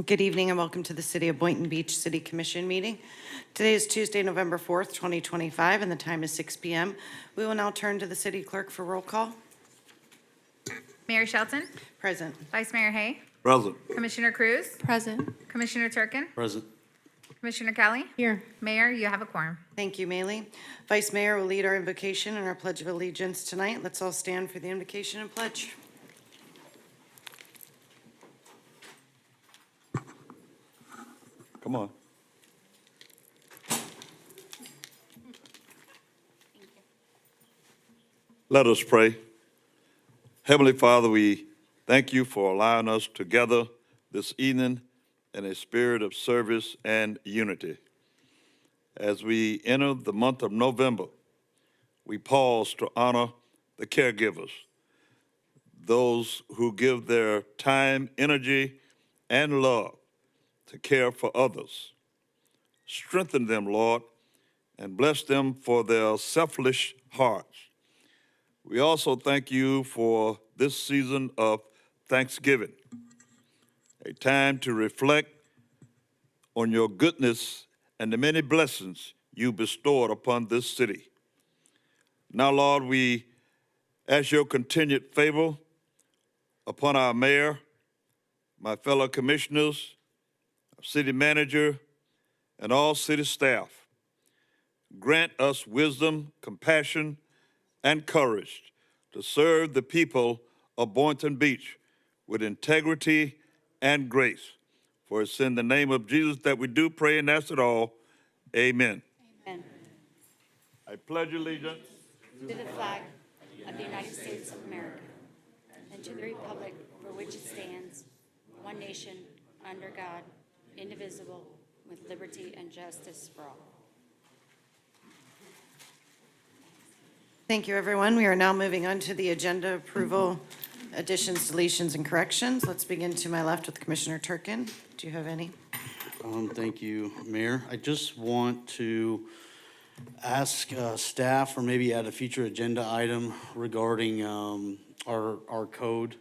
Good evening and welcome to the City of Boynton Beach City Commission meeting. Today is Tuesday, November 4th, 2025, and the time is 6 p.m. We will now turn to the city clerk for roll call. Mayor Shelton, Present. Vice Mayor Hay, Present. Commissioner Cruz, Present. Commissioner Turkin, Present. Commissioner Kelly. Here. Mayor, you have a quorum. Thank you, Maylee. Vice Mayor will lead our invocation and our Pledge of Allegiance tonight. Let's all stand for the invocation and pledge. Come on. Let us pray. Heavenly Father, we thank you for allowing us together this evening in a spirit of service and unity. As we enter the month of November, we pause to honor the caregivers, those who give their time, energy, and love to care for others. Strengthen them, Lord, and bless them for their selfless hearts. We also thank you for this season of Thanksgiving, a time to reflect on your goodness and the many blessings you bestowed upon this city. Now, Lord, we ask your continued favor upon our mayor, my fellow commissioners, our city manager, and all city staff. Grant us wisdom, compassion, and courage to serve the people of Boynton Beach with integrity and grace. For it's in the name of Jesus that we do pray and ask it all. Amen. Amen. I pledge allegiance To the flag of the United States of America and to the republic for which it stands, one nation, under God, indivisible, with liberty and justice for all. Thank you, everyone. We are now moving on to the agenda approval, additions, deletions, and corrections. Let's begin to my left with Commissioner Turkin. Do you have any? Thank you, Mayor. I just want to ask staff or maybe add a future agenda item regarding our code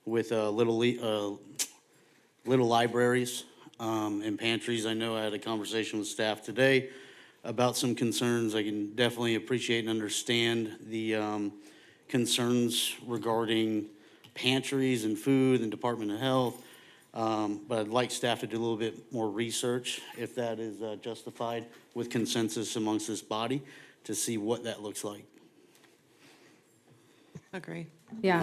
with little libraries and pantries. I know I had a conversation with staff today about some concerns. I can definitely appreciate and understand the concerns regarding pantries and food and Department of Health. But I'd like staff to do a little bit more research, if that is justified, with consensus amongst this body to see what that looks like. Agree. Yeah,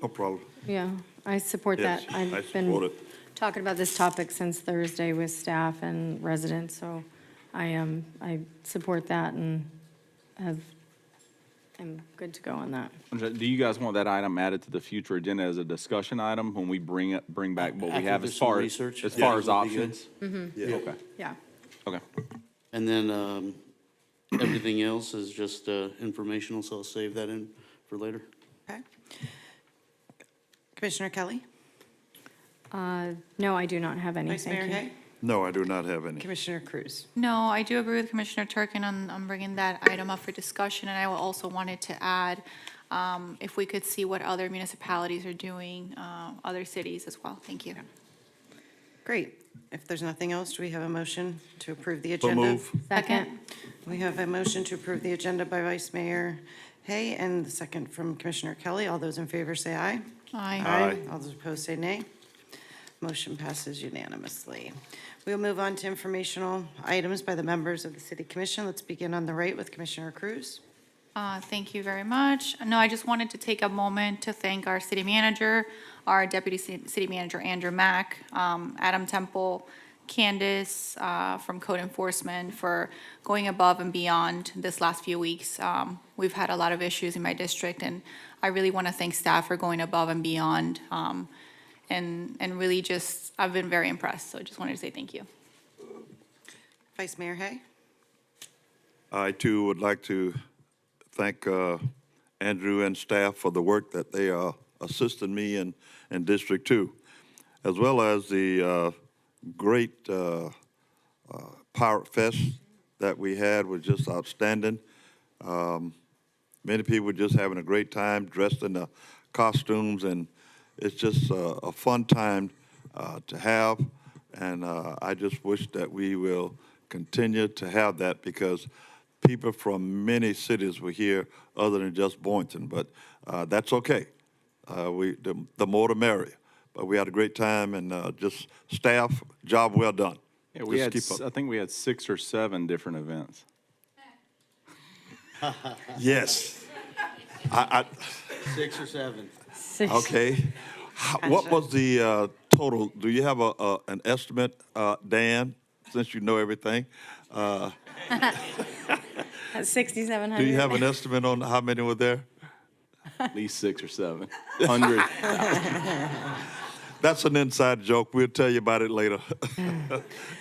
No problem. yeah, I support Yes, that. I I've support been it. talking about this topic since Thursday with staff and residents, so I support that and I'm good to go on that. Do you guys want that item added to the future agenda as a discussion item when we bring back what we After have there's as some far as, research, as yeah, far as would be good. options? Yeah. Okay, Yeah. okay. And then everything else is just informational, so I'll save that in for later. Okay. Commissioner Kelly? No, I do not have any, Vice Mayor thank you. Hay? No, I do not have any. Commissioner Cruz? No, I do agree with Commissioner Turkin on bringing that item up for discussion, and I also wanted to add, if we could see what other municipalities are doing, other cities as well. Thank you. Great. If there's nothing else, do we have a motion to approve the So agenda? move. Second. We have a motion to approve the agenda by Vice Mayor Hay and the second from Commissioner Kelly. All those in favor say aye. Aye. Aye. All those opposed say nay. Motion passes unanimously. We'll move on to informational items by the members of the City Commission. Let's begin on the right with Commissioner Cruz. Thank you very much. No, I just wanted to take a moment to thank our city manager, our deputy city manager, Andrew Mack, Adam Temple, Candace from Code Enforcement for going above and beyond this last few weeks. We've had a lot of issues in my district, and I really want to thank staff for going above and beyond. And really just, I've been very impressed, so I just wanted to say thank you. Vice Mayor Hay. I too would like to thank Andrew and staff for the work that they are assisting me in District 2, as well as the great Pirate Fest that we had was just outstanding. Many people were just having a great time dressed in the costumes, and it's just a fun time to have. And I just wish that we will continue to have that because people from many cities were here other than just Boynton, but that's okay. The more the merrier. But we had a great time and just staff, job well done. Yeah, we Just had, keep up. I think we had 6 or 7 different events. Yes. 6 or 7. Okay. What was the total? Do you have an estimate, Dan, since you know everything? At 6,700. Do you have an estimate on how many were there? At least 6 or 7. 100. That's an inside joke. We'll tell you about it later.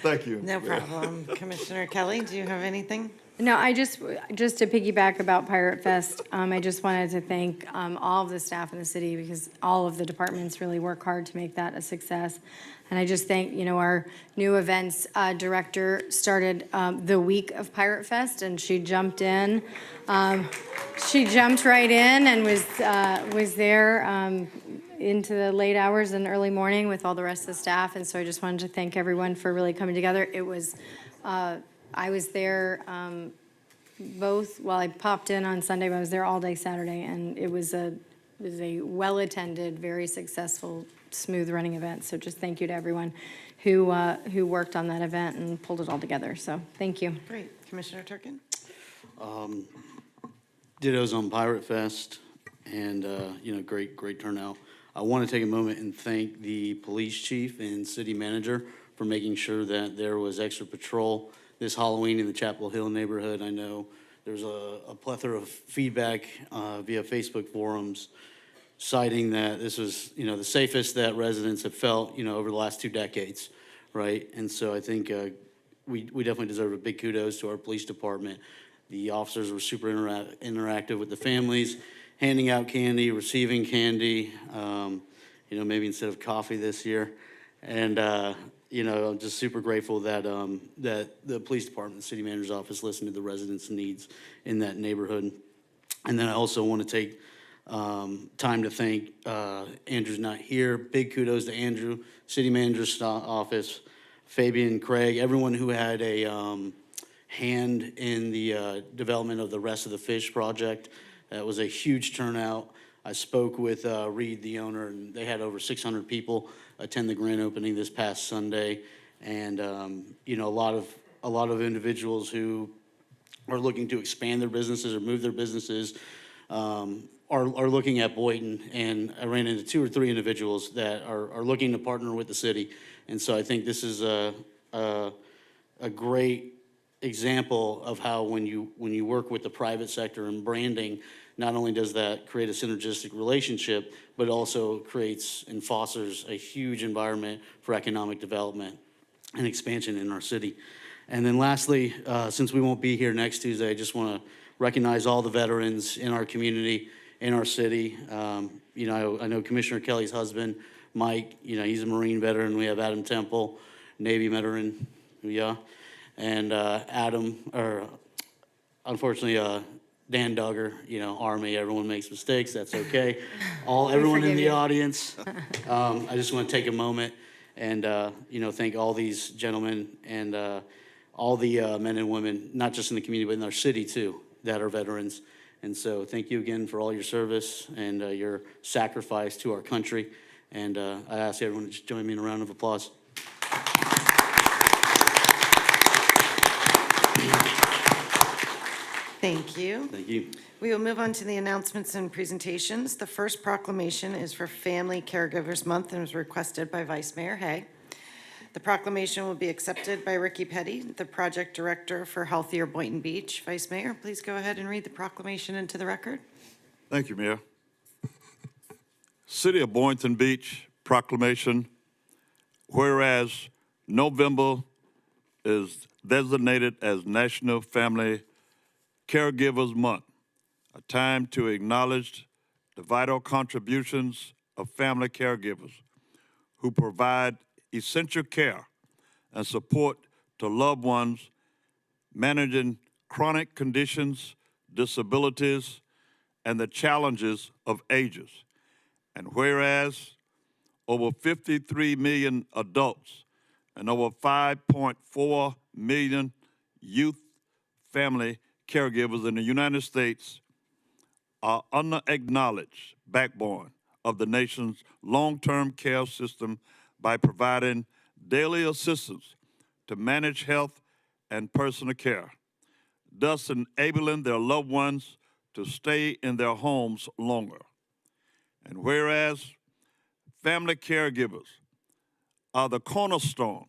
Thank you. No problem. Commissioner Kelly, do you have anything? No, just to piggyback about Pirate Fest, I just wanted to thank all of the staff in the city because all of the departments really work hard to make that a success. And I just thank, our new events director started the week of Pirate Fest, and she jumped in. She jumped right in and was there into the late hours and early morning with all the rest of the staff. And so I just wanted to thank everyone for really coming together. It was, I was there I popped in on Sunday, but I was there all day Saturday, and it was a well-attended, very successful, smooth-running event. So just thank you to everyone who worked on that event and pulled it all together. So thank you. Great. Commissioner Turkin? Dittos on Pirate Fest, and, great turnout. I want to take a moment and thank the police chief and city manager for making sure that there was extra patrol this Halloween in the Chapel Hill neighborhood. I know there's a plethora of feedback via Facebook forums citing that this was, the safest that residents have felt, over the last 2 decades, right? And so I think we definitely deserve a big kudos to our police department. The officers were super interactive with the families, handing out candy, receiving candy, maybe instead of coffee this year. And, I'm just super grateful that the police department, the city manager's office listened to the residents' needs in that neighborhood. And then I also want to take time to thank, Andrew's not here. Big kudos to Andrew, city manager's office, Fabian, Craig, everyone who had a hand in the development of the Rest of the Fish project. That was a huge turnout. I spoke with Reed, the owner, and they had over 600 people attend the grand opening this past Sunday. And, a lot of individuals who are looking to expand their businesses or move their businesses are looking at Boynton. And I ran into 2 or 3 individuals that are looking to partner with the city. And so I think this is a great example of how when you work with the private sector and branding, not only does that create a synergistic relationship, but also creates and fosters a huge environment for economic development and expansion in our city. And then lastly, since we won't be here next Tuesday, I just want to recognize all the veterans in our community, in our city. I know Commissioner Kelly's husband, Mike, he's a Marine veteran. We have Adam Temple, Navy veteran, yeah. And unfortunately, Dan Duggar, Army, everyone makes mistakes, that's okay. Everyone in the audience, I just want to take a moment and, thank all these gentlemen and all the men and women, not just in the community, but in our city too, that are veterans. And so thank you again for all your service and your sacrifice to our country. And I ask everyone to just join me in a round of applause. Thank you. Thank you. We will move on to the announcements and presentations. The first proclamation is for Family Caregivers Month and was requested by Vice Mayor Hay. The proclamation will be accepted by Ricky Petty, the Project Director for Healthier Boynton Beach. Vice Mayor, please go ahead and read the proclamation into the record. Thank you, Mayor. City of Boynton Beach proclamation, whereas November is designated as National Family Caregivers Month, a time to acknowledge the vital contributions of family caregivers who provide essential care and support to loved ones managing chronic conditions, disabilities, and the challenges of ages. And whereas over 53 million adults and over 5.4 million youth family caregivers in the United States are under-acknowledged backbone of the nation's long-term care system by providing daily assistance to manage health and personal care, thus enabling their loved ones to stay in their homes longer. And whereas family caregivers are the cornerstone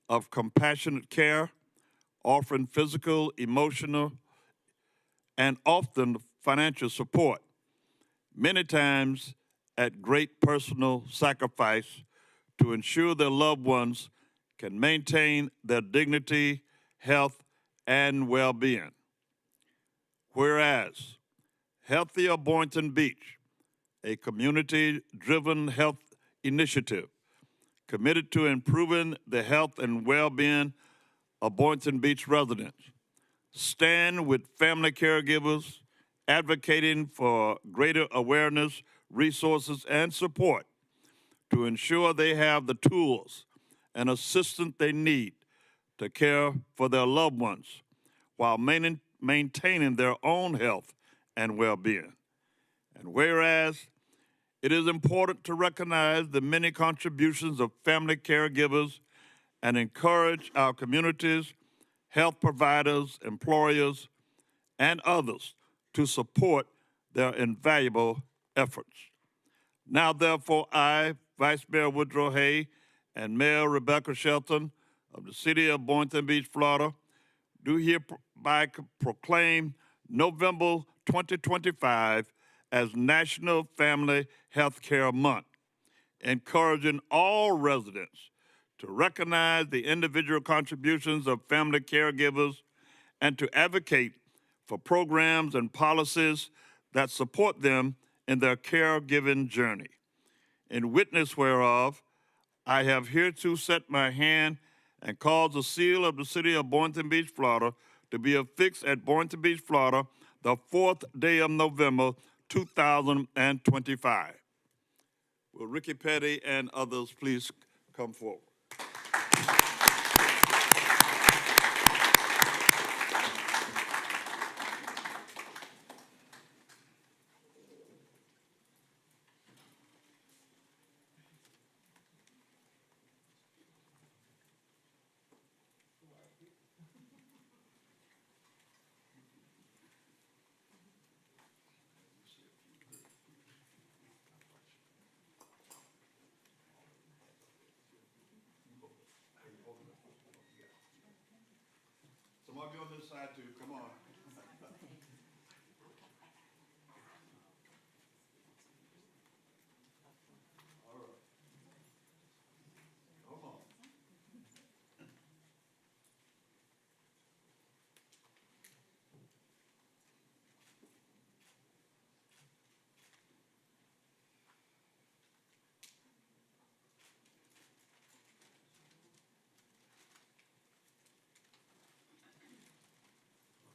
of compassionate care, offering physical, emotional, and often financial support, many times at great personal sacrifice to ensure their loved ones can maintain their dignity, health, and well-being. Whereas Healthier Boynton Beach, a community-driven health initiative committed to improving the health and well-being of Boynton Beach residents, stand with family caregivers, advocating for greater awareness, resources, and support to ensure they have the tools and assistance they need to care for their loved ones while maintaining their own health and well-being. And whereas it is important to recognize the many contributions of family caregivers and encourage our communities, health providers, employers, and others to support their invaluable efforts. Now, therefore, I, Vice Mayor Woodrow Hay, and Mayor Rebecca Shelton of the City of Boynton Beach, Florida, do hereby proclaim November 2025 as National Family Health Care Month, encouraging all residents to recognize the individual contributions of family caregivers and to advocate for programs and policies that support them in their caregiving journey. In witness whereof, I have hereto set my hand and caused the seal of the City of Boynton Beach, Florida, to be affixed at Boynton Beach, Florida, the 4th day of November, 2025. Will Ricky Petty and others please come forward? Some of you on this side too, come on. All right. Come on.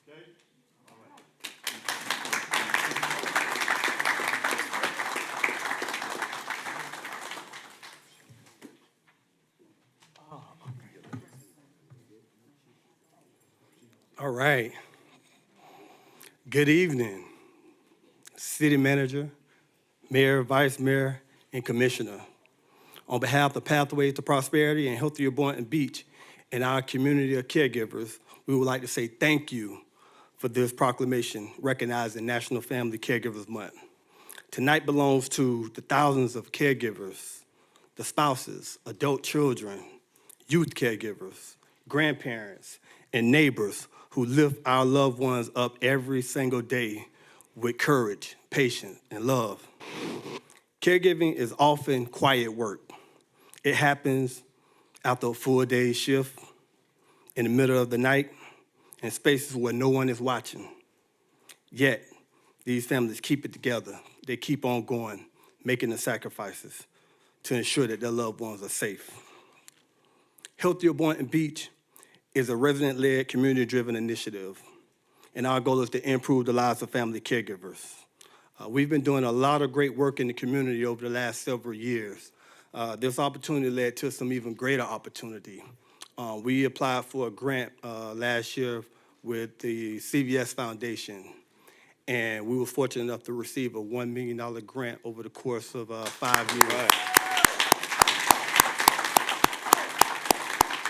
Okay? All right. All right. Good evening, City Manager, Mayor, Vice Mayor, and Commissioner. On behalf of Pathways to Prosperity and Healthier Boynton Beach and our community of caregivers, we would like to say thank you for this proclamation recognizing National Family Caregivers Month. Tonight belongs to the thousands of caregivers, the spouses, adult children, youth caregivers, grandparents, and neighbors who lift our loved ones up every single day with courage, patience, and love. Caregiving is often quiet work. It happens after a full day's shift, in the middle of the night, in spaces where no one is watching. Yet, these families keep it together. They keep on going, making the sacrifices to ensure that their loved ones are safe. Healthier Boynton Beach is a resident-led, community-driven initiative, and our goal is to improve the lives of family caregivers. We've been doing a lot of great work in the community over the last several years. This opportunity led to some even greater opportunity. We applied for a grant last year with the CVS Foundation, and we were fortunate enough to receive a $1 million grant over the course of 5 years.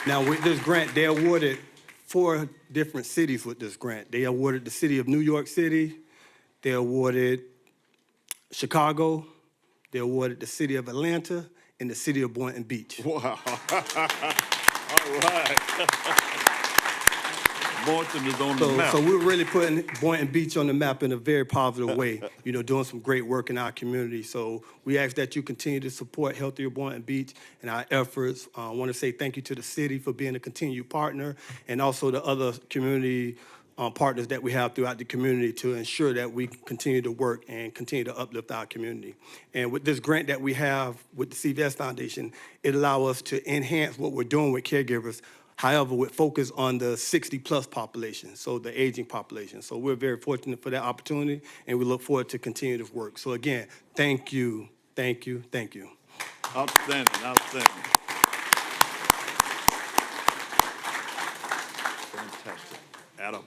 Now, with this grant, they awarded 4 different cities with this grant. They awarded the city of New York City, they awarded Chicago, they awarded the city of Atlanta, and the city of Boynton Beach. Wow. All right. Boynton is on the map. So we're really putting Boynton Beach on the map in a very positive way, doing some great work in our community. So we ask that you continue to support Healthier Boynton Beach and our efforts. I want to say thank you to the city for being a continued partner, and also the other community partners that we have throughout the community to ensure that we continue to work and continue to uplift our community. And with this grant that we have with the CVS Foundation, it allows us to enhance what we're doing with caregivers. However, with focus on the 60-plus population, so the aging population. So we're very fortunate for that opportunity, and we look forward to continue this work. So again, thank you, thank you, thank you. Outstanding, outstanding. Fantastic. Adam.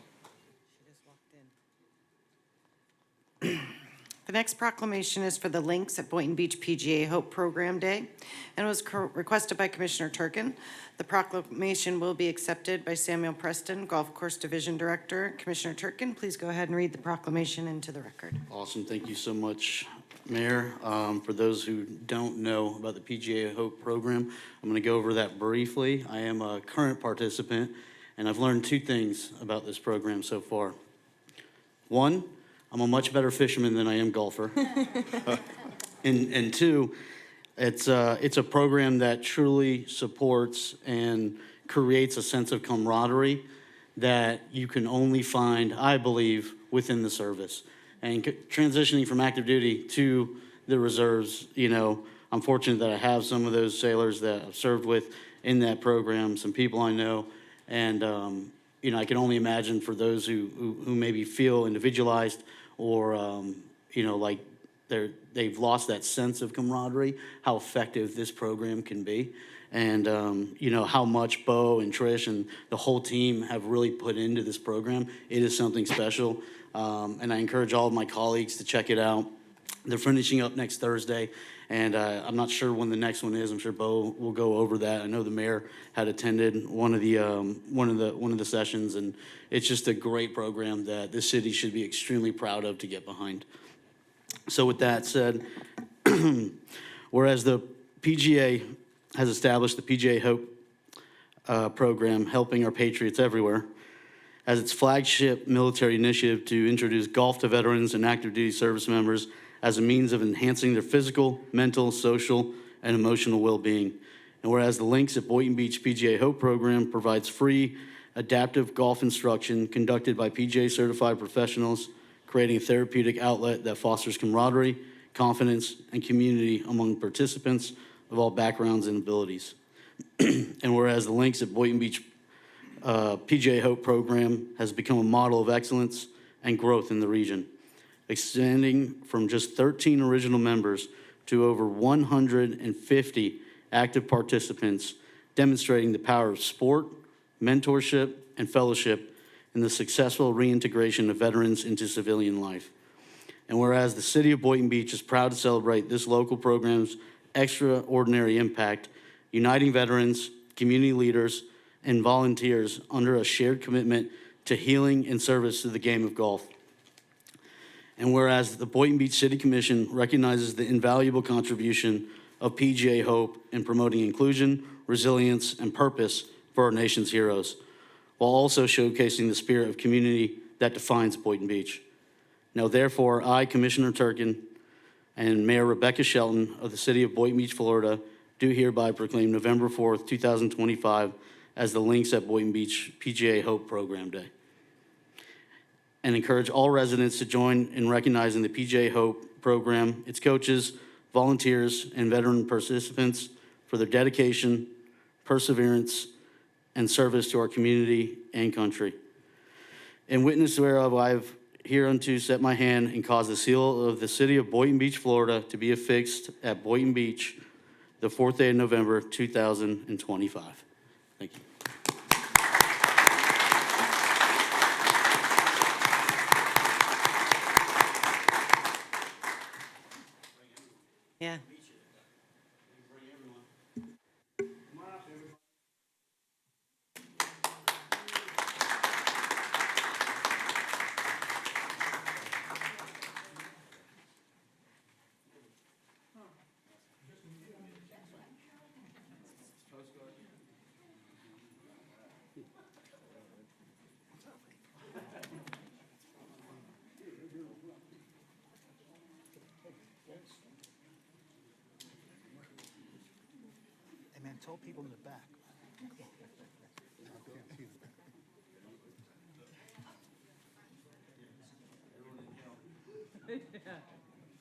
The next proclamation is for the Links at Boynton Beach PGA Hope Program Day, and was requested by Commissioner Turkin. The proclamation will be accepted by Samuel Preston, Golf Course Division Director. Commissioner Turkin, please go ahead and read the proclamation into the record. Awesome. Thank you so much, Mayor. For those who don't know about the PGA Hope program, I'm going to go over that briefly. I am a current participant, and I've learned 2 things about this program so far. 1, I'm a much better fisherman than I am golfer. and 2, it's a program that truly supports and creates a sense of camaraderie that you can only find, I believe, within the service. And transitioning from active duty to the reserves, I'm fortunate that I have some of those sailors that I've served with in that program, some people I know, and I can only imagine for those who maybe feel individualized or like they've lost that sense of camaraderie, how effective this program can be, and how much Bo and Trish and the whole team have really put into this program. It is something special, and I encourage all of my colleagues to check it out. They're finishing up next Thursday, and I'm not sure when the next one is. I'm sure Bo will go over that. I know the mayor had attended one of the sessions, and it's just a great program that this city should be extremely proud of to get behind. So with that said, whereas the PGA has established the PGA Hope program, helping our patriots everywhere, as its flagship military initiative to introduce golf to veterans and active duty service members as a means of enhancing their physical, mental, social, and emotional well-being. And whereas the Links at Boynton Beach PGA Hope program provides free adaptive golf instruction conducted by PGA certified professionals, creating a therapeutic outlet that fosters camaraderie, confidence, and community among participants of all backgrounds and abilities. And whereas the Links at Boynton Beach PGA Hope program has become a model of excellence and growth in the region, extending from just 13 original members to over 150 active participants, demonstrating the power of sport, mentorship, and fellowship in the successful reintegration of veterans into civilian life. And whereas the city of Boynton Beach is proud to celebrate this local program's extraordinary impact, uniting veterans, community leaders, and volunteers under a shared commitment to healing and service to the game of golf. And whereas the Boynton Beach City Commission recognizes the invaluable contribution of PGA Hope in promoting inclusion, resilience, and purpose for our nation's heroes, while also showcasing the spirit of community that defines Boynton Beach. Now, therefore, I, Commissioner Turkin, and Mayor Rebecca Shelton of the city of Boynton Beach, Florida, do hereby proclaim November 4th, 2025 as the Links at Boynton Beach PGA Hope Program Day, and encourage all residents to join in recognizing the PGA Hope program, its coaches, volunteers, and veteran participants for their dedication, perseverance, and service to our community and country. In witness whereof I have hereunto set my hand and caused the seal of the city of Boynton Beach, Florida, to be affixed at Boynton Beach. the 4th day of November, 2025. Thank you. Yeah. Hey, man, tell people in the back.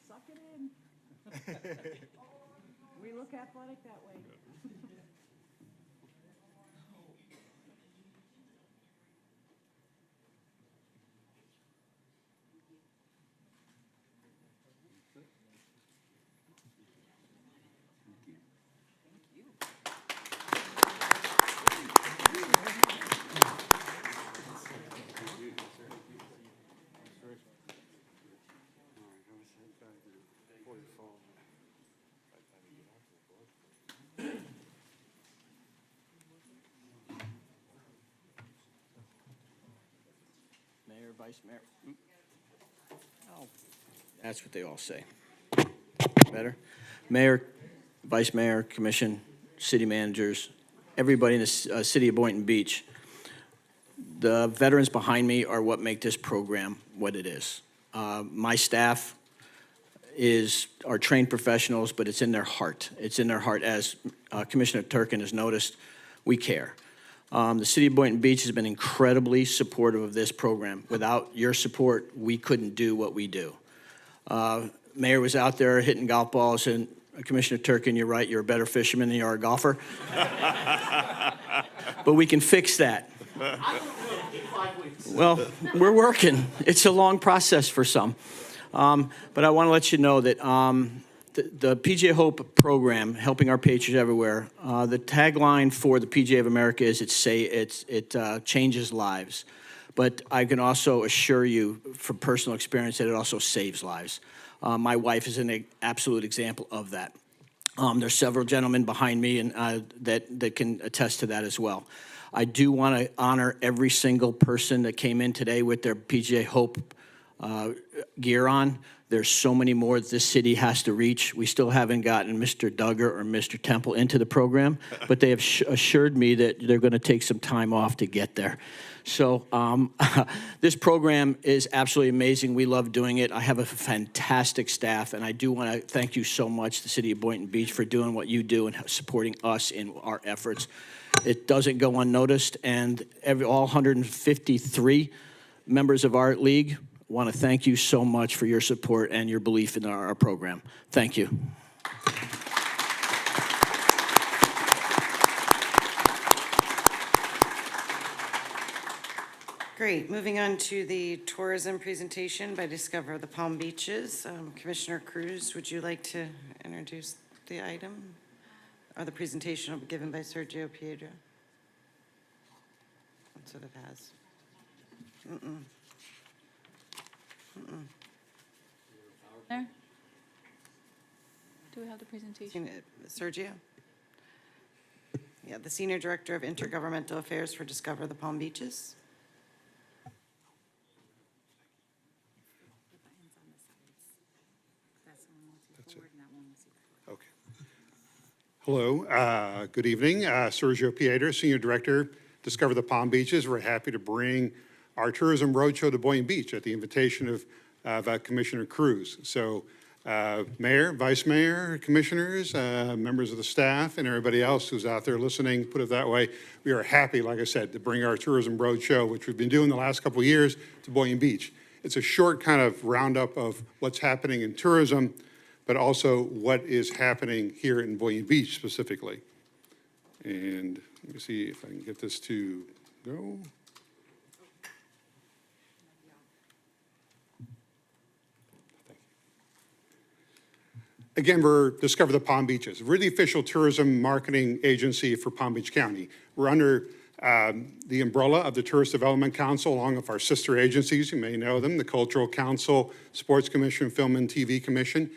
Suck it in. We look athletic that way. Mayor, Vice Mayor. Oh, that's what they all say. Better? Mayor, Vice Mayor, Commission, city managers, everybody in the city of Boynton Beach. The veterans behind me are what make this program what it is. My staff are trained professionals, but it's in their heart. It's in their heart. As Commissioner Turkin has noticed, we care. The city of Boynton Beach has been incredibly supportive of this program. Without your support, we couldn't do what we do. Mayor was out there hitting golf balls, and Commissioner Turkin, you're right, you're a better fisherman than you are a golfer. But we can fix that. Well, we're working. It's a long process for some. But I want to let you know that the PGA Hope program, helping our patriots everywhere, the tagline for the PGA of America is it changes lives. But I can also assure you from personal experience that it also saves lives. My wife is an absolute example of that. There's several gentlemen behind me and that can attest to that as well. I do want to honor every single person that came in today with their PGA Hope gear on. There's so many more that this city has to reach. We still haven't gotten Mr. Duggar or Mr. Temple into the program, but they have assured me that they're going to take some time off to get there. So this program is absolutely amazing. We love doing it. I have a fantastic staff, and I do want to thank you so much, the city of Boynton Beach, for doing what you do and supporting us in our efforts. It doesn't go unnoticed, and all 153 members of our league want to thank you so much for your support and your belief in our program. Thank you. Great. Moving on to the tourism presentation by Discover the Palm Beaches. Commissioner Cruz, would you like to introduce the item? Or the presentation will be given by Sergio Piedra? That's what it has. There? Do we have the presentation? Sergio? Yeah, the Senior Director of Intergovernmental Affairs for Discover the Palm Beaches. Okay. Hello, good evening. Sergio Piedra, Senior Director, Discover the Palm Beaches. We're happy to bring our tourism roadshow to Boynton Beach at the invitation of Commissioner Cruz. So Mayor, Vice Mayor, Commissioners, members of the staff, and everybody else who's out there listening, put it that way, we are happy, like I said, to bring our tourism roadshow, which we've been doing the last couple of years, to Boynton Beach. It's a short kind of roundup of what's happening in tourism, but also what is happening here in Boynton Beach specifically. And let me see if I can get this to go. Again, we're Discover the Palm Beaches. We're the official tourism marketing agency for Palm Beach County. We're under the umbrella of the Tourist Development Council, along with our sister agencies. You may know them, the Cultural Council, Sports Commission, Film and TV Commission.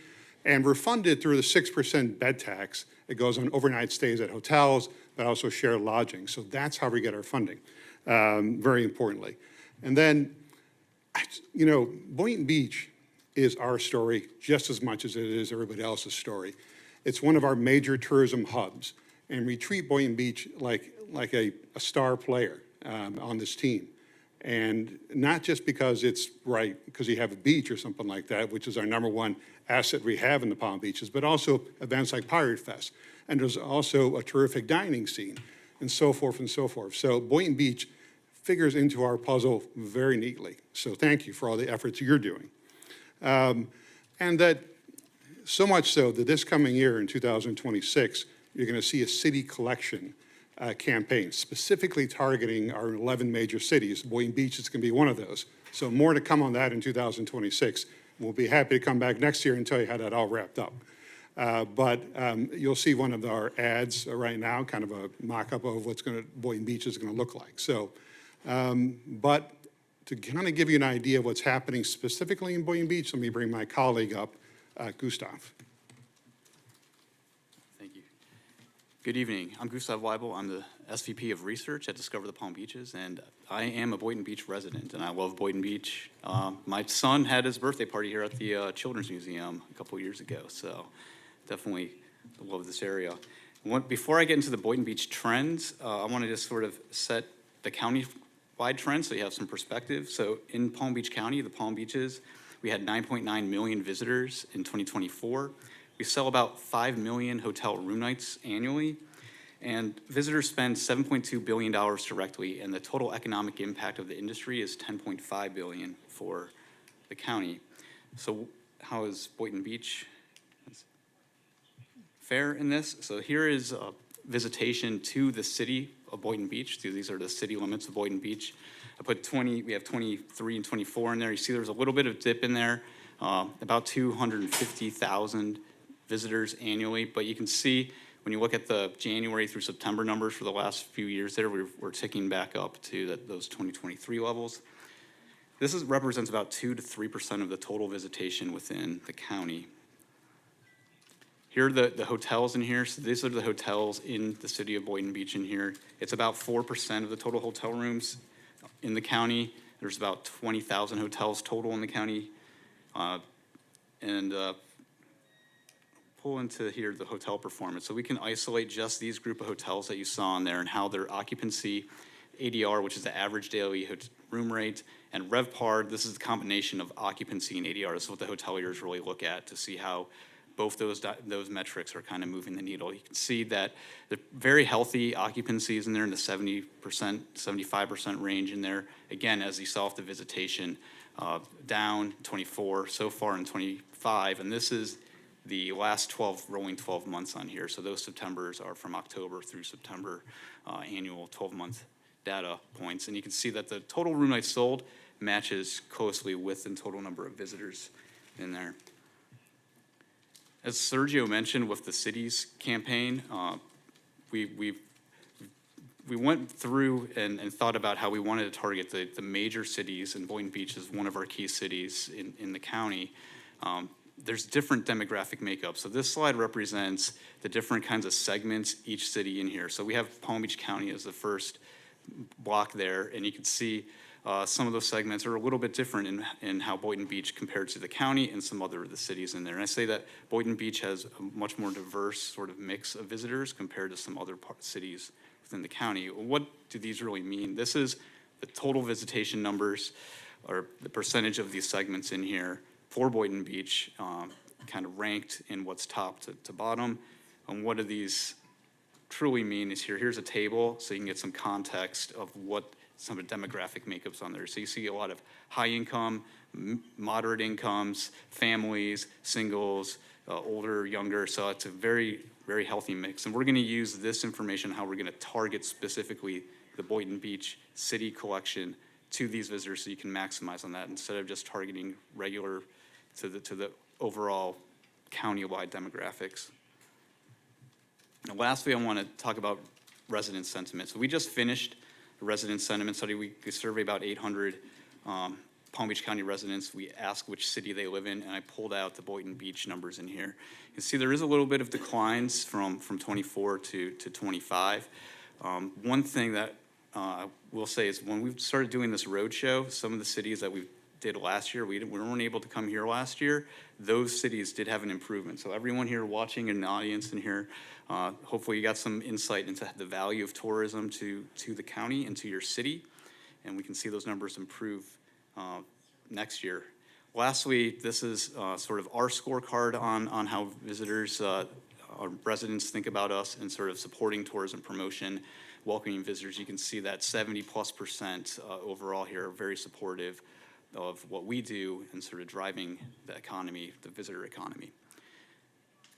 And we're funded through the 6% bed tax. It goes on overnight stays at hotels, but also shared lodging. So that's how we get our funding, very importantly. And then, you know, Boynton Beach is our story just as much as it is everybody else's story. It's one of our major tourism hubs, and we treat Boynton Beach like a star player on this team. And not just because it's right, because you have a beach or something like that, which is our #1 asset we have in the Palm Beaches, but also events like Pirate Fest. And there's also a terrific dining scene, and so forth and so forth. So Boynton Beach figures into our puzzle very neatly. So thank you for all the efforts you're doing. And that, so much so that this coming year in 2026, you're going to see a city collection campaign specifically targeting our 11 major cities. Boynton Beach is going to be one of those. So more to come on that in 2026. We'll be happy to come back next year and tell you how that all wrapped up. But you'll see one of our ads right now, kind of a mock-up of what's Boynton Beach is going to look like. So, but to kind of give you an idea of what's happening specifically in Boynton Beach, let me bring my colleague up, Gustav. Thank you. Good evening. I'm Gustav Weibel. I'm the SVP of Research at Discover the Palm Beaches, and I am a Boynton Beach resident, and I love Boynton Beach. My son had his birthday party here at the Children's Museum a couple years ago, so definitely love this area. Before I get into the Boynton Beach trends, I want to just sort of set the county-wide trends so you have some perspective. So in Palm Beach County, the Palm Beaches, we had 9.9 million visitors in 2024. We sell about 5 million hotel room nights annually, and visitors spend $7.2 billion directly, and the total economic impact of the industry is $10.5 billion for the county. So how is Boynton Beach fare in this? So here is a visitation to the city of Boynton Beach. These are the city limits of Boynton Beach. I put 20, we have 23 and 24 in there. You see there's a little bit of dip in there, about 250,000 visitors annually, but you can see when you look at the January through September numbers for the last few years there, we're ticking back up to those 2023 levels. This represents about 2 to 3% of the total visitation within the county. Here are the hotels in here. So these are the hotels in the city of Boynton Beach in here. It's about 4% of the total hotel rooms in the county. There's about 20,000 hotels total in the county. Pull into here the hotel performance. So we can isolate just these group of hotels that you saw in there and how their occupancy, ADR, which is the average daily room rate, and RevPAR, this is the combination of occupancy and ADR. This is what the hoteliers really look at to see how both those metrics are kind of moving the needle. You can see that the very healthy occupancies in there in the 70%, 75% range in there. Again, as you saw off the visitation, down 24 so far in 25, and this is the last rolling 12 months on here. So those Septembers are from October through September, annual 12-month data points. And you can see that the total room nights sold matches closely with the total number of visitors in there. As Sergio mentioned with the cities campaign, we went through and thought about how we wanted to target the major cities, and Boynton Beach is one of our key cities in the county. There's different demographic makeup. So this slide represents the different kinds of segments each city in here. So we have Palm Beach County as the first block there, and you can see some of those segments are a little bit different in how Boynton Beach compared to the county and some other of the cities in there. And I say that Boynton Beach has a much more diverse sort of mix of visitors compared to some other cities within the county. What do these really mean? This is the total visitation numbers, or the percentage of these segments in here for Boynton Beach, kind of ranked in what's top to bottom. And what do these truly mean is here's a table so you can get some context of what some of the demographic makeups on there. So you see a lot of high income, moderate incomes, families, singles, older, younger. So it's a very, very healthy mix. And we're gonna use this information, how we're gonna target specifically the Boynton Beach city collection to these visitors so you can maximize on that instead of just targeting regular to the overall countywide demographics. And lastly, I want to talk about resident sentiment. So we just finished a resident sentiment study. We surveyed about 800 Palm Beach County residents. We asked which city they live in, and I pulled out the Boynton Beach numbers in here. You can see there is a little bit of declines from 24 to 25. One thing that I will say is when we started doing this roadshow, some of the cities that we did last year, we weren't able to come here last year. Those cities did have an improvement. So everyone here watching in the audience in here, hopefully you got some insight into the value of tourism to the county and to your city. And we can see those numbers improve next year. Lastly, this is sort of our scorecard on how visitors, our residents think about us and sort of supporting tourism promotion, welcoming visitors. You can see that 70+% overall here are very supportive of what we do and sort of driving the economy, the visitor economy.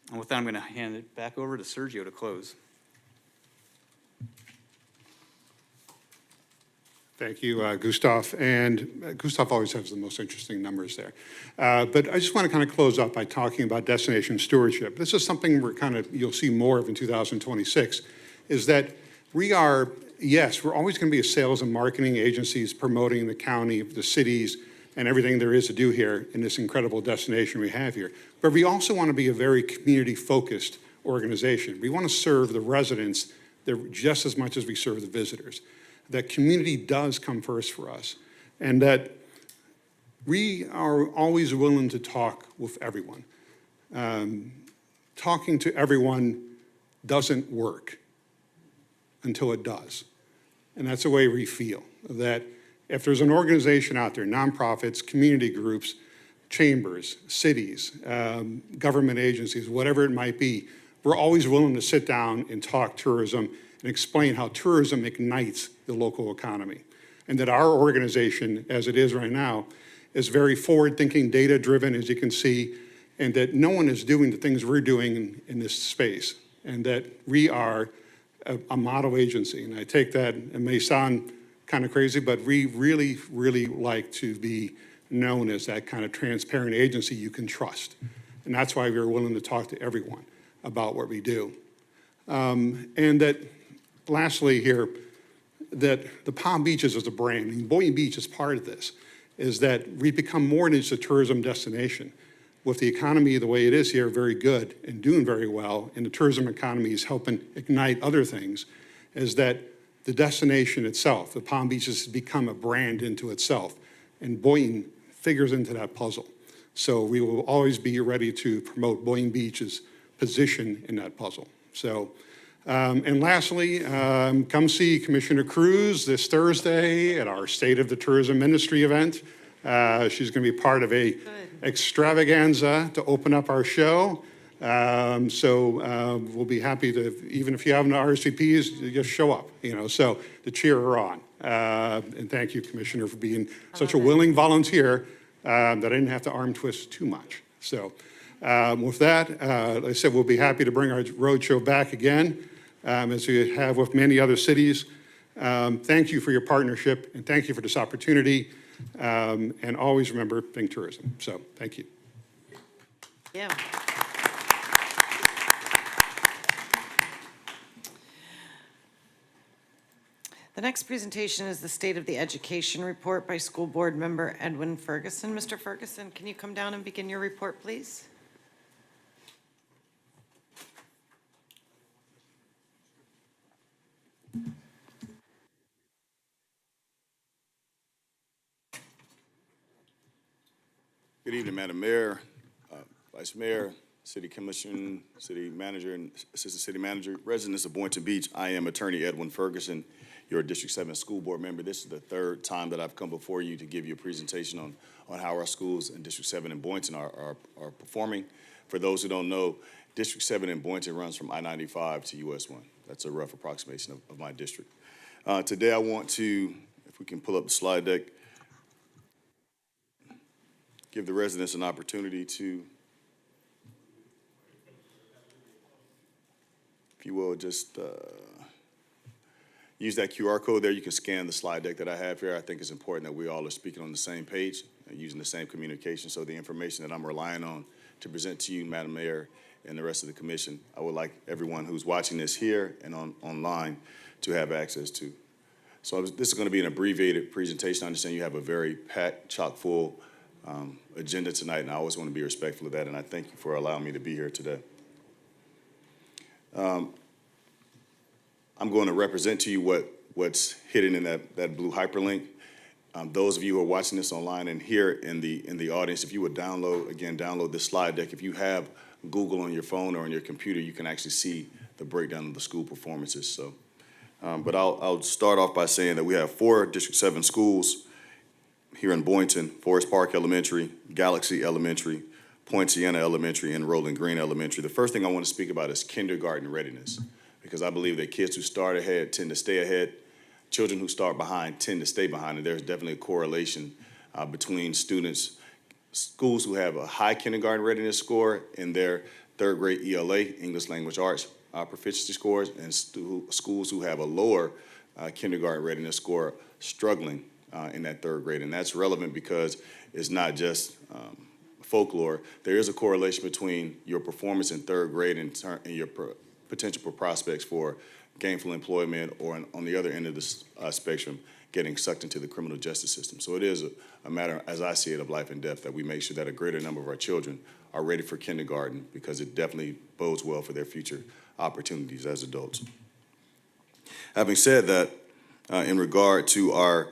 And with that, I'm going to hand it back over to Sergio to close. Thank you, Gustav. And Gustav always has the most interesting numbers there. But I just want to kind of close up by talking about destination stewardship. This is something you'll see more of in 2026, is that we are, yes, we're always going to be a sales and marketing agencies promoting the county, the cities, and everything there is to do here in this incredible destination we have here. But we also want to be a very community-focused organization. We want to serve the residents just as much as we serve the visitors. That community does come first for us, and that we are always willing to talk with everyone. Talking to everyone doesn't work until it does. And that's the way we feel, that if there's an organization out there, nonprofits, community groups, chambers, cities, government agencies, whatever it might be, we're always willing to sit down and talk tourism and explain how tourism ignites the local economy. And that our organization, as it is right now, is very forward-thinking, data-driven, as you can see, and that no one is doing the things we're doing in this space, and that we are a model agency. And I take that, it may sound kind of crazy, but we really, really like to be known as that kind of transparent agency you can trust. And that's why we're willing to talk to everyone about what we do. And that, lastly here, that the Palm Beaches as a brand, and Boynton Beach is part of this, is that we've become more than just a tourism destination. With the economy the way it is here, very good and doing very well, and the tourism economy is helping ignite other things, is that the destination itself, the Palm Beaches, has become a brand into itself, and Boynton figures into that puzzle. So we will always be ready to promote Boynton Beach's position in that puzzle. So, and lastly, come see Commissioner Cruz this Thursday at our State of the Tourism Ministry event. She's going to be part of a extravaganza to open up our show. We'll be happy to, even if you have no RSVPs, you just show up, so to cheer her on. And thank you, Commissioner, for being such a willing volunteer that I didn't have to arm twist too much. So with that, like I said, we'll be happy to bring our roadshow back again, as we have with many other cities. Thank you for your partnership, and thank you for this opportunity. And always remember, think tourism. So thank you. Yeah. The next presentation is the State of the Education Report by School Board Member Edwin Ferguson. Mr. Ferguson, can you come down and begin your report, please? Good evening, Madam Mayor, Vice Mayor, City Commission, City Manager, and Assistant City Manager, residents of Boynton Beach. I am Attorney Edwin Ferguson, your District 7 School Board member. This is the third time that I've come before you to give you a presentation on how our schools in District 7 and Boynton are performing. For those who don't know, District 7 in Boynton runs from I-95 to US 1. That's a rough approximation of my district. Today I want to, if we can pull up the slide deck, give the residents an opportunity to, if you will, just use that QR code there. You can scan the slide deck that I have here. I think it's important that we all are speaking on the same page and using the same communication, so the information that I'm relying on to present to you, Madam Mayor, and the rest of the commission. I would like everyone who's watching this here and online to have access to. So this is going to be an abbreviated presentation. I understand you have a very packed, chock-full agenda tonight, and I always want to be respectful of that, and I thank you for allowing me to be here today. I'm going to represent to you what's hidden in that blue hyperlink. Those of you who are watching this online and here in the audience, if you would download this slide deck. If you have Google on your phone or on your computer, you can actually see the breakdown of the school performances. So, but I'll start off by saying that we have 4 District 7 schools here in Boynton: Forest Park Elementary, Galaxy Elementary, Poinciana Elementary, and Rolling Green Elementary. The first thing I want to speak about is kindergarten readiness, because I believe that kids who start ahead tend to stay ahead. Children who start behind tend to stay behind, and there's definitely a correlation between schools who have a high kindergarten readiness score in their third grade ELA, English Language Arts, proficiency scores, and schools who have a lower kindergarten readiness score struggling in that third grade. And that's relevant because it's not just folklore. There is a correlation between your performance in third grade and your potential for prospects for gainful employment, or on the other end of the spectrum, getting sucked into the criminal justice system. So it is a matter, as I see it, of life and death, that we make sure that a greater number of our children are ready for kindergarten, because it definitely bodes well for their future opportunities as adults. Having said that, in regard to our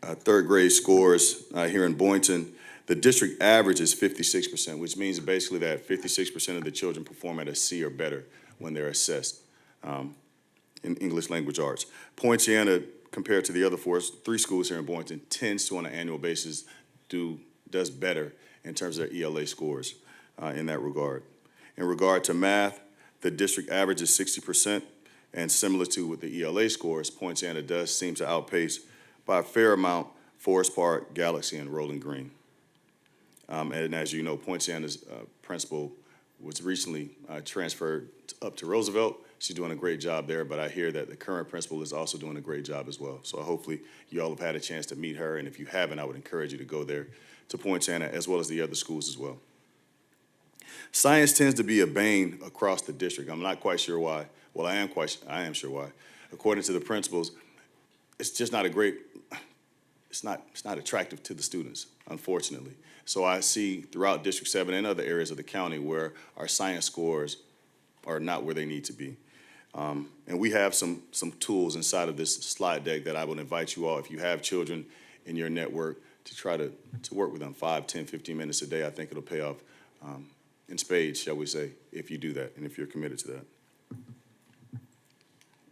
third grade scores here in Boynton, the district average is 56%, which means basically that 56% of the children perform at a C or better when they're assessed in English Language Arts. Poinciana, compared to the other 3 schools here in Boynton, tends to, on an annual basis, does better in terms of their ELA scores in that regard. In regard to math, the district average is 60%, and similar to with the ELA scores, Poinciana does seem to outpace by a fair amount Forest Park, Galaxy, and Rolling Green. And as you know, Poinciana's principal was recently transferred up to Roosevelt. She's doing a great job there, but I hear that the current principal is also doing a great job as well. So hopefully you all have had a chance to meet her, and if you haven't, I would encourage you to go there to Poinciana, as well as the other schools as well. Science tends to be a bane across the district. I'm not quite sure why. Well, I am sure why. According to the principals, it's just not it's not attractive to the students, unfortunately. So I see throughout District 7 and other areas of the county where our science scores are not where they need to be. And we have some tools inside of this slide deck that I would invite you all, if you have children in your network, to try to work with them 5, 10, 15 minutes a day. I think it'll pay off in spades, shall we say, if you do that and if you're committed to that.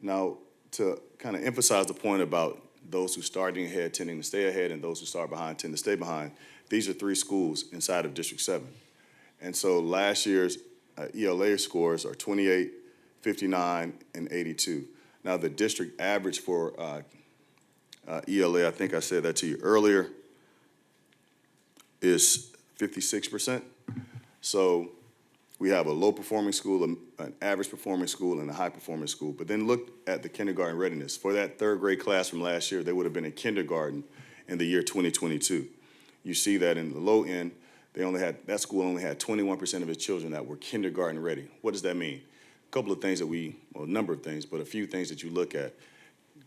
Now, to kind of emphasize the point about those who starting ahead tending to stay ahead, and those who start behind tend to stay behind, these are 3 schools inside of District 7. And so last year's ELA scores are 28, 59, and 82. Now, the district average for ELA, I think I said that to you earlier, is 56%. So we have a low-performing school, an average-performing school, and a high-performing school. But then look at the kindergarten readiness. For that third-grade class from last year, they would have been in kindergarten in the year 2022. You see that in the low end, that school only had 21% of its children that were kindergarten ready. What does that mean? A couple of things a number of things, but a few things that you look at.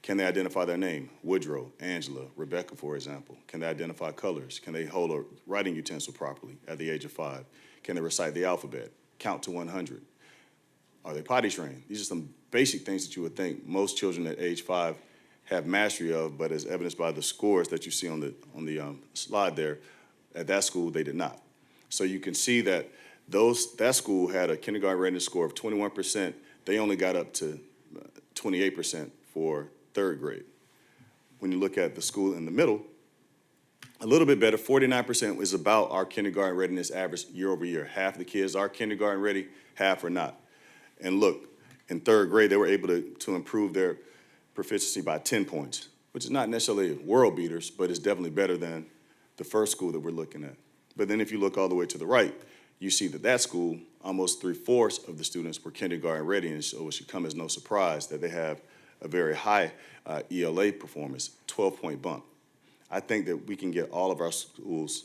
Can they identify their name? Woodrow, Angela, Rebecca, for example. Can they identify colors? Can they hold a writing utensil properly at the age of 5? Can they recite the alphabet? Count to 100? Are they potty trained? These are some basic things that you would think most children at age 5 have mastery of, but as evidenced by the scores that you see on the slide there, at that school they did not. So you can see that that school had a kindergarten readiness score of 21%. They only got up to 28% for third grade. When you look at the school in the middle, a little bit better, 49% is about our kindergarten readiness average year over year. Half the kids are kindergarten ready, half are not. And look, in third grade, they were able to improve their proficiency by 10 points, which is not necessarily world beaters, but it's definitely better than the first school that we're looking at. But then if you look all the way to the right, you see that school, almost 3/4 of the students were kindergarten ready, and so it should come as no surprise that they have a very high ELA performance, 12-point bump. I think that we can get all of our schools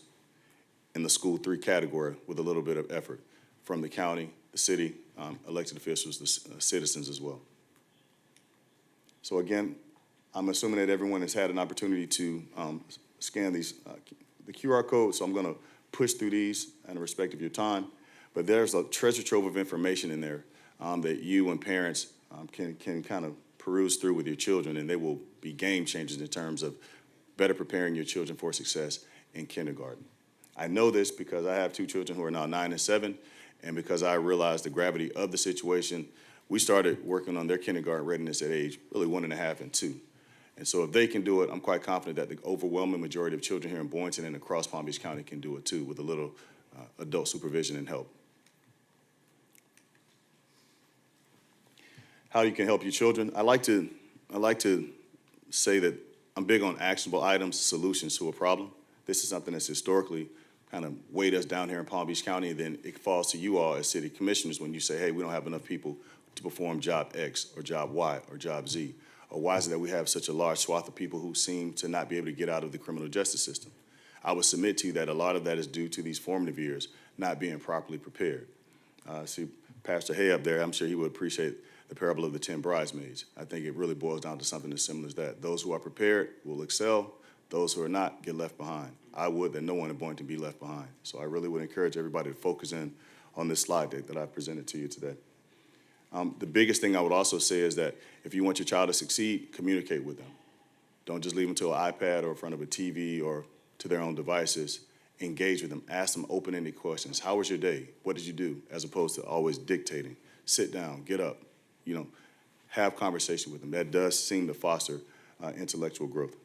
in the school 3 category with a little bit of effort from the county, the city, elected officials, the citizens as well. So again, I'm assuming that everyone has had an opportunity to scan these, the QR code, so I'm going to push through these in respect of your time. But there's a treasure trove of information in there that you and parents can kind of peruse through with your children, and they will be game changers in terms of better preparing your children for success in kindergarten. I know this because I have 2 children who are now 9 and 7, and because I realized the gravity of the situation, we started working on their kindergarten readiness at age really 1.5 and 2. And so if they can do it, I'm quite confident that the overwhelming majority of children here in Boynton and across Palm Beach County can do it too, with a little adult supervision and help. How you can help your children? I like to say that I'm big on actionable items, solutions to a problem. This is something that's historically kind of weighed us down here in Palm Beach County, and then it falls to you all as city commissioners when you say, hey, we don't have enough people to perform job X or job Y or job Z. Or why is it that we have such a large swath of people who seem to not be able to get out of the criminal justice system? I would submit to you that a lot of that is due to these formative years not being properly prepared. See Pastor Hay up there, I'm sure he would appreciate the parable of the 10 bridesmaids. I think it really boils down to something as similar as that. Those who are prepared will excel. Those who are not get left behind. I would that no one in Boynton be left behind. So I really would encourage everybody to focus in on this slide deck that I presented to you today. The biggest thing I would also say is that if you want your child to succeed, communicate with them. Don't just leave them to an iPad or in front of a TV or to their own devices. Engage with them. Ask them open-ended questions. How was your day? What did you do? As opposed to always dictating. Sit down, get up, have conversation with them. That does seem to foster intellectual growth.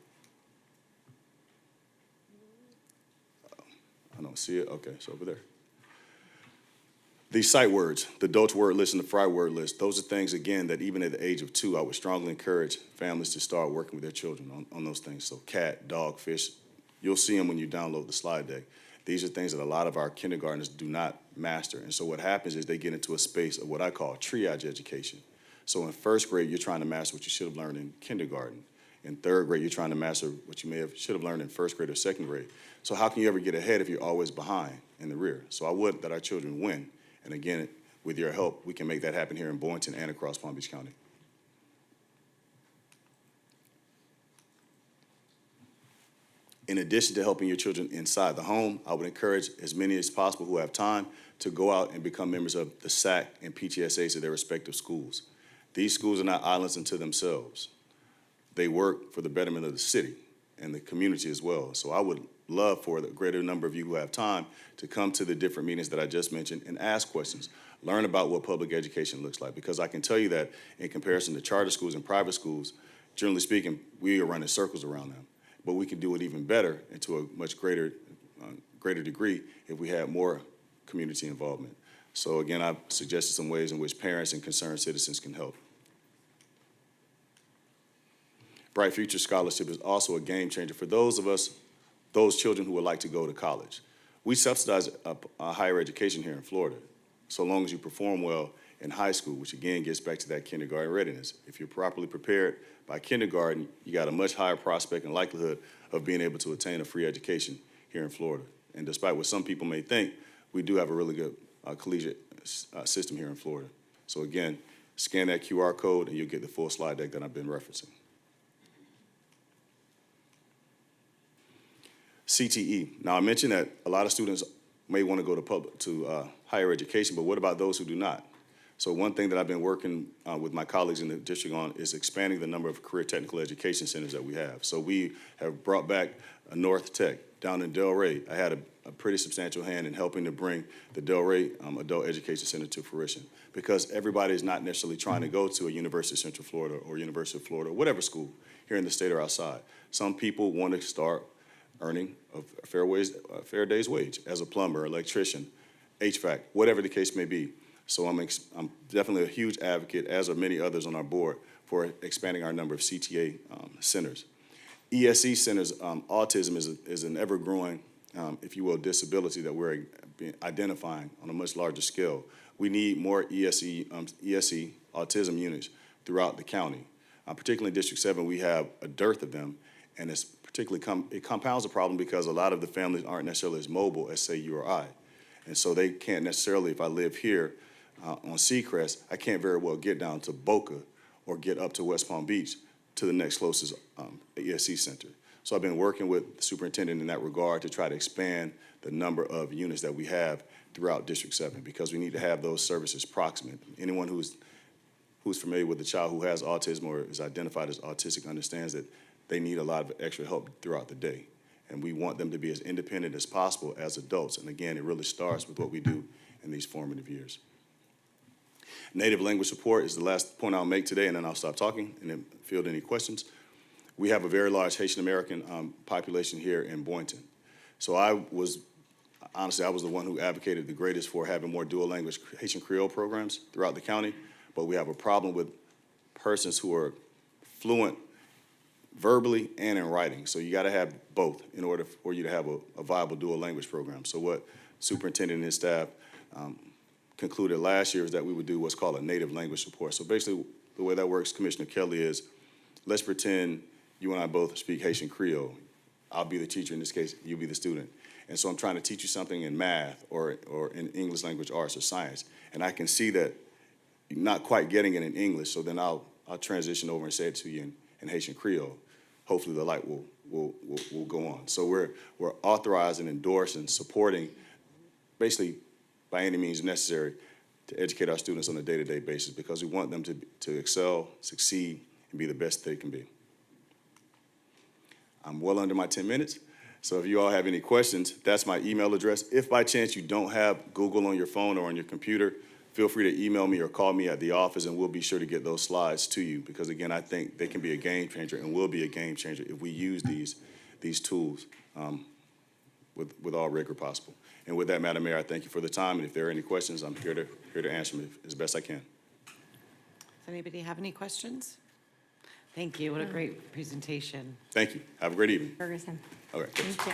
I don't see it. Okay, it's over there. These sight words, the Dolce word list and the Fry word list, those are things, again, that even at the age of 2, I would strongly encourage families to start working with their children on those things. So cat, dog, fish, you'll see them when you download the slide deck. These are things that a lot of our kindergartners do not master. And so what happens is they get into a space of what I call triage education. So in 1st grade, you're trying to master what you should have learned in kindergarten. In 3rd grade, you're trying to master what you should have learned in 1st grade or 2nd grade. So how can you ever get ahead if you're always behind in the rear? So I would that our children win. And again, with your help, we can make that happen here in Boynton and across Palm Beach County. In addition to helping your children inside the home, I would encourage as many as possible who have time to go out and become members of the SAC and PTSAs of their respective schools. These schools are not islands unto themselves. They work for the betterment of the city and the community as well. So I would love for the greater number of you who have time to come to the different meetings that I just mentioned and ask questions. Learn about what public education looks like, because I can tell you that in comparison to charter schools and private schools, generally speaking, we are running circles around them. But we can do it even better and to a much greater degree if we had more community involvement. So again, I've suggested some ways in which parents and concerned citizens can help. Bright Future Scholarship is also a game changer for those children who would like to go to college. We subsidize higher education here in Florida, so long as you perform well in high school, which again gets back to that kindergarten readiness. If you're properly prepared by kindergarten, you got a much higher prospect and likelihood of being able to attain a free education here in Florida. And despite what some people may think, we do have a really good collegiate system here in Florida. So again, scan that QR code and you'll get the full slide deck that I've been referencing. CTE. Now, I mentioned that a lot of students may want to go to higher education, but what about those who do not? So one thing that I've been working with my colleagues in the district on is expanding the number of career technical education centers that we have. So we have brought back a North Tech down in Delray. I had a pretty substantial hand in helping to bring the Delray Adult Education Center to fruition, because everybody is not necessarily trying to go to a University of Central Florida or University of Florida or whatever school here in the state or outside. Some people want to start earning a fair day's wage as a plumber, electrician, HVAC, whatever the case may be. So I'm definitely a huge advocate, as are many others on our board, for expanding our number of CTA centers. ESE centers, autism is an ever-growing, if you will, disability that we're identifying on a much larger scale. We need more ESE autism units throughout the county. Particularly in District 7, we have a dearth of them, and it's it compounds the problem because a lot of the families aren't necessarily as mobile as, say, you or I. And so they can't necessarily, if I live here on Seacrest, I can't very well get down to Boca or get up to West Palm Beach to the next closest ESC center. So I've been working with the superintendent in that regard to try to expand the number of units that we have throughout District 7 because we need to have those services proximate. Anyone who's familiar with a child who has autism or is identified as autistic understands that they need a lot of extra help throughout the day. And we want them to be as independent as possible as adults. And again, it really starts with what we do in these formative years. Native language support is the last point I'll make today, and then I'll stop talking and then field any questions. We have a very large Haitian American population here in Boynton. So honestly, I was the one who advocated the greatest for having more dual language Haitian Creole programs throughout the county, but we have a problem with persons who are fluent verbally and in writing. So you gotta have both in order for you to have a viable dual language program. So what superintendent and his staff concluded last year is that we would do what's called a native language support. So basically the way that works, Commissioner Kelly, is let's pretend you and I both speak Haitian Creole. I'll be the teacher in this case, you'll be the student. And so I'm trying to teach you something in math or in English language arts or science. And I can see that you're not quite getting it in English, so then I'll transition over and say it to you in Haitian Creole. Hopefully the light will go on. So we're authorizing, endorsing, supporting, basically by any means necessary to educate our students on a day-to-day basis because we want them to excel, succeed, and be the best they can be. I'm well under my 10 minutes, so if you all have any questions, that's my email address. If by chance you don't have Google on your phone or on your computer, feel free to email me or call me at the office, and we'll be sure to get those slides to you because, again, I think they can be a game changer and will be a game changer if we use these tools with all rigor possible. And with that, Madam Mayor, I thank you for the time, and if there are any questions, I'm here to answer them as best I can. Does anybody have any questions? Thank you. What a great presentation. Thank you. Have a great evening. Ferguson. All right. Thank you.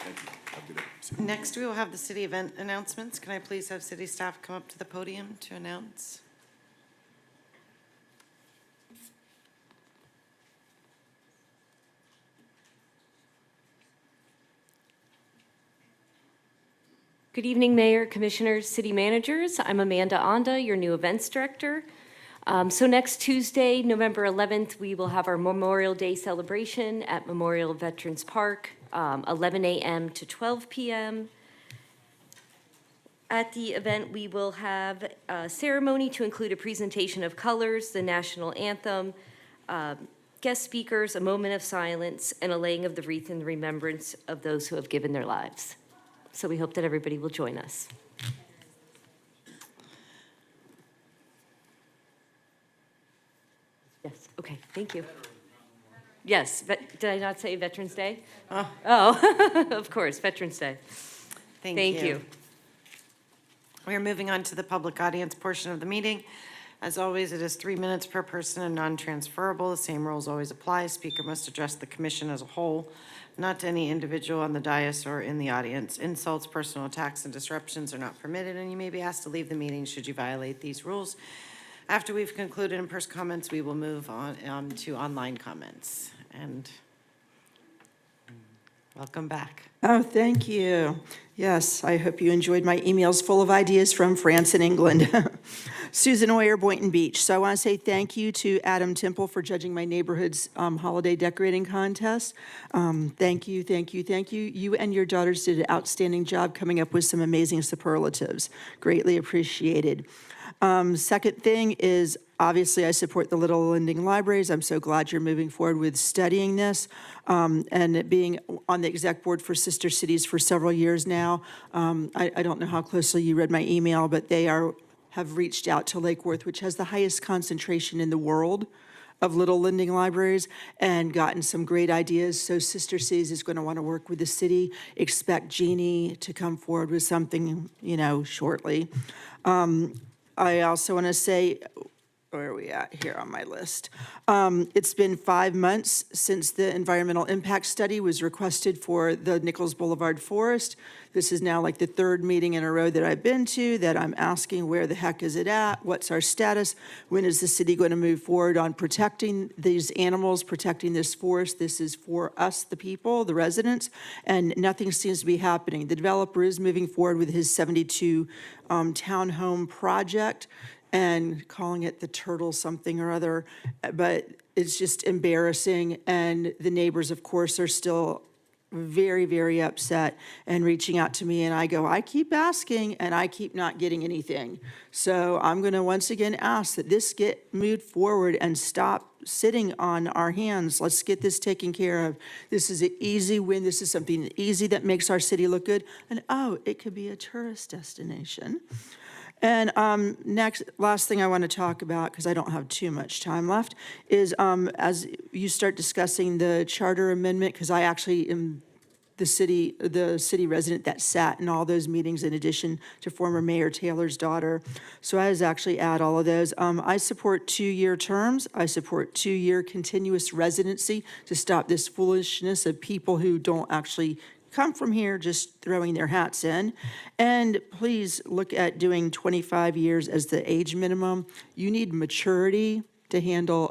Thank you. Have a good day. Next, we will have the city event announcements. Can I please have city staff come up to the podium to announce? Good evening, Mayor, Commissioners, City Managers. I'm Amanda Onda, your new Events Director. So next Tuesday, November 11th, we will have our Memorial Day celebration at Memorial Veterans Park, 11 a.m. to 12 p.m. At the event, we will have a ceremony to include a presentation of colors, the national anthem, guest speakers, a moment of silence, and a laying of the wreath in remembrance of those who have given their lives. So we hope that everybody will join us. Yes, okay, thank you. Yes, did I not say Veterans Day? Oh, of course, Veterans Day. Thank you. We are moving on to the public audience portion of the meeting. As always, it is 3 minutes per person and non-transferable. The same rules always apply. Speaker must address the commission as a whole, not to any individual on the dais or in the audience. Insults, personal attacks, and disruptions are not permitted, and you may be asked to leave the meeting should you violate these rules. After we've concluded in-person comments, we will move on to online comments. And welcome back. Oh, thank you. Yes, I hope you enjoyed my emails full of ideas from France and England. Susan Oyer, Boynton Beach. So I want to say thank you to Adam Temple for judging my neighborhood's holiday decorating contest. Thank you, thank you, thank you. You and your daughters did an outstanding job coming up with some amazing superlatives. Greatly appreciated. Second thing is, obviously, I support the Little Lending Libraries. I'm so glad you're moving forward with studying this. And it being on the exec board for Sister Cities for several years now. I don't know how closely you read my email, but they have reached out to Lake Worth, which has the highest concentration in the world of Little Lending Libraries, and gotten some great ideas. So Sister Cities is going to want to work with the city. Expect Jeannie to come forward with something, shortly. I also want to say, where are we at here on my list? It's been 5 months since the environmental impact study was requested for the Nichols Boulevard Forest. This is now like the third meeting in a row that I've been to that I'm asking where the heck is it at? What's our status? When is the city going to move forward on protecting these animals, protecting this forest? This is for us, the people, the residents, and nothing seems to be happening. The developer is moving forward with his 72 townhome project and calling it the turtle something or other, but it's just embarrassing. And the neighbors, of course, are still very, very upset and reaching out to me, and I go, I keep asking, and I keep not getting anything. So I'm gonna once again ask that this get moved forward and stop sitting on our hands. Let's get this taken care of. This is an easy win. This is something easy that makes our city look good. And oh, it could be a tourist destination. And last thing I want to talk about, because I don't have too much time left, is as you start discussing the charter amendment, because I actually am the city resident that sat in all those meetings in addition to former Mayor Taylor's daughter. So I was actually at all of those. I support 2-year terms. I support 2-year continuous residency to stop this foolishness of people who don't actually come from here just throwing their hats in. And please look at doing 25 years as the age minimum. You need maturity to handle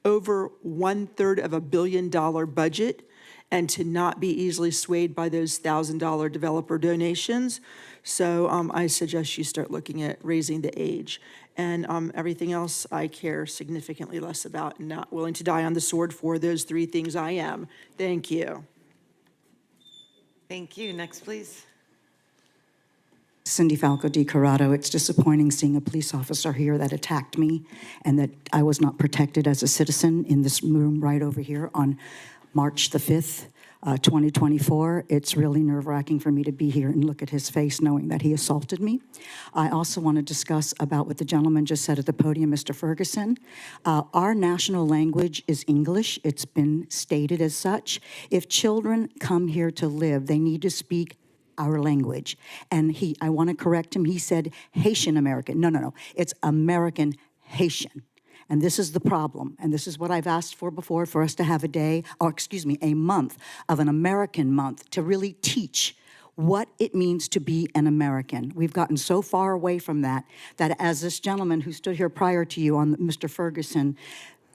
over $1/3 of $1 billion budget and to not be easily swayed by those $1,000 developer donations. So I suggest you start looking at raising the age. And everything else I care significantly less about and not willing to die on the sword for. Those 3 things I am. Thank you. Thank you. Next, please. Cindy Falco Di Corrado. It's disappointing seeing a police officer here that attacked me and that I was not protected as a citizen in this room right over here on March the 5th, 2024. It's really nerve-wracking for me to be here and look at his face knowing that he assaulted me. I also want to discuss about what the gentleman just said at the podium, Mr. Ferguson. Our national language is English. It's been stated as such. If children come here to live, they need to speak our language. And I want to correct him. He said Haitian American. No. It's American Haitian. And this is the problem, and this is what I've asked for before, for us to have a month of an American month to really teach what it means to be an American. We've gotten so far away from that as this gentleman who stood here prior to you, on Mr. Ferguson,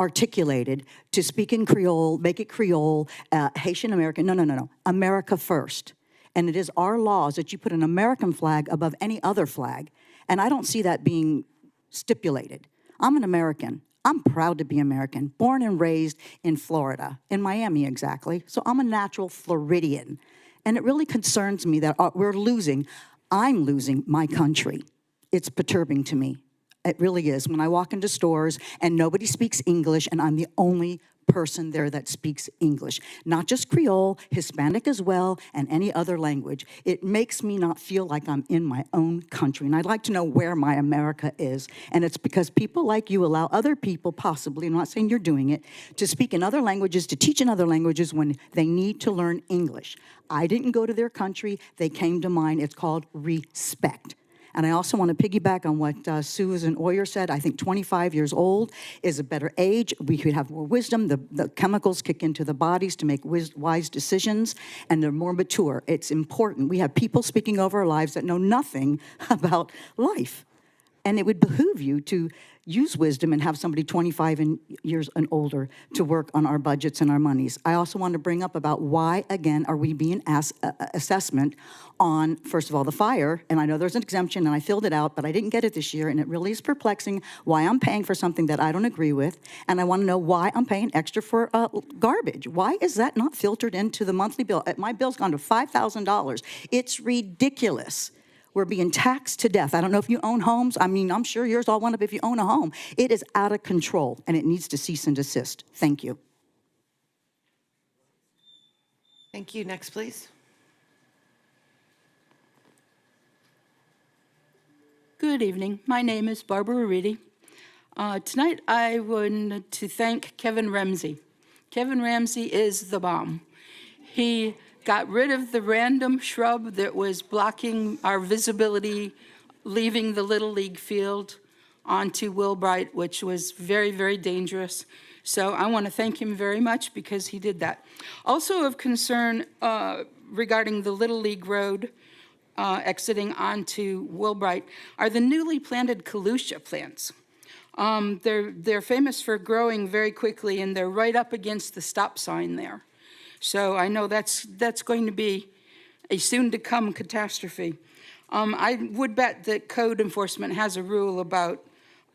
articulated, to speak in Creole, make it Creole, Haitian American. No. America first. And it is our laws that you put an American flag above any other flag, and I don't see that being stipulated. I'm an American. I'm proud to be American, born and raised in Florida, in Miami exactly. So I'm a natural Floridian. And it really concerns me that I'm losing my country. It's perturbing to me. It really is. When I walk into stores and nobody speaks English and I'm the only person there that speaks English, not just Creole, Hispanic as well, and any other language. It makes me not feel like I'm in my own country, and I'd like to know where my America is, and it's because people like you allow other people, possibly, I'm not saying you're doing it, to speak in other languages, to teach in other languages when they need to learn English. I didn't go to their country, they came to mine. It's called respect. And I also want to piggyback on what Susan Oyer said. I think 25 years old is a better age. We could have more wisdom. The chemicals kick into the bodies to make wise decisions, and they're more mature. It's important. We have people speaking over our lives that know nothing about life. And it would behoove you to use wisdom and have somebody 25 years and older to work on our budgets and our monies. I also want to bring up about why, again, are we being asked assessment on, first of all, the fire. And I know there's an exemption, and I filled it out, but I didn't get it this year, and it really is perplexing why I'm paying for something that I don't agree with. And I want to know why I'm paying extra for garbage. Why is that not filtered into the monthly bill? My bill's gone to $5,000. It's ridiculous. We're being taxed to death. I don't know if you own homes. I mean, I'm sure yours all went up if you own a home. It is out of control, and it needs to cease and desist. Thank you. Thank you. Next, please. Good evening. My name is Barbara Reedy. Tonight, I wanted to thank Kevin Ramsey. Kevin Ramsey is the bomb. He got rid of the random shrub that was blocking our visibility leaving the Little League field. onto Wilbright, which was very, very dangerous. So I want to thank him very much because he did that. Also of concern regarding the Little League Road exiting onto Wilbright are the newly planted Kalusha plants. They're famous for growing very quickly, and they're right up against the stop sign there. So I know that's going to be a soon-to-come catastrophe. I would bet that code enforcement has a rule about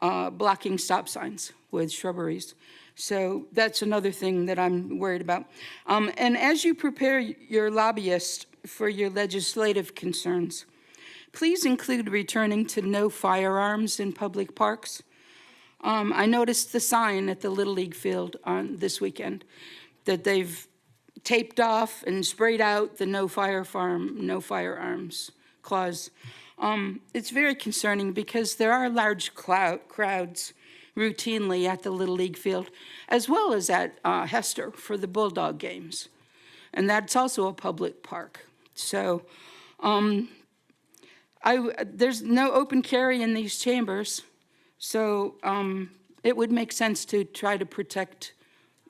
blocking stop signs with shrubberies. So that's another thing that I'm worried about. And as you prepare your lobbyist for your legislative concerns, please include returning to no firearms in public parks. I noticed the sign at the Little League field on this weekend that they've taped off and sprayed out the no firearms clause. It's very concerning because there are large crowds routinely at the Little League field, as well as at Hester for the Bulldog games. And that's also a public park. So there's no open carry in these chambers. So it would make sense to try to protect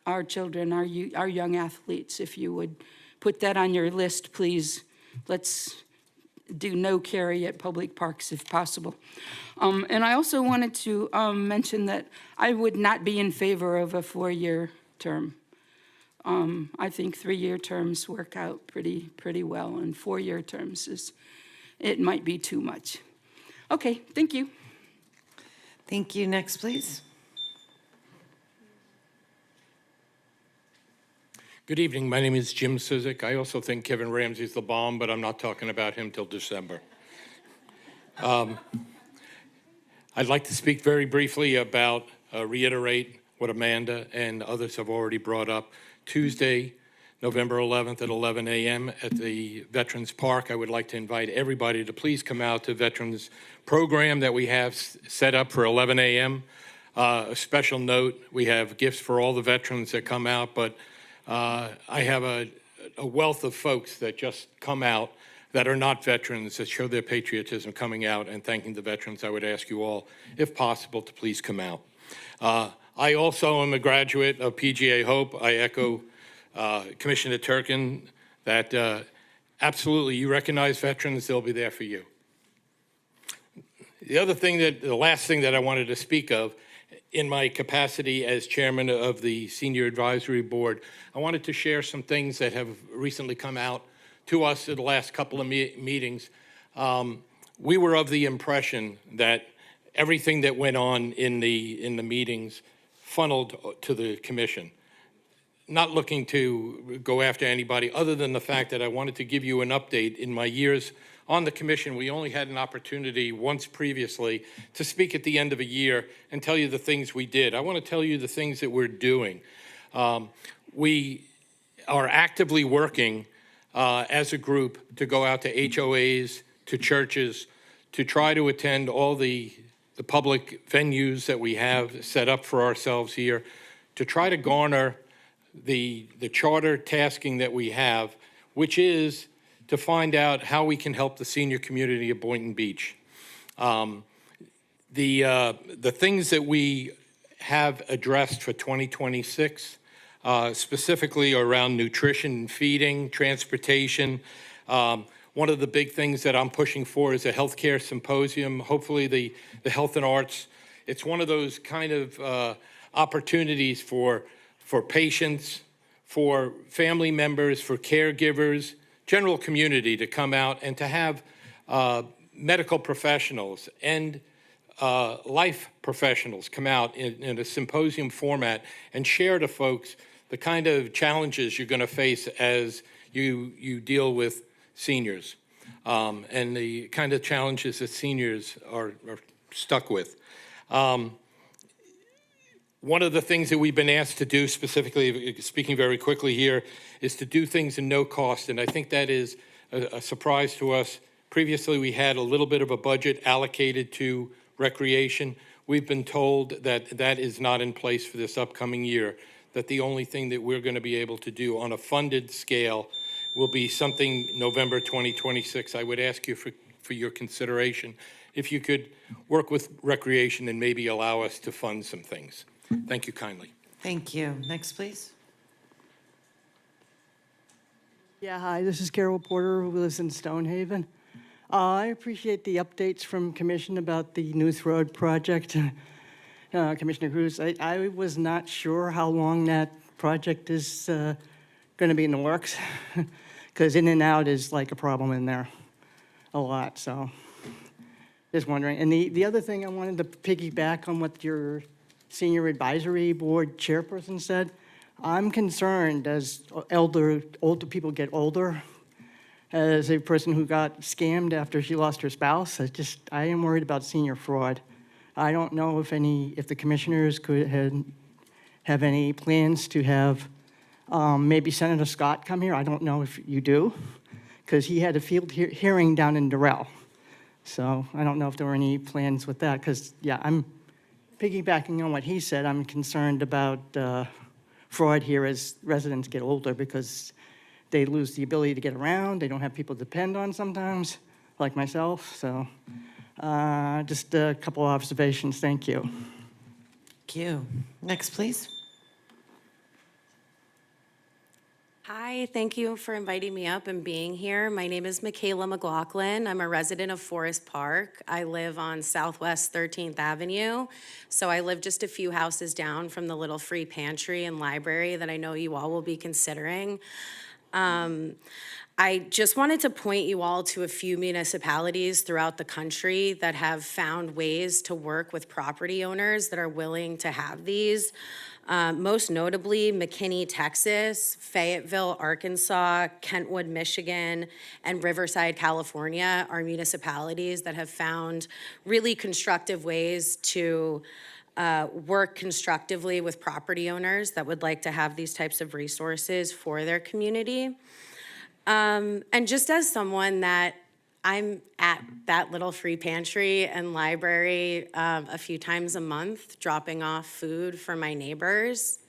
our children, our young athletes. If you would put that on your list, please. Let's do no carry at public parks if possible. And I also wanted to mention that I would not be in favor of a 4-year term. I think 3-year terms work out pretty well, and 4-year terms it might be too much. Okay, thank you. Thank you. Next, please. Good evening. My name is Jim Sizik. I also think Kevin Ramsey's the bomb, but I'm not talking about him till December. I'd like to speak very briefly about, reiterate what Amanda and others have already brought up. Tuesday, November 11th at 11 a.m. at the Veterans Park. I would like to invite everybody to please come out to Veterans program that we have set up for 11 a.m. A special note, we have gifts for all the veterans that come out, but I have a wealth of folks that just come out that are not veterans that show their patriotism coming out and thanking the veterans. I would ask you all, if possible, to please come out. I also am a graduate of PGA Hope. I echo Commissioner Turkin that absolutely you recognize veterans, they'll be there for you. The last thing that I wanted to speak of, in my capacity as chairman of the Senior Advisory Board, I wanted to share some things that have recently come out to us in the last couple of meetings. We were of the impression that everything that went on in the meetings funneled to the commission. Not looking to go after anybody other than the fact that I wanted to give you an update. In my years on the commission, we only had an opportunity once previously to speak at the end of a year and tell you the things we did. I want to tell you the things that we're doing. We are actively working as a group to go out to HOAs, to churches, to try to attend all the public venues that we have set up for ourselves here, to try to garner the charter tasking that we have, which is to find out how we can help the senior community of Boynton Beach. The things that we have addressed for 2026, specifically around nutrition and feeding, transportation. One of the big things that I'm pushing for is a healthcare symposium, hopefully the health and arts. It's one of those kind of opportunities for patients, for family members, for caregivers, general community to come out and to have medical professionals and life professionals come out in a symposium format and share to folks the kind of challenges you're going to face as you deal with seniors and the kind of challenges that seniors are stuck with. One of the things that we've been asked to do, specifically, speaking very quickly here, is to do things at no cost, and I think that is a surprise to us. Previously, we had a little bit of a budget allocated to recreation. We've been told that that is not in place for this upcoming year, that the only thing that we're going to be able to do on a funded scale will be something November 2026. I would ask you for your consideration if you could work with Recreation and maybe allow us to fund some things. Thank you kindly. Thank you. Next, please. Yeah, hi, this is Carol Porter, who lives in Stonehaven. I appreciate the updates from Commission about the Newth Road project. Commissioner Cruz, I was not sure how long that project is going to be in the works, because in and out is like a problem in there, a lot, so just wondering. And the other thing I wanted to piggyback on what your Senior Advisory Board chairperson said. I'm concerned as older people get older, as a person who got scammed after she lost her spouse, I am worried about senior fraud. I don't know if the commissioners could have any plans to have maybe Senator Scott come here. I don't know if you do, because he had a field hearing down in Durrell. So I don't know if there were any plans with that, because, yeah, I'm piggybacking on what he said. I'm concerned about fraud here as residents get older, because they lose the ability to get around. They don't have people to depend on sometimes, like myself. So just a couple of observations. Thank you. Thank you. Next, please. Hi, thank you for inviting me up and being here. My name is Michaela McLaughlin. I'm a resident of Forest Park. I live on Southwest 13th Avenue. So I live just a few houses down from the little free pantry and library that I know you all will be considering. I just wanted to point you all to a few municipalities throughout the country that have found ways to work with property owners that are willing to have these. Most notably, McKinney, Texas, Fayetteville, Arkansas, Kentwood, Michigan, and Riverside, California are municipalities that have found really constructive ways to work constructively with property owners that would like to have these types of resources for their community. And just as someone that I'm at that little free pantry and library a few times a month, dropping off food for my neighbors.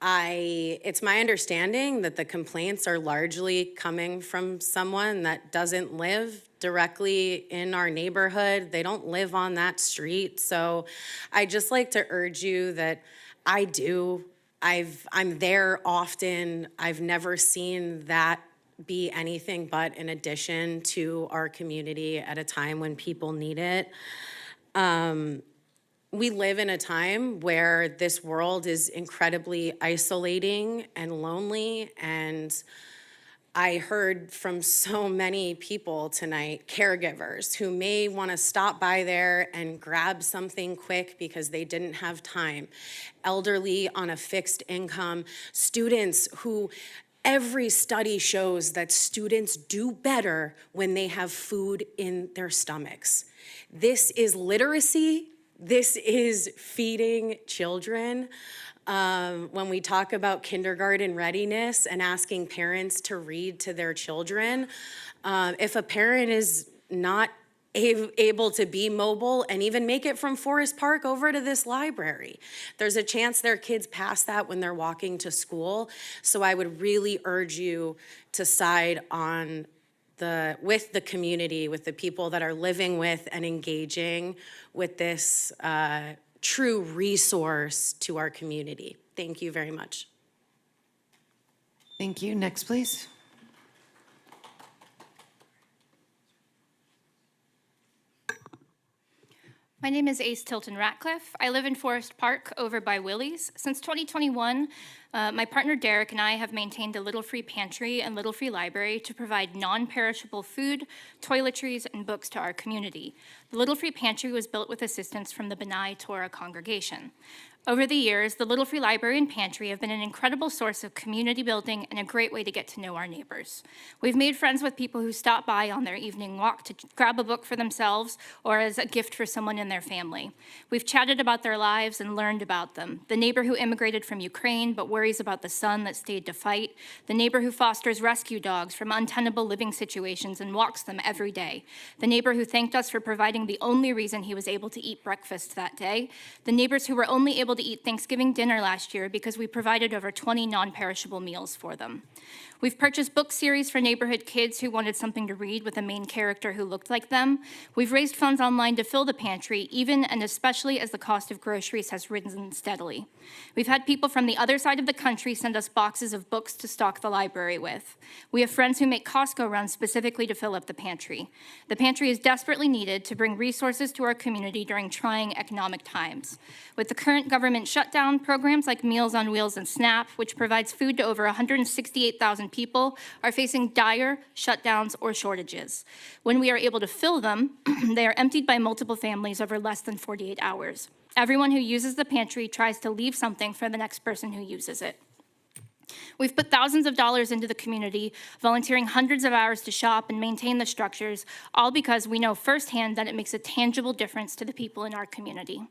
It's my understanding that the complaints are largely coming from someone that doesn't live directly in our neighborhood. They don't live on that street. So I just like to urge you that I'm there often. I've never seen that be anything but an addition to our community at a time when people need it. We live in a time where this world is incredibly isolating and lonely, and I heard from so many people tonight, caregivers who may want to stop by there and grab something quick because they didn't have time, elderly on a fixed income, students who every study shows that students do better when they have food in their stomachs. This is literacy. This is feeding children. When we talk about kindergarten readiness and asking parents to read to their children, if a parent is not able to be mobile and even make it from Forest Park over to this library, there's a chance their kids pass that when they're walking to school. So I would really urge you to side on with the community, with the people that are living with and engaging with this true resource to our community. Thank you very much. Thank you. Next, please. My name is Ace Tilton Ratcliffe. I live in Forest Park over by Willie's. Since 2021, my partner Derek and I have maintained a Little Free Pantry and Little Free Library to provide non-perishable food, toiletries, and books to our community. The Little Free Pantry was built with assistance from the Benai Torah congregation. Over the years, the Little Free Library and Pantry have been an incredible source of community building and a great way to get to know our neighbors. We've made friends with people who stop by on their evening walk to grab a book for themselves or as a gift for someone in their family. We've chatted about their lives and learned about them. The neighbor who immigrated from Ukraine but worries about the son that stayed to fight. The neighbor who fosters rescue dogs from untenable living situations and walks them every day. The neighbor who thanked us for providing the only reason he was able to eat breakfast that day. The neighbors who were only able to eat Thanksgiving dinner last year because we provided over 20 non-perishable meals for them. We've purchased book series for neighborhood kids who wanted something to read with a main character who looked like them. We've raised funds online to fill the pantry, even and especially as the cost of groceries has risen steadily. We've had people from the other side of the country send us boxes of books to stock the library with. We have friends who make Costco runs specifically to fill up the pantry. The pantry is desperately needed to bring resources to our community during trying economic times. With the current government shutdown, programs like Meals on Wheels and SNAP, which provides food to over 168,000 people, are facing dire shutdowns or shortages. When we are able to fill them, they are emptied by multiple families over less than 48 hours. Everyone who uses the pantry tries to leave something for the next person who uses it. We've put thousands of dollars into the community, volunteering hundreds of hours to shop and maintain the structures, all because we know firsthand that it makes a tangible difference to the people in our community.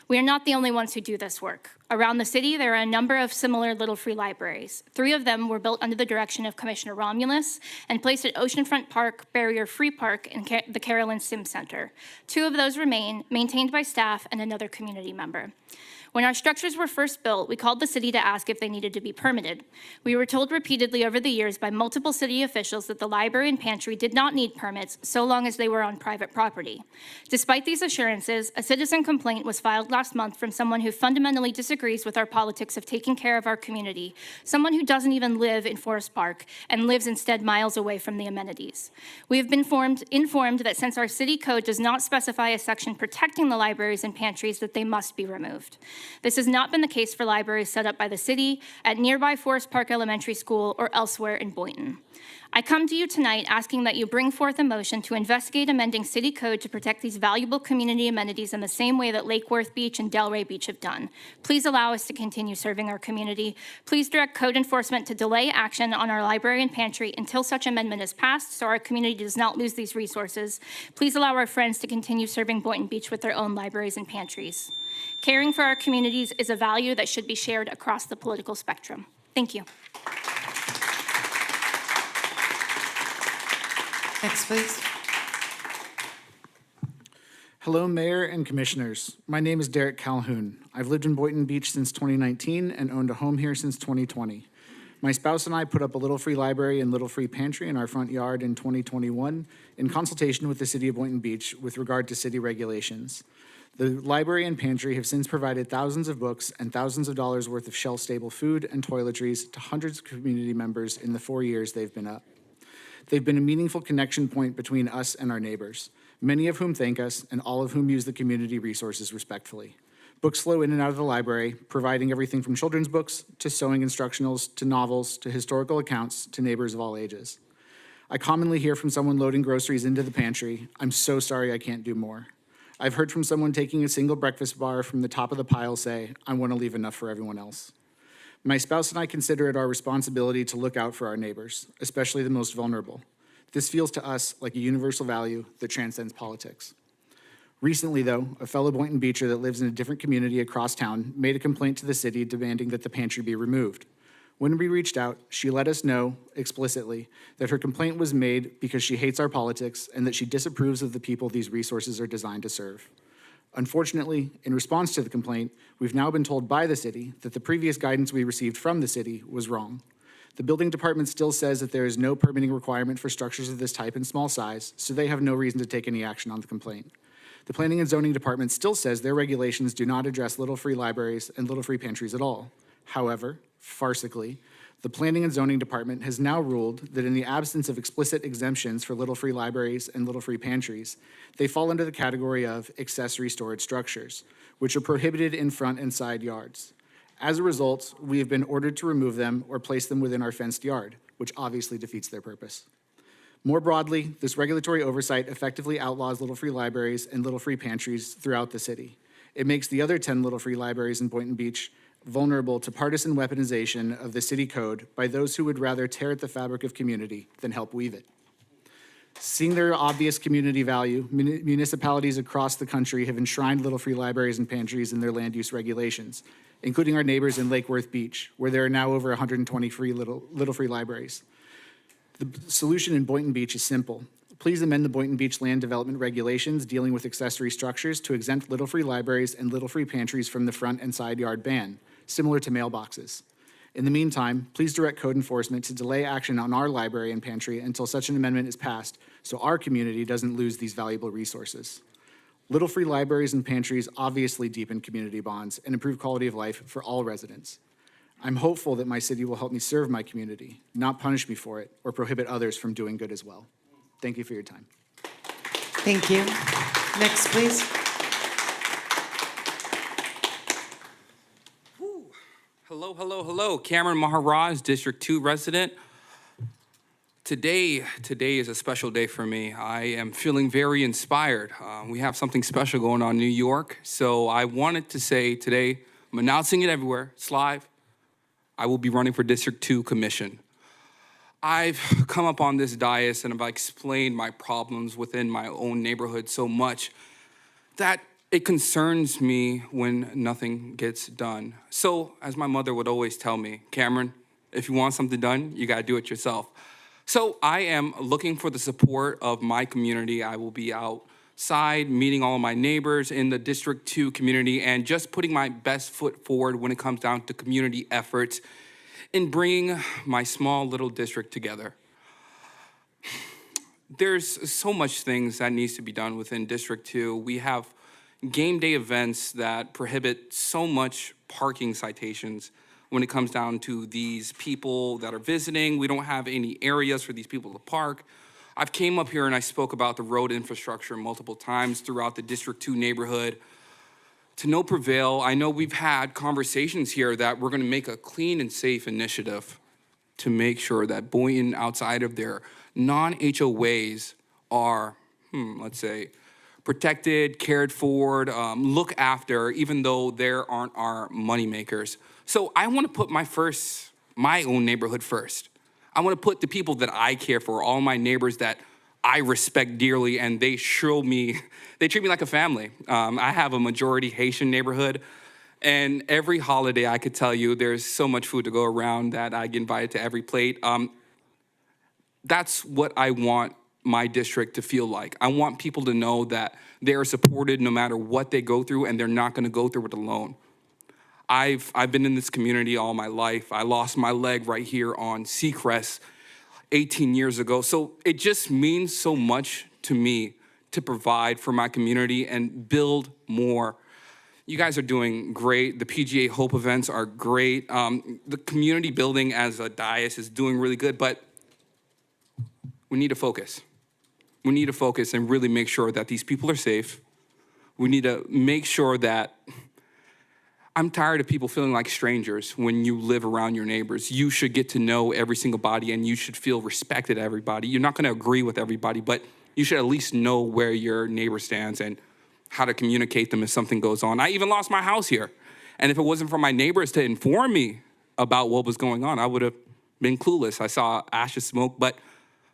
We are not the only ones who do this work. Around the city, there are a number of similar Little Free Libraries. 3 of them were built under the direction of Commissioner Romulus and placed at Oceanfront Park, Barrier Free Park, and the Carolyn Sim Center. 2 of those remain, maintained by staff and another community member. When our structures were first built, we called the city to ask if they needed to be permitted. We were told repeatedly over the years by multiple city officials that the library and pantry did not need permits so long as they were on private property. Despite these assurances, a citizen complaint was filed last month from someone who fundamentally disagrees with our politics of taking care of our community, someone who doesn't even live in Forest Park and lives instead miles away from the amenities. We have been informed that since our city code does not specify a section protecting the libraries and pantries, that they must be removed. This has not been the case for libraries set up by the city, at nearby Forest Park Elementary School, or elsewhere in Boynton. I come to you tonight asking that you bring forth a motion to investigate amending city code to protect these valuable community amenities in the same way that Lake Worth Beach and Delray Beach have done. Please allow us to continue serving our community. Please direct code enforcement to delay action on our library and pantry until such amendment is passed so our community does not lose these resources. Please allow our friends to continue serving Boynton Beach with their own libraries and pantries. Caring for our communities is a value that should be shared across the political spectrum. Thank you. Next, please. Hello, Mayor and Commissioners. My name is Derek Calhoun. I've lived in Boynton Beach since 2019 and owned a home here since 2020. My spouse and I put up a Little Free Library and Little Free Pantry in our front yard in 2021 in consultation with the City of Boynton Beach with regard to city regulations. The library and pantry have since provided thousands of books and thousands of dollars worth of shelf-stable food and toiletries to hundreds of community members in the 4 years they've been up. They've been a meaningful connection point between us and our neighbors, many of whom thank us and all of whom use the community resources respectfully. Books flow in and out of the library, providing everything from children's books to sewing instructionals to novels to historical accounts to neighbors of all ages. I commonly hear from someone loading groceries into the pantry, "I'm so sorry I can't do more." I've heard from someone taking a single breakfast bar from the top of the pile say, "I want to leave enough for everyone else." My spouse and I consider it our responsibility to look out for our neighbors, especially the most vulnerable. This feels to us like a universal value that transcends politics. Recently, though, a fellow Boynton Beacher that lives in a different community across town made a complaint to the city demanding that the pantry be removed. When we reached out, she let us know explicitly that her complaint was made because she hates our politics and that she disapproves of the people these resources are designed to serve. Unfortunately, in response to the complaint, we've now been told by the city that the previous guidance we received from the city was wrong. The building department still says that there is no permitting requirement for structures of this type in small size, so they have no reason to take any action on the complaint. The planning and zoning department still says their regulations do not address Little Free Libraries and Little Free Pantries at all. However, farcically, the Planning and Zoning Department has now ruled that in the absence of explicit exemptions for Little Free Libraries and Little Free Pantries, they fall under the category of accessory storage structures, which are prohibited in front and side yards. As a result, we have been ordered to remove them or place them within our fenced yard, which obviously defeats their purpose. More broadly, this regulatory oversight effectively outlaws Little Free Libraries and Little Free Pantries throughout the city. It makes the other 10 Little Free Libraries in Boynton Beach vulnerable to partisan weaponization of the city code by those who would rather tear at the fabric of community than help weave it. Seeing their obvious community value, municipalities across the country have enshrined Little Free Libraries and Pantries in their land use regulations, including our neighbors in Lake Worth Beach, where there are now over 120 Little Free Libraries. The solution in Boynton Beach is simple. Please amend the Boynton Beach land development regulations dealing with accessory structures to exempt Little Free Libraries and Little Free Pantries from the front and side yard ban, similar to mailboxes. In the meantime, please direct code enforcement to delay action on our library and pantry until such an amendment is passed so our community doesn't lose these valuable resources. Little free libraries and pantries obviously deepen community bonds and improve quality of life for all residents. I'm hopeful that my city will help me serve my community, not punish me for it or prohibit others from doing good as well. Thank you for your time. Thank you. Next, please. Hello, hello, hello. Cameron Maharaj, District 2 resident. Today is a special day for me. I am feeling very inspired. We have something special going on in New York. So I wanted to say today, I'm announcing it everywhere. It's live. I will be running for District 2 Commission. I've come up on this dais and I've explained my problems within my own neighborhood so much that it concerns me when nothing gets done. So, as my mother would always tell me, Cameron, if you want something done, you gotta do it yourself. So I am looking for the support of my community. I will be outside meeting all of my neighbors in the District 2 community and just putting my best foot forward when it comes down to community efforts in bringing my small little district together. There's so much things that needs to be done within District 2. We have game day events that prohibit so much parking citations when it comes down to these people that are visiting. We don't have any areas for these people to park. I've came up here and I spoke about the road infrastructure multiple times throughout the District 2 neighborhood. To no prevail, I know we've had conversations here that we're gonna make a clean and safe initiative to make sure that Boynton, outside of their non-HOAs, are, let's say, protected, cared for, look after, even though there aren't our moneymakers. So I want to put my own neighborhood first. I want to put the people that I care for, all my neighbors that I respect dearly, and they treat me like a family. I have a majority Haitian neighborhood, and every holiday I could tell you there's so much food to go around that I get invited to every plate. That's what I want my district to feel like. I want people to know that they are supported no matter what they go through, and they're not gonna go through it alone. I've been in this community all my life. I lost my leg right here on Seacrest 18 years ago. So it just means so much to me to provide for my community and build more. You guys are doing great. The PGA Hope events are great. The community building as a dais is doing really good, but we need to focus. We need to focus and really make sure that these people are safe. We need to make sure that I'm tired of people feeling like strangers when you live around your neighbors. You should get to know every single body and you should feel respected everybody. You're not gonna agree with everybody, but you should at least know where your neighbor stands and how to communicate them if something goes on. I even lost my house here. And if it wasn't for my neighbors to inform me about what was going on, I would have been clueless. I saw ashes, smoke, but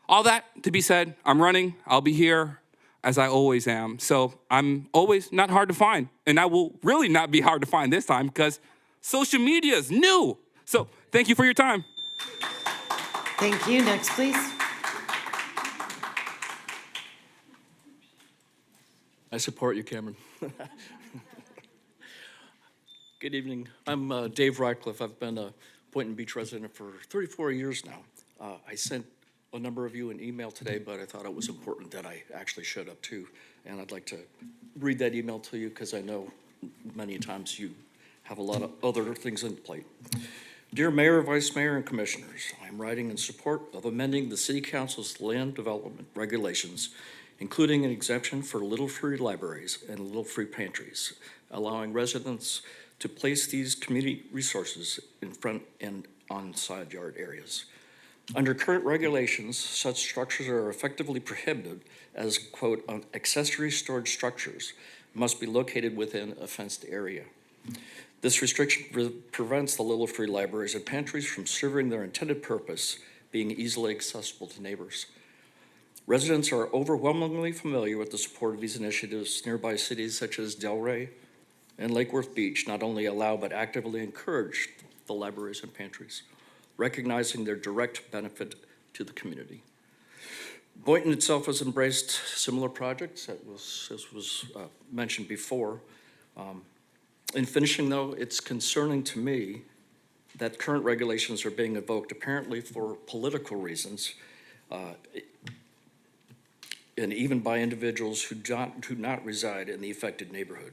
all that to be said, I'm running, I'll be here as I always am. So I'm always not hard to find. And I will really not be hard to find this time because social media is new. So thank you for your time. Thank you. Next, please. I support you, Cameron. Good evening. I'm Dave Radcliffe. I've been a Boynton Beach resident for 34 years now. I sent a number of you an email today, but I thought it was important that I actually showed up too. And I'd like to read that email to you because I know many times you have a lot of other things in plate. Dear Mayor, Vice Mayor, and Commissioners, I'm writing in support of amending the City Council's land development regulations, including an exemption for little free libraries and little free pantries, allowing residents to place these community resources in front and on side yard areas. Under current regulations, such structures are effectively prohibited as, quote, accessory storage structures must be located within a fenced area. This restriction prevents the little free libraries and pantries from serving their intended purpose, being easily accessible to neighbors. Residents are overwhelmingly familiar with the support of these initiatives. Nearby cities such as Delray and Lake Worth Beach not only allow but actively encourage the libraries and pantries, recognizing their direct benefit to the community. Boynton itself has embraced similar projects, as was mentioned before. In finishing though, it's concerning to me that current regulations are being invoked apparently for political reasons, and even by individuals who do not reside in the affected neighborhood.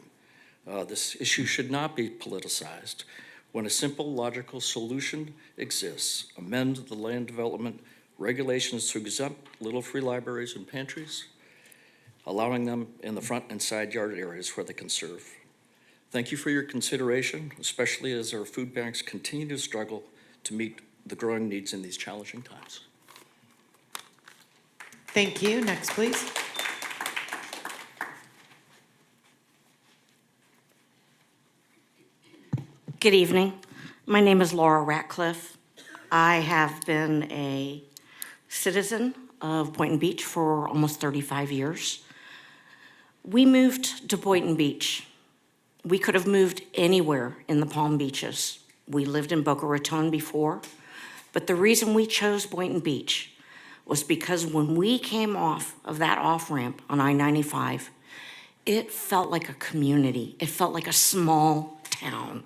This issue should not be politicized. When a simple, logical solution exists, amend the land development regulations to exempt little free libraries and pantries, allowing them in the front and side yard areas where they can serve. Thank you for your consideration, especially as our food banks continue to struggle to meet the growing needs in these challenging times. Thank you. Next, please. Good evening. My name is Laura Ratcliffe. I have been a citizen of Boynton Beach for almost 35 years. We moved to Boynton Beach. We could have moved anywhere in the Palm Beaches. We lived in Boca Raton before, but the reason we chose Boynton Beach was because when we came off of that off-ramp on I-95, it felt like a community. It felt like a small town.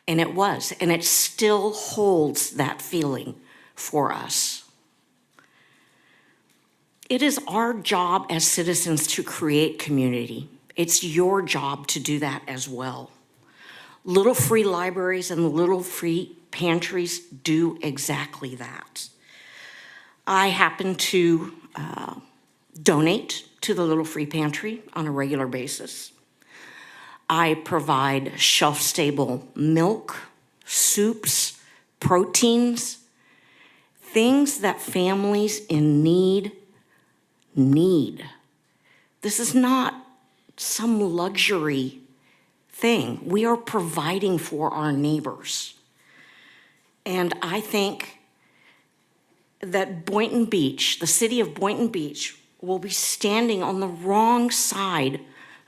And it was, and it still holds that feeling for us. It is our job as citizens to create community. It's your job to do that as well. Little free libraries and little free pantries do exactly that. I happen to donate to the Little Free Pantry on a regular basis. I provide shelf-stable milk, soups, proteins, things that families in need. This is not some luxury thing. We are providing for our neighbors. And I think that Boynton Beach, the city of Boynton Beach, will be standing on the wrong side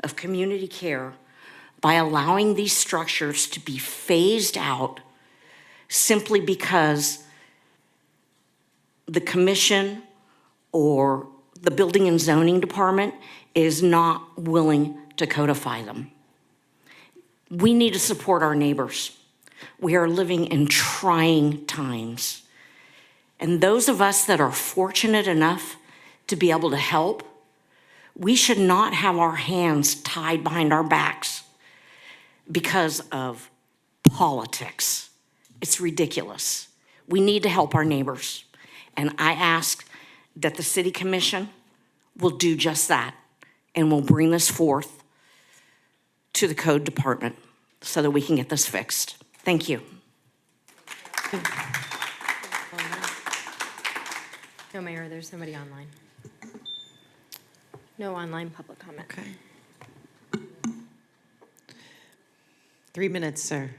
of community care by allowing these structures to be phased out simply because the commission or the building and zoning department is not willing to codify them. We need to support our neighbors. We are living in trying times. And those of us that are fortunate enough to be able to help, we should not have our hands tied behind our backs because of politics. It's ridiculous. We need to help our neighbors. And I ask that the city commission will do just that and will bring this forth to the code department so that we can get this fixed. Thank you. No, Mayor, there's somebody online. No online public comment. Okay. 3 minutes, sir.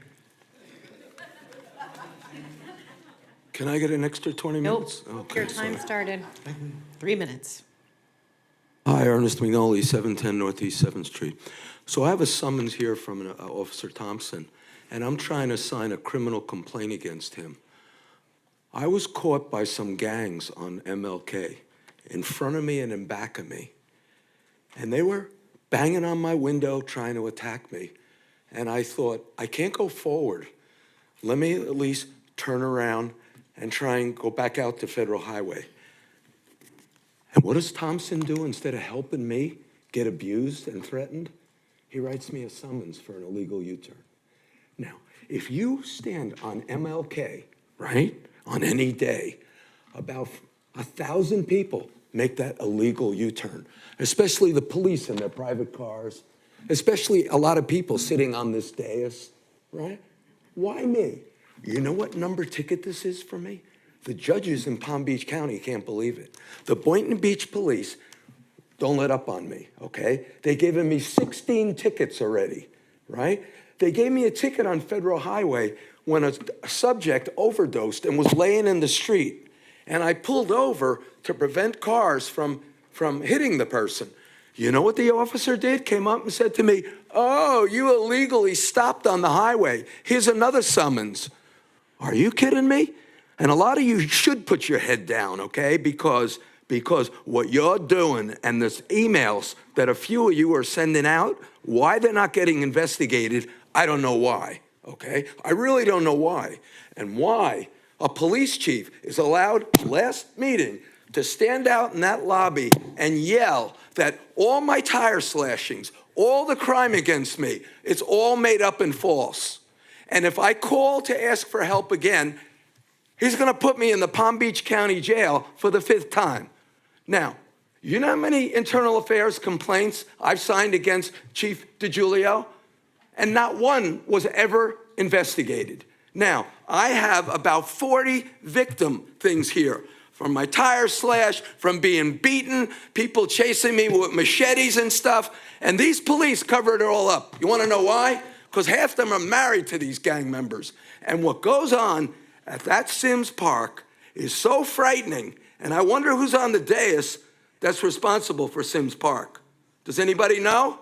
Can I get an extra 20 Nope, minutes? Okay, your time sorry. started. 3 minutes. Hi, Ernest McNally, 710 Northeast 7th Street. So I have a summons here from Officer Thompson, and I'm trying to sign a criminal complaint against him. I was caught by some gangs on MLK in front of me and in back of me. And they were banging on my window trying to attack me. And I thought, I can't go forward. Let me at least turn around and try and go back out to Federal Highway. And what does Thompson do instead of helping me get abused and threatened? He writes me a summons for an illegal U-turn. Now, if you stand on MLK, right, on any day, about 1,000 people make that illegal U-turn, especially the police in their private cars, especially a lot of people sitting on this dais, right? Why me? You know what number ticket this is for me? The judges in Palm Beach County can't believe it. The Boynton Beach police don't let up on me, okay? They've given me 16 tickets already, right? They gave me a ticket on Federal Highway when a subject overdosed and was laying in the street. And I pulled over to prevent cars from hitting the person. You know what the officer did? Came up and said to me, "Oh, you illegally stopped on the highway. Here's another summons." Are you kidding me? And a lot of you should put your head down, okay? Because what you're doing and this emails that a few of you are sending out, why they're not getting investigated, I don't know why, okay? I really don't know why. And why a police chief is allowed, last meeting, to stand out in that lobby and yell that all my tire slashings, all the crime against me, it's all made up and false. And if I call to ask for help again, he's gonna put me in the Palm Beach County Jail for the 5th time. Now, you know how many internal affairs complaints I've signed against Chief DiGiulio? And not one was ever investigated. Now, I have about 40 victim things here, from my tire slash, from being beaten, people chasing me with machetes and stuff, and these police covered it all up. You wanna know why? Because half of them are married to these gang members. And what goes on at that Sims Park is so frightening, and I wonder who's on the dais that's responsible for Sims Park. Does anybody know?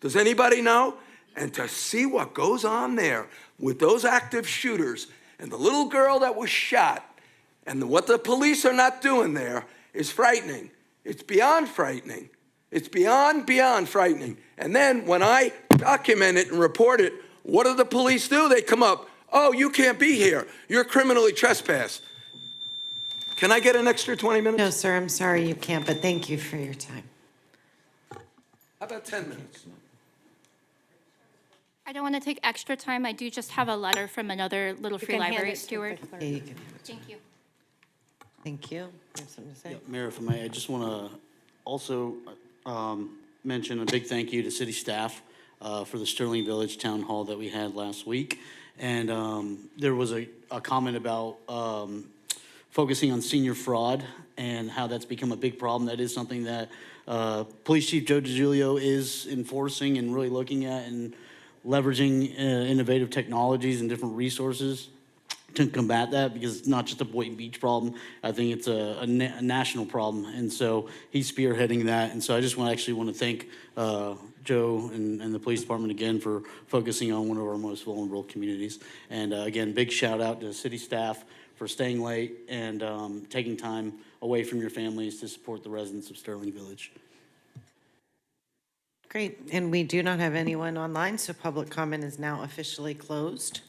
Does anybody know? And to see what goes on there with those active shooters and the little girl that was shot and what the police are not doing there is frightening. It's beyond frightening. It's beyond frightening. And then when I document it and report it, what do the police do? They come up, oh, you can't be here. You're criminally trespassed. Can I get an extra 20 minutes? No, sir, I'm sorry you can't, but thank you for your time. How about 10 minutes? I don't want to take extra time. I do just have a letter from another Little Free can hand Library it to the steward. Yeah, you can. Thank you. Thank you. You have something to say? Mayor, if I may, I just want to also mention a big thank you to city staff for the Sterling Village Town Hall that we had last week. And there was a comment about focusing on senior fraud and how that's become a big problem. That is something that Police Chief Joe DiGiulio is enforcing and really looking at and leveraging innovative technologies and different resources to combat that, because it's not just a Boynton Beach problem. I think it's a national problem, and so he's spearheading that. And so I just want to thank Joe and the police department again for focusing on one of our most vulnerable communities. And again, big shout out to city staff for staying late and taking time away from your families to support the residents of Sterling Village. Great, and we do not have anyone online, so public comment is now officially closed.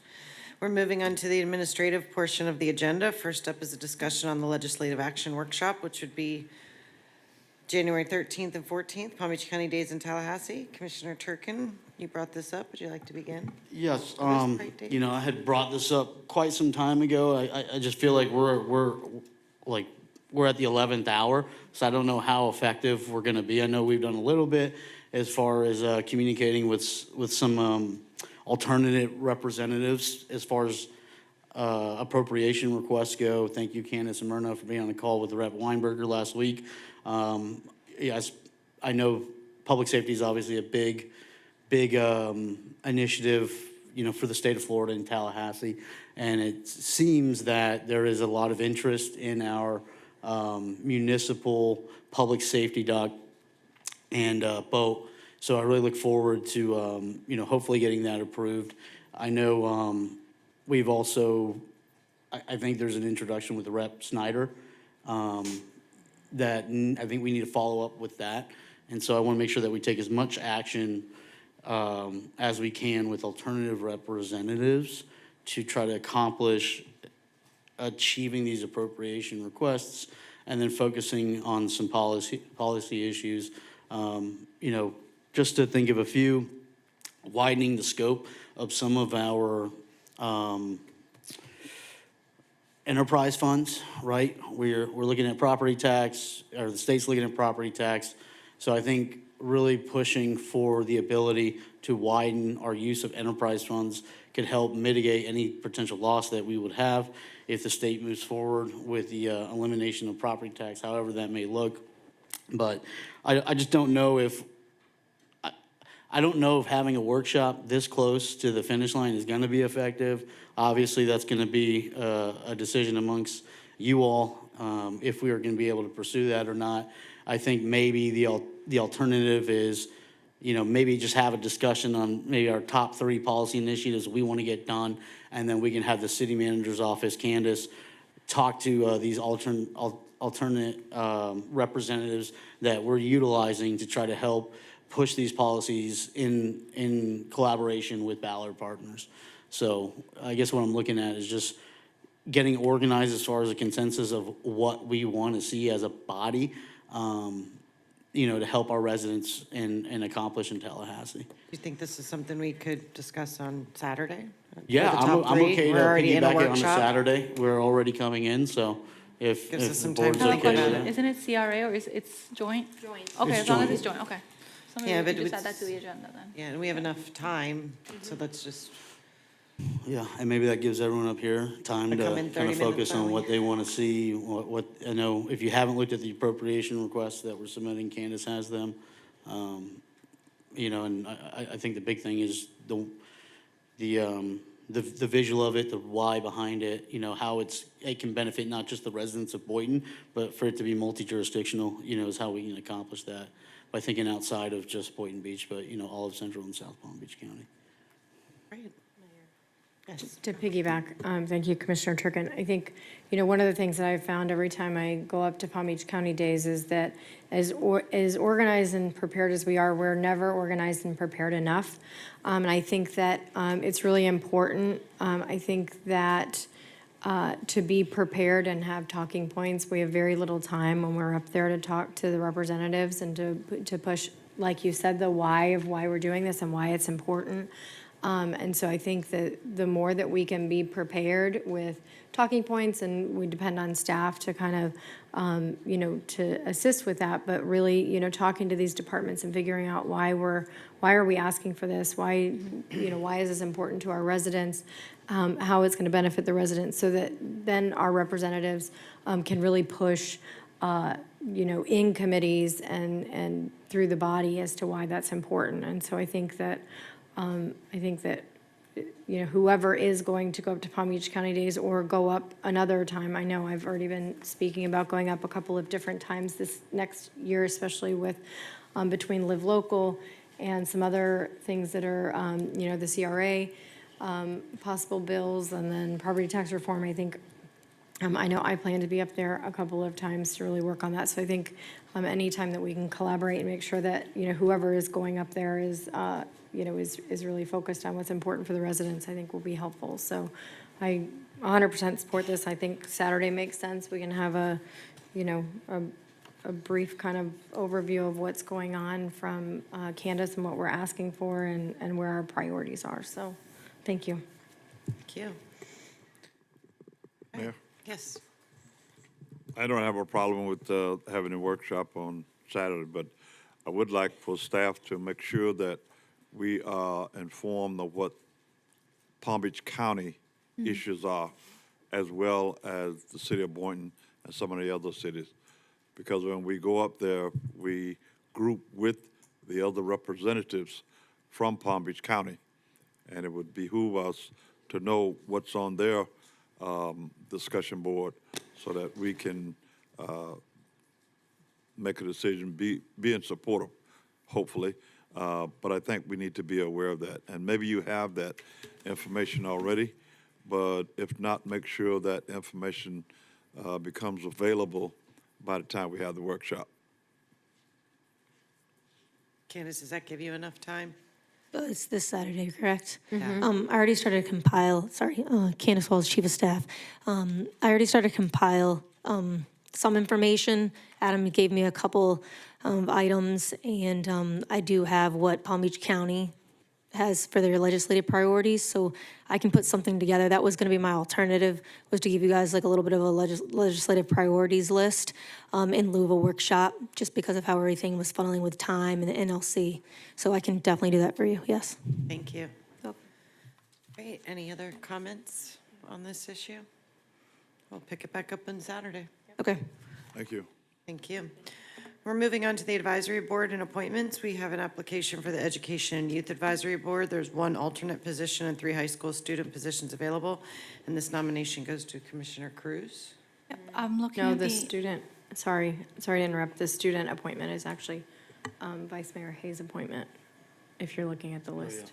We're moving on to the administrative portion of the agenda. First up is a discussion on the legislative action workshop, which would be January 13th and 14th, Palm Beach County Days in Tallahassee. Commissioner Turkin, you brought this up. Would you like to begin? Yes, you know, I had brought this up quite some time ago. I just feel like we're at the 11th hour, so I don't know how effective we're going to be. I know we've done a little bit as far as communicating with some alternative representatives as far as appropriation requests go. Thank you, Candace and Myrna, for being on the call with Rep. Weinberger last week. Yes, I know public safety is obviously a big initiative, you know, for the state of Florida and Tallahassee, and it seems that there is a lot of interest in our municipal public safety dock and boat. So I really look forward to, you know, hopefully getting that approved. I know we've also, I think there's an introduction with Rep. Snyder that I think we need to follow up with that. And so I want to make sure that we take as much action as we can with alternative representatives to try to accomplish achieving these appropriation requests, and then focusing on some policy issues. You know, just to think of a few, widening the scope of some of our enterprise funds, right? We're looking at property tax, or the state's looking at property tax. So I think really pushing for the ability to widen our use of enterprise funds could help mitigate any potential loss that we would have if the state moves forward with the elimination of property tax, however that may look. But I just don't know if, I don't know if having a workshop this close to the finish line is going to be effective. Obviously, that's going to be a decision amongst you all if we are going to be able to pursue that or not. I think maybe the alternative is, you know, maybe just have a discussion on maybe our top 3 policy initiatives we want to get done, and then we can have the city manager's office, Candace, talk to these alternate representatives that we're utilizing to try to help push these policies in collaboration with Ballard partners. So I guess what I'm looking at is just getting organized as far as a consensus of what we want to see as a body, to help our residents and accomplish in Tallahassee. Do you think this is something we could discuss on Saturday? Yeah, For the top I'm three? okay to We're already in a piggyback it on a workshop. Saturday. We're already coming in, so if Gives us the some time board's to think okay about with it. it. Isn't it CRA or it's joint? Joint. Okay, It's as long as joint. it's joint, okay. So maybe Yeah, we but can just add it's- that to the agenda then. Yeah, and we have enough time, so let's just, Yeah, and maybe that gives everyone up here time To to come in kind 30 of focus minutes on early. what they want to see, I know if you haven't looked at the appropriation requests that we're submitting, Candace has them. And I think the big thing is the visual of it, the why behind it, how it can benefit not just the residents of Boynton, but for it to be multi-jurisdictional, is how we can accomplish that by thinking outside of just Boynton Beach, but, all of Central and South Palm Beach County. right. Yes. To piggyback, thank you, Commissioner Turkin. I think, one of the things that I've found every time I go up to Palm Beach County Days is that as organized and prepared as we are, we're never organized and prepared enough. And I think that it's really important. I think that to be prepared and have talking points, we have very little time when we're up there to talk to the representatives and to push, like you said, the why of why we're doing this and why it's important. And so I think that the more that we can be prepared with talking points, and we depend on staff to kind of, to assist with that, but really, talking to these departments and figuring out why are we asking for this? Why is this important to our residents? How it's going to benefit the residents, so that then our representatives can really push, in committees and through the body as to why that's important. And so I think that, whoever is going to go up to Palm Beach County Days or go up another time, I know I've already been speaking about going up a couple of different times this next year, especially with, between Live Local and some other things that are, the CRA, possible bills, and then property tax reform. I think, I know I plan to be up there a couple of times to really work on that. So I think anytime that we can collaborate and make sure that, whoever is going up there is really focused on what's important for the residents, I think will be helpful. So I 100% support this. I think Saturday makes sense. We can have a brief kind of overview of what's going on from Candace and what we're asking for and where our priorities are. So thank you. Thank you. Mayor? Yes. I don't have a problem with having a workshop on Saturday, but I would like for staff to make sure that we are informed of what Palm Beach County issues are, as well as the city of Boynton and some of the other cities. Because when we go up there, we group with the other representatives from Palm Beach County, and it would behoove us to know what's on their discussion board so that we can make a decision, be in support of, hopefully. But I think we need to be aware of that. And maybe you have that information already, but if not, make sure that information becomes available by the time we have the workshop. Candace, does that give you enough time? It's this Saturday, correct? Yeah. I already started to compile, Candace Walls, Chief of Staff. I already started to compile some information. Adam gave me a couple of items, and I do have what Palm Beach County has for their legislative priorities, so I can put something together. That was going to be my alternative, was to give you guys like a little bit of a legislative priorities list in lieu of a workshop, just because of how everything was funneling with time and the NLC. So I can definitely do that for you, yes. Thank you. Great. Any other comments on this issue? We'll pick it back up on Saturday. Okay. Thank you. Thank you. We're moving on to the advisory board and appointments. We have an application for the Education and Youth Advisory Board. There's one alternate position and 3 high school student positions available. And this nomination goes to Commissioner Cruz. I'm looking No, at the student, sorry to interrupt. The student appointment is actually Vice Mayor Hayes' appointment, if you're looking at the list.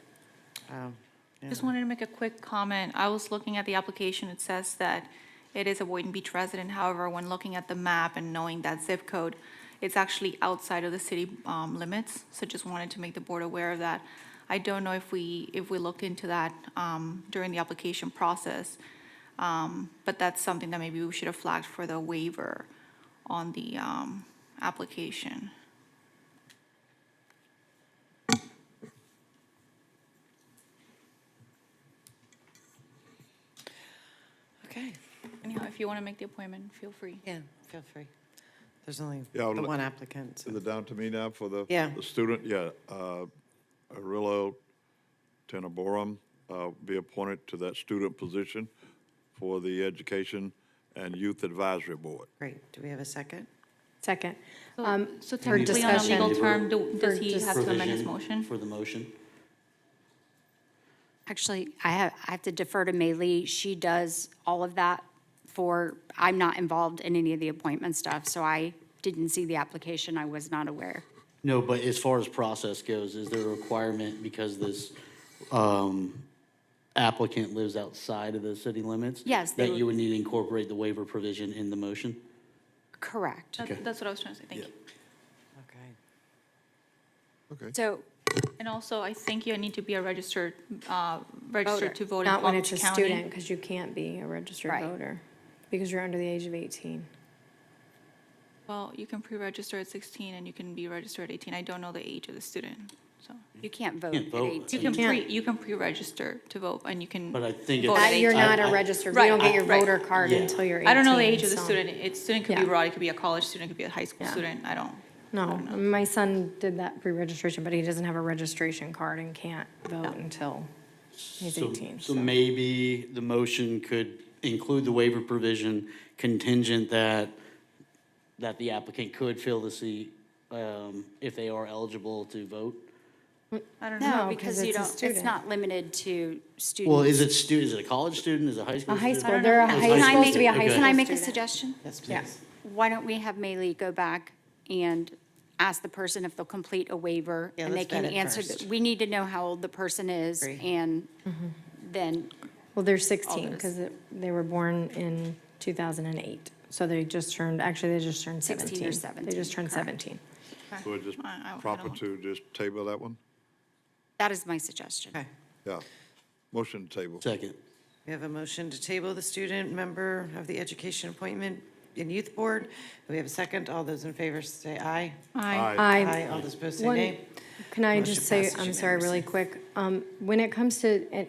Just wanted to make a quick comment. I was looking at the application. It says that it is a Boynton Beach resident. However, when looking at the map and knowing that zip code, It's actually outside of the city limits, so just wanted to make the board aware of that. I don't know if we look into that during the application process, but that's something that maybe we should have flagged for the waiver on the application. Okay. Anyhow, if you want to make the appointment, feel free. Yeah, feel free. There's only Yeah, I'll the look- one applicant. so- Is it down to me now for the? Yeah. The student? Yeah. Arillo Teneborum be appointed to that student position for the Education and Youth Advisory Board. Great. Do we have a second? Second. So for technically, on a legal discussion. term, does For he have to amend his Provision motion? For the motion. Actually, I have to defer to Maylee. She does all of that I'm not involved in any of the appointment stuff, so I didn't see the application. I was not aware. No, but as far as process goes, is there a requirement because this applicant lives outside of the city limits? Yes, they That would- you would need to incorporate the waiver provision in the motion? Correct. That's what I was trying to say, thank you. Okay. Okay. So, And also, I think you need to be a registered to vote in Not when Palm it's a Beach County. student, because you can't be a registered Right. voter, because you're under the age of 18. Well, you can pre-register at 16 and you can be registered at 18. I don't know the age of the student, so. you can't vote Can't at vote. 18. You can pre-register to vote and you can. But I think vote it's- at You're 18. not a I- registered, you Right, don't get your right. voter card Yeah. until you're 18. I don't know the age of the so- student. Student could be Yeah. broad, it could be a college student, it could be a high school Yeah. student, I don't. No, my son did that pre-registration, but he doesn't have a registration card and can't vote until he's So- 18. So maybe the motion could include the waiver provision contingent that the applicant could fill the seat if they are eligible to vote? I don't know. No, No, because 'cause you it's a don't, it's student. not limited to students. Well, is it a college student, is it a high school A high student? school, they're a It's high Can I school make- to be a high okay. school Can I make a student. suggestion? Yes, please. Yeah. Why don't we have Maylee go back and ask the person if they'll complete a waiver? Yeah, And they let's can vet it answer, first. we need to know how old the person is, Agree. and then, Well, they're 16, this. because they were born in 2008. So they just turned 17. 16 or 17, They just turned correct. 17. So it's just I proper don't- to just table that one? that is my suggestion. Okay. Yeah. Motion to table. Second. We have a motion to table the student member of the Education Appointment and Youth Board. We have a second. All those in favor say aye. Aye. Aye. All those opposed say One- nay. Can I Motion just say, passes I'm sorry, really unanimously. quick. When it comes to,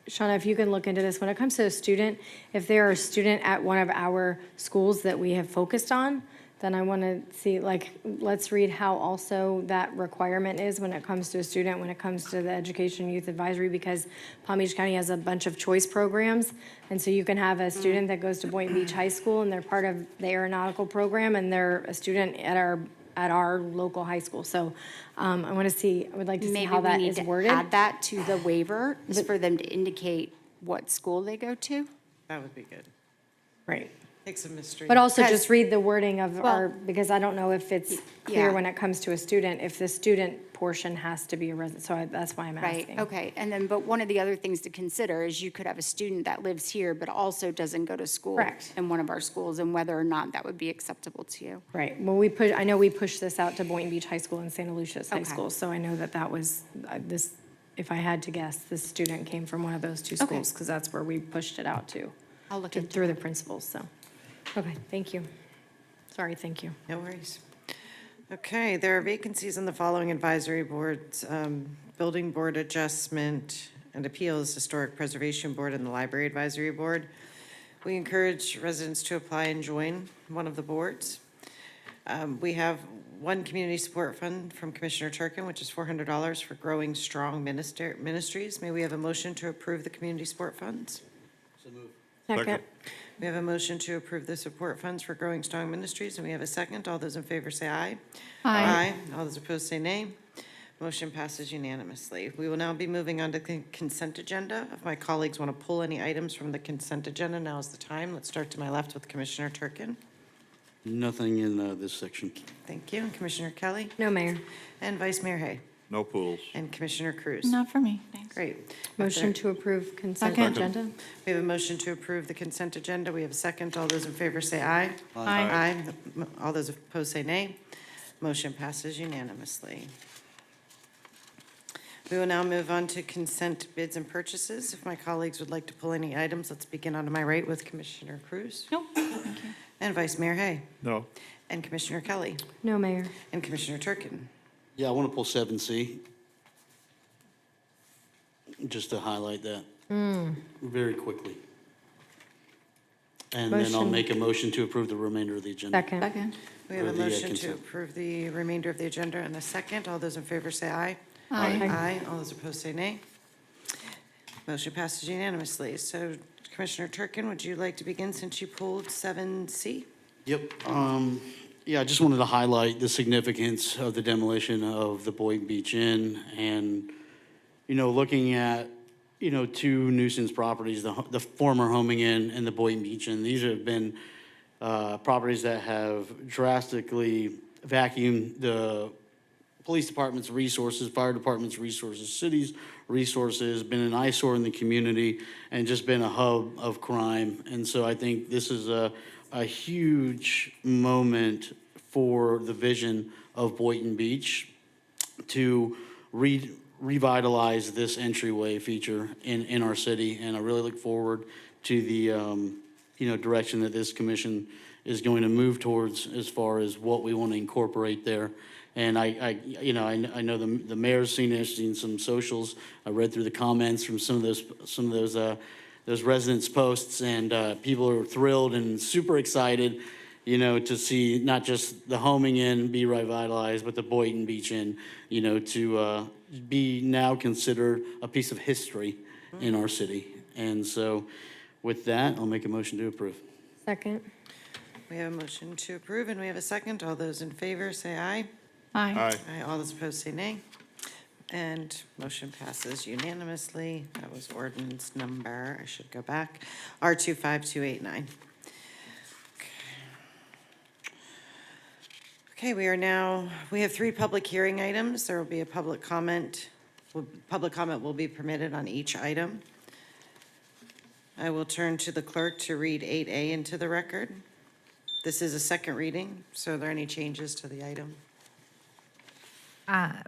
Shauna, if you can look into this, when it comes to a student, if they're a student at one of our schools that we have focused on, then I want to see, let's read how also that requirement is when it comes to a student, when it comes to the Education Youth Advisory, because Palm Beach County has a bunch of choice programs. And so you can have a student that goes to Boynton Beach High School, and they're part of the aeronautical program, and they're a student at our local high school. So I want to see, I would like to see Maybe how we that need is to worded. add that to the waiver, is for them to indicate what school they go to. That would be good. Right. Take some mystery. But also Because- just read the wording of Well- our, because I don't know if it's clear Yeah. when it comes to a student, if the student portion has to be a resident. So that's why I'm Right, asking. okay, and then, but one of the other things to consider is you could have a student that lives here but also doesn't go to school. Correct. In one of our schools, and whether or not that would be acceptable to you. Right. Well, I know we pushed this out to Boynton Beach High School and Santa Lucia's High Okay. School. So I know that was, this, if I had to guess, this student came from one of those two Okay. schools, because that's where we pushed it out to. I'll look into Through the principals, so. Okay, thank you. Sorry, thank you. No worries. Okay, there are vacancies on the following advisory boards: Building Board Adjustment and Appeals, Historic Preservation Board, and the Library Advisory Board. We encourage residents to apply and join one of the boards. We have one community support fund from Commissioner Turkin, which is $400 for Growing Strong Ministries. May we have a motion to approve the community support funds? Second. We have a motion to approve the support funds for Growing Strong Ministries, and we have a second. All those in favor say aye. Aye. All those opposed say nay. Motion passes unanimously. We will now be moving on to the consent agenda. If my colleagues want to pull any items from the consent agenda, now is the time. Let's start to my left with Commissioner Turkin. Nothing in this section. Thank you. And Commissioner Kelly? No, Mayor. And Vice Mayor Hay? No pools. And Commissioner Cruz? Not for me, thanks. Great. Motion to approve consent Second. agenda? We have a motion to approve the consent agenda. We have a second. All those in favor say aye. Aye. Aye. All those opposed say nay. Motion passes unanimously. We will now move on to consent bids and purchases. If my colleagues would like to pull any items, let's begin on my right with Commissioner Cruz. Nope, thank you. And Vice Mayor Hay. No. And Commissioner Kelly. No, Mayor. And Commissioner Turkin. Yeah, I want to pull 7C, just to highlight that very quickly. And then I'll Motion. make a motion to approve the remainder of the agenda. Second. We have a Or the, motion to consent. approve the remainder of the agenda and a second. All those in favor say aye. Aye. Aye. All those opposed say nay. Motion passes unanimously. So Commissioner Turkin, would you like to begin since you pulled 7C? Yep. Yeah, I just wanted to highlight the significance of the demolition of the Boynton Beach Inn and, looking at, two nuisance properties, the former Homing Inn and the Boynton Beach Inn. These have been properties that have drastically vacuumed the police department's resources, fire department's resources, city's resources, been an eyesore in the community, and just been a hub of crime. And so I think this is a huge moment for the vision of Boynton Beach to revitalize this entryway feature in our city. And I really look forward to the direction that this commission is going to move towards as far as what we want to incorporate there. And I know the mayor's seen it, seen some socials. I read through the comments from some of those residents' posts, and people are thrilled and super excited, to see not just the Homing Inn be revitalized, but the Boynton Beach Inn, to be now considered a piece of history in our city. And so, with that, I'll make a motion to approve. Second. We have a motion to approve, and we have a second. All those in favor say aye. Aye. Aye. Aye. All those opposed say nay. And motion passes unanimously. That was ordinance number, I should go back, R25289. Okay, we have 3 public hearing items. There will be a public comment. Public comment will be permitted on each item. I will turn to the clerk to read 8A into the record. This is a second reading, so are there any changes to the item?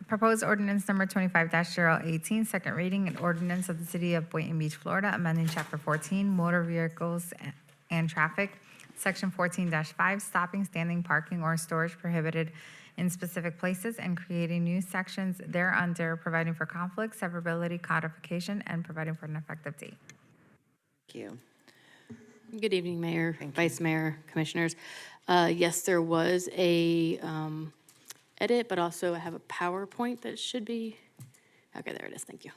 Proposed ordinance number 25-018, second reading, an ordinance of the City of Boynton Beach, Florida, amending Chapter 14, Motor Vehicles and Traffic, Section 14-5, stopping, standing, parking, or storage prohibited in specific places, and creating new sections thereunder, providing for conflict, severability, codification, and providing for an effective date. Thank you. Good evening, Mayor, Vice Mayor, Commissioners. Yes, there was a edit, but also I have a PowerPoint that should be, okay, there it is, thank you.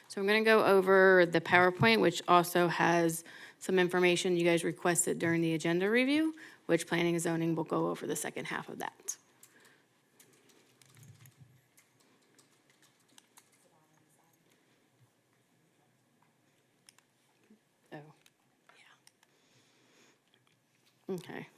So I'm going to go over the PowerPoint, which also has some information you guys requested during the agenda review, which Planning and Zoning will go over the second half of that. Oh, yeah. Okay.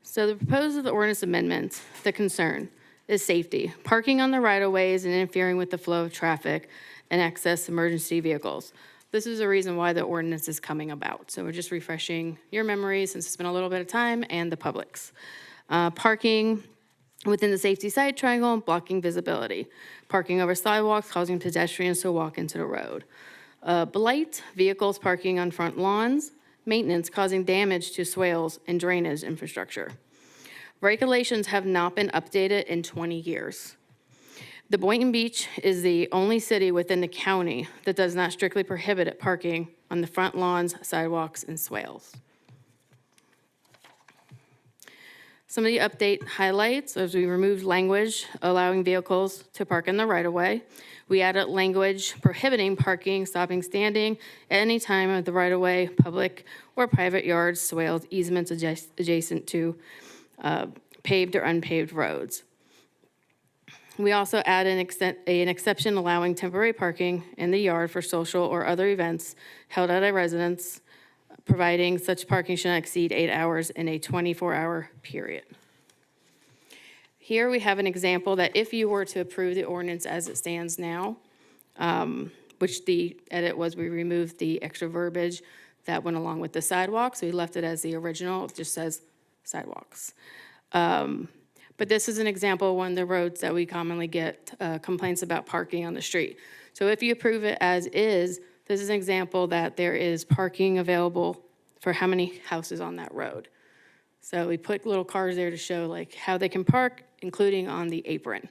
So the proposal of the ordinance amendment, the concern is safety. Parking on the right-of-ways and interfering with the flow of traffic and access emergency vehicles. This is the reason why the ordinance is coming about. So we're just refreshing your memories since it's been a little bit of time and the public's. Parking within the safety site triangle, blocking visibility. Parking over sidewalks, causing pedestrians to walk into the road. Blight, vehicles parking on front lawns. Maintenance, causing damage to swales and drainage infrastructure. Regulations have not been updated in 20 years. The Boynton Beach is the only city within the county that does not strictly prohibit parking on the front lawns, sidewalks, and swales. Some of the update highlights is we removed language allowing vehicles to park in the right-of-way. We added language prohibiting parking, stopping, standing at any time of the right-of-way, public or private yards, swales, easements adjacent to paved or unpaved roads. We also add an exception allowing temporary parking in the yard for social or other events held at a residence, providing such parking should not exceed 8 hours in a 24-hour period. Here we have an example that if you were to approve the ordinance as it stands now, which the edit was we removed the extra verbiage that went along with the sidewalks. We left it as the original, it just says sidewalks. But this is an example of one of the roads that we commonly get complaints about parking on the street. So if you approve it as is, this is an example that there is parking available for how many houses on that road. So we put little cars there to show like how they can park, including on the apron.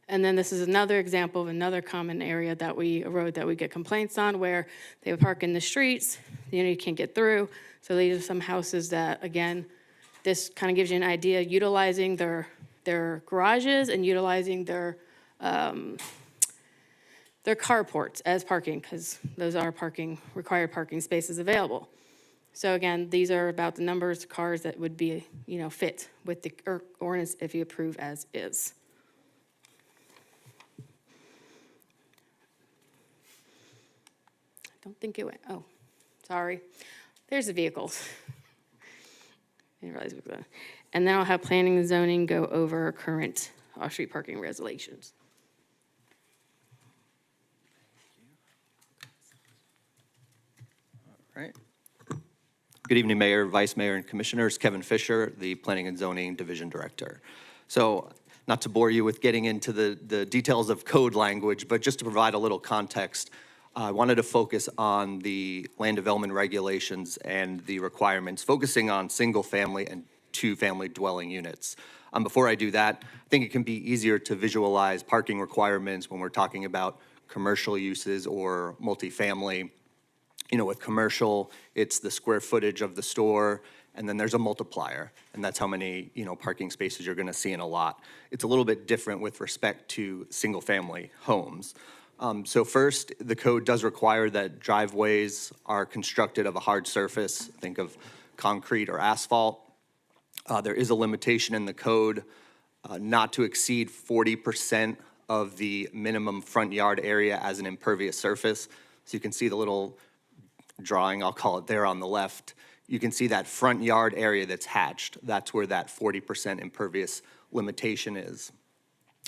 And then this is another example of another common area that a road that we get complaints on, where they park in the streets, you can't get through. So these are some houses that, again, this kind of gives you an idea, utilizing their garages and utilizing their carports as parking, because those are required parking spaces available. So again, these are about the numbers of cars that would be, fit with the ordinance if you approve as is. I don't think it went, oh, sorry. There's the vehicles. I didn't realize it was that. And then I'll have planning and zoning go over current off-street parking regulations. All right. Good evening, Mayor, Vice Mayor, and Commissioners. Kevin Fisher, the Planning and Zoning Division Director. So, not to bore you with getting into the details of code language, but just to provide a little context, I wanted to focus on the land development regulations and the requirements, focusing on single-family and two-family dwelling units. Before I do that, I think it can be easier to visualize parking requirements when we're talking about commercial uses or multifamily. With commercial, it's the square footage of the store, and then there's a multiplier, and that's how many, parking spaces you're gonna see in a lot. It's a little bit different with respect to single-family homes. So first, the code does require that driveways are constructed of a hard surface, think of concrete or asphalt. There is a limitation in the code not to exceed 40% of the minimum front yard area as an impervious surface. So you can see the little drawing, I'll call it there on the left. You can see that front yard area that's hatched. That's where that 40% impervious limitation is.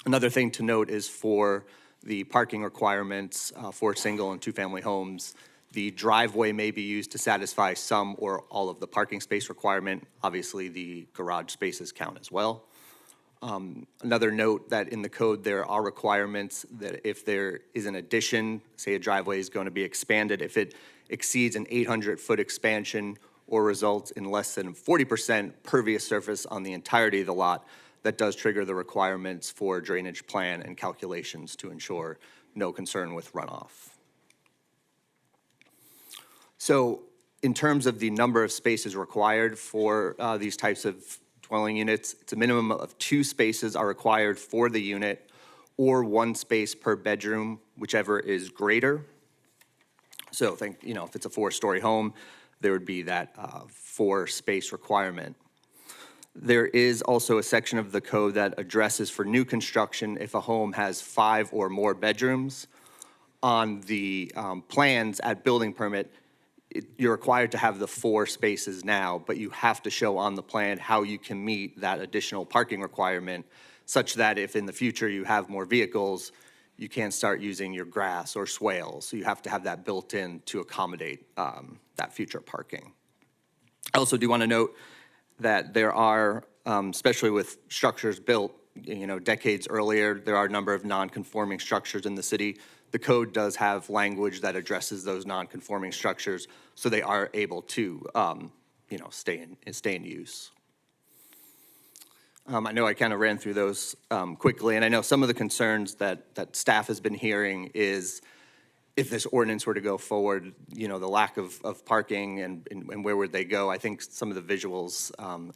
Another thing to note is for the parking requirements for single and two-family homes, the driveway may be used to satisfy some or all of the parking space requirement. Obviously, the garage spaces count as well. Another note that in the code, there are requirements that if there is an addition, say a driveway is going to be expanded, if it exceeds an 800-foot expansion or results in less than 40% pervious surface on the entirety of the lot, that does trigger the requirements for drainage plan and calculations to ensure no concern with runoff. So in terms of the number of spaces required for these types of dwelling units, it's a minimum of 2 spaces are required for the unit, or 1 space per bedroom, whichever is greater. So think, if it's a 4-story home, there would be that 4-space requirement. There is also a section of the code that addresses for new construction if a home has 5 or more bedrooms. On the plans at building permit, you're required to have the 4 spaces now, but you have to show on the plan how you can meet that additional parking requirement, such that if in the future you have more vehicles, you can't start using your grass or swales. So you have to have that built in to accommodate that future parking. I also do want to note that there are, especially with structures built, decades earlier, there are a number of non-conforming structures in the city. The code does have language that addresses those non-conforming structures, so they are able to, stay in use. I know I kind of ran through those quickly, and I know some of the concerns that staff has been hearing is if this ordinance were to go forward, the lack of parking and where would they go. I think some of the visuals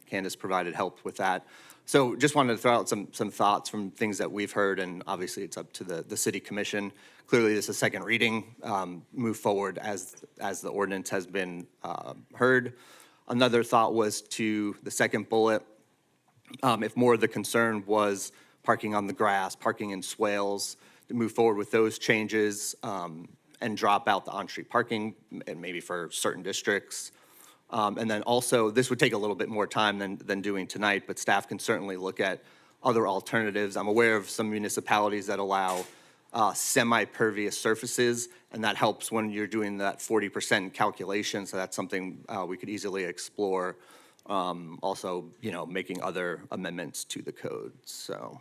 Candace provided helped with that. So just wanted to throw out some thoughts from things that we've heard, and obviously it's up to the city commission. Clearly this is a second reading, move forward as the ordinance has been heard. Another thought was to the second bullet, if more of the concern was parking on the grass, parking in swales, to move forward with those changes and drop out the on-street parking, and maybe for certain districts. And then also, this would take a little bit more time than doing tonight, but staff can certainly look at other alternatives. I'm aware of some municipalities that allow semi-pervious surfaces, and that helps when you're doing that 40% calculation, so that's something we could easily explore Also, making other amendments to the code. So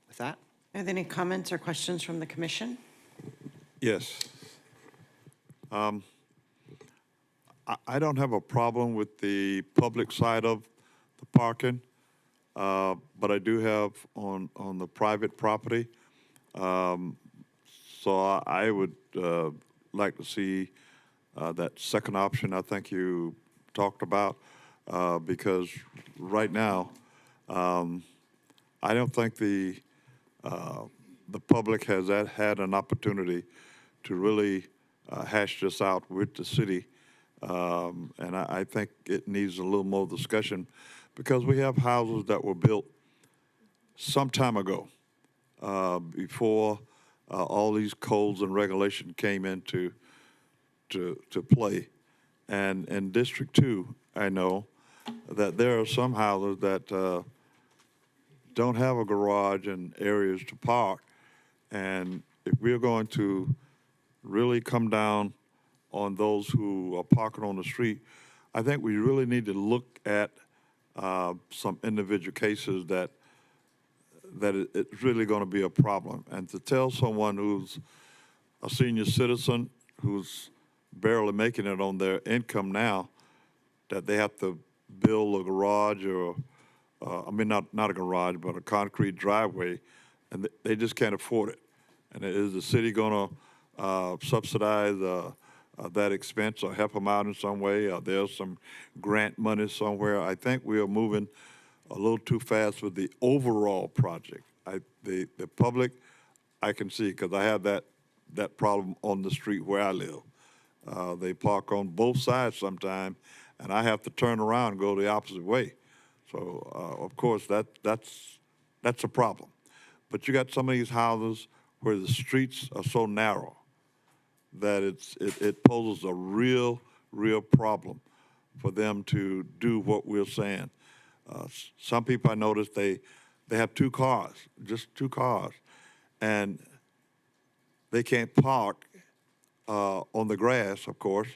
with that. Are there any comments or questions from the commission? Yes. I don't have a problem with the public side of the parking, but I do have on the private property. So I would like to see that second option I think you talked about, because right now, I don't think the public has had an opportunity to really hash this out with the city. And I think it needs a little more discussion, because we have houses that were built some time ago, before all these codes and regulations came into to play. And in District 2, I know that there are some houses that don't have a garage and areas to park. And if we're going to really come down on those who are parking on the street, I think we really need to look at some individual cases that it's really going to be a problem. And to tell someone who's a senior citizen who's barely making it on their income now that they have to build a garage or, not a garage, but a concrete driveway, and they just can't afford it. And is the city going to subsidize that expense or help them out in some way? There's some grant money somewhere. I think we are moving a little too fast with the overall project. The public, I can see, because I have that problem on the street where I live. They park on both sides sometimes, and I have to turn around and go the opposite way. So, of course, that's a problem. But you got some of these houses where the streets are so narrow that it poses a real problem for them to do what we're saying. Some people I noticed, they have two cars, just two cars, and they can't park on the grass, of course,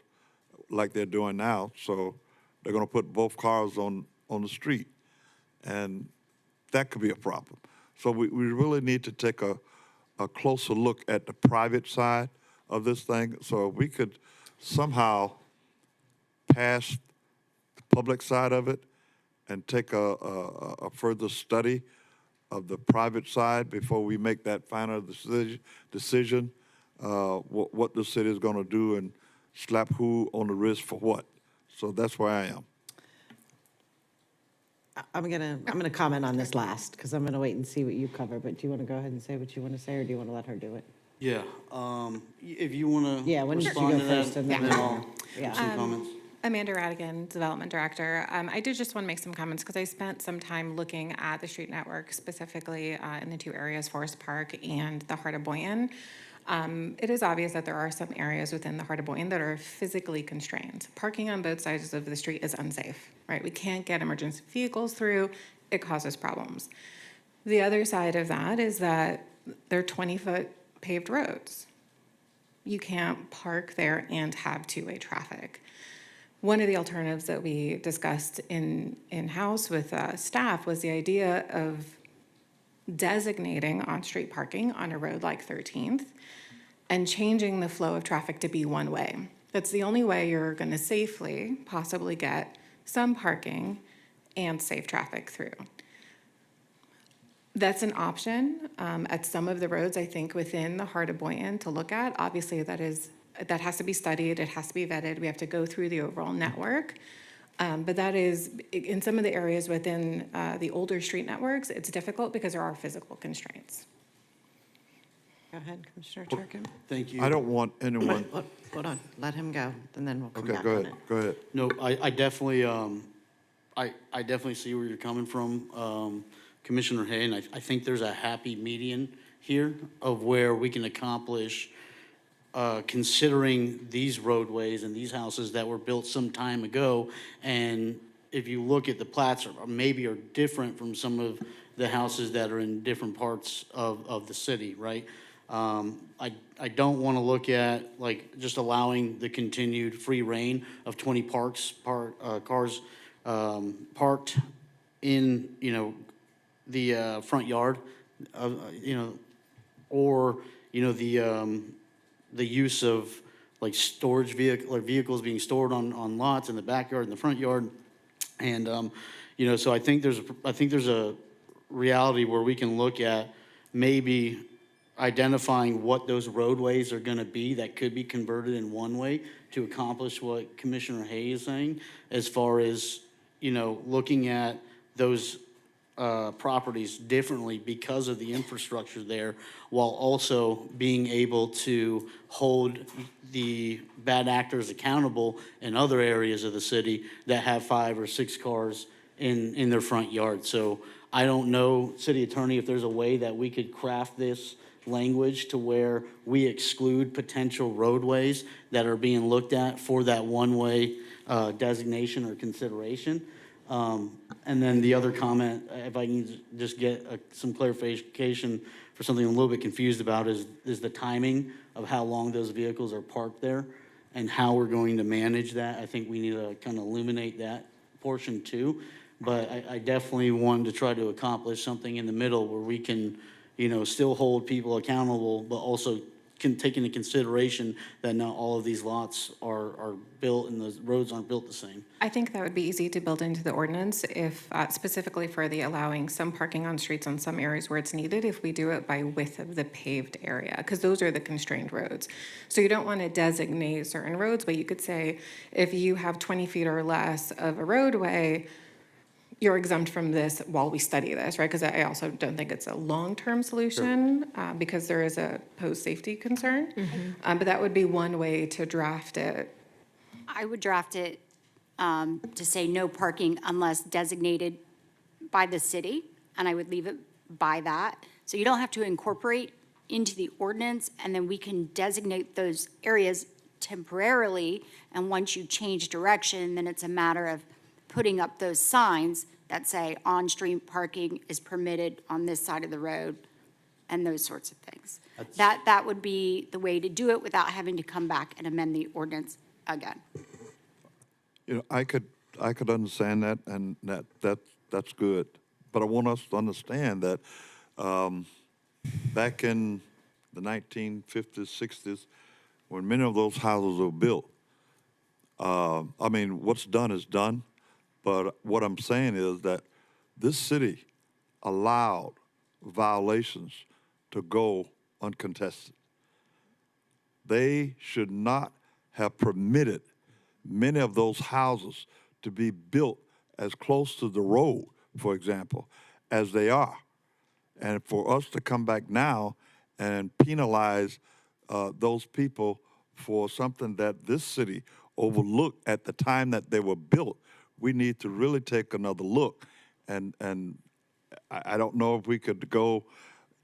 like they're doing now. So they're going to put both cars on the street, and that could be a problem. So we really need to take a closer look at the private side of this thing. So if we could somehow pass the public side of it and take a further study of the private side before we make that final decision, what the city is going to do and slap who on the wrist for what. So that's where I am. I'm gonna comment on this last, because I'm gonna wait and see what you cover, but do you want to go ahead and say what you want to say, or do you want to let her do it? Yeah, if you want to Yeah, why don't you respond go to that, first, and then then I'll Yeah. have some comments. Amanda Radigan, Development Director. I did just want to make some comments because I spent some time looking at the street network, specifically in the two areas, Forest Park and the heart of Boynton. It is obvious that there are some areas within the heart of Boynton that are physically constrained. Parking on both sides of the street is unsafe, right? We can't get emergency vehicles through. It causes problems. The other side of that is that they're 20-foot paved roads. You can't park there and have two-way traffic. One of the alternatives that we discussed in-house with staff was the idea of designating on-street parking on a road like 13th and changing the flow of traffic to be one way. That's the only way you're going to safely possibly get some parking and safe traffic through. That's an option at some of the roads, I think, within the heart of Boynton to look at. Obviously, that has to be studied, it has to be vetted, we have to go through the overall network. But that is, in some of the areas within the older street networks, it's difficult because there are physical constraints. Go ahead, Commissioner Turkin. Thank you. I don't want anyone. Hold on, let him go, and then we'll come Okay, back go on ahead. it. Go ahead. No, I definitely, I definitely see where you're coming from, Commissioner Hay, and I think there's a happy median here of where we can accomplish, considering these roadways and these houses that were built some time ago. And if you look at the plats, or maybe are different from some of the houses that are in different parts of the city, right? I don't want to look at like just allowing the continued free reign of 20 cars parked in, the front yard, or, the use of like storage vehicles being stored on lots in the backyard and the front yard. And, so I think there's a reality where we can look at maybe identifying what those roadways are gonna be that could be converted in one way to accomplish what Commissioner Hay is saying, as far as, looking at those properties differently because of the infrastructure there, while also being able to hold the bad actors accountable in other areas of the city that have 5 or 6 cars in their front yard. So I don't know, City Attorney, if there's a way that we could craft this language to where we exclude potential roadways that are being looked at for that one-way designation or consideration. And then the other comment, if I can just get some clarification for something I'm a little bit confused about, is the timing of how long those vehicles are parked there and how we're going to manage that. I think we need to kind of illuminate that portion too. But I definitely want to try to accomplish something in the middle where we can, still hold people accountable, but also can take into consideration that not all of these lots are built and the roads aren't built the same. I think that would be easy to build into the ordinance if, specifically for the allowing some parking on streets on some areas where it's needed, if we do it by width of the paved area, because those are the constrained roads. So you don't want to designate certain roads, but you could say, if you have 20 feet or less of a roadway, you're exempt from this while we study this, right? Because I also don't think it's a long-term solution because there is a post-safety concern. But that would be one way to draft it. I would draft it to say no parking unless designated by the city, and I would leave it by that. So you don't have to incorporate into the ordinance, and then we can designate those areas temporarily, and once you change direction, then it's a matter of putting up those signs that say on-street parking is permitted on this side of the road and those sorts of things. That would be the way to do it without having to come back and amend the ordinance again. I could understand that, and that's good. But I want us to understand that back in the 1950s, 60s, when many of those houses were built, what's done is done. But what I'm saying is that this city allowed violations to go uncontested. They should not have permitted many of those houses to be built as close to the road, for example, as they are. And for us to come back now and penalize those people for something that this city overlooked at the time that they were built, we need to really take another look. And I don't know if we could go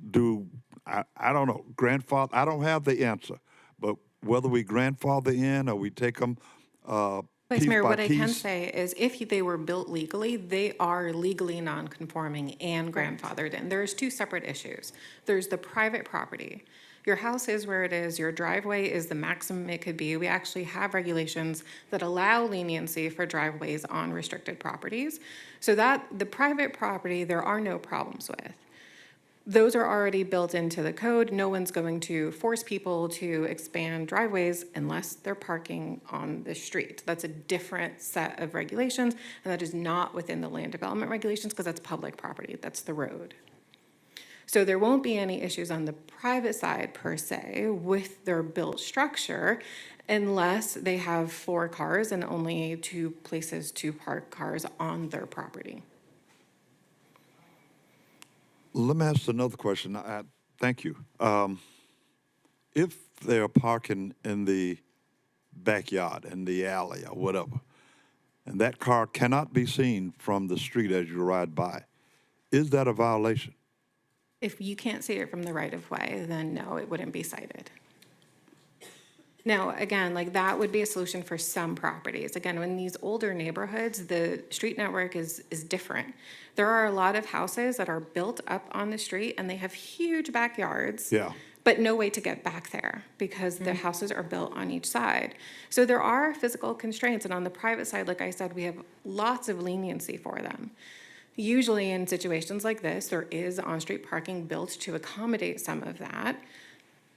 do, I don't know, grandfather, I don't have the answer, but whether we grandfather in or we take them Vice piece Mayor, by what I can piece. say is if they were built legally, they are legally non-conforming and grandfathered in. There's two separate issues. There's the private property. Your house is where it is, your driveway is the maximum it could be. We actually have regulations that allow leniency for driveways on restricted properties. So that, the private property, there are no problems with. Those are already built into the code. No one's going to force people to expand driveways unless they're parking on the street. That's a different set of regulations, and that is not within the land development regulations because that's public property, that's the road. So there won't be any issues on the private side per se with their built structure unless they have 4 cars and only 2 places to park cars on their property. Let me ask another question. Thank you. If they're parking in the backyard, in the alley or whatever, and that car cannot be seen from the street as you ride by, is that a violation? If you can't see it from the right of way, then no, it wouldn't be cited. Now, again, like that would be a solution for some properties. Again, in these older neighborhoods, the street network is different. There are a lot of houses that are built up on the street and they have huge backyards. Yeah. but no way to get back there because the houses are built on each side. So there are physical constraints, and on the private side, like I said, we have lots of leniency for them. Usually in situations like this, there is on-street parking built to accommodate some of that.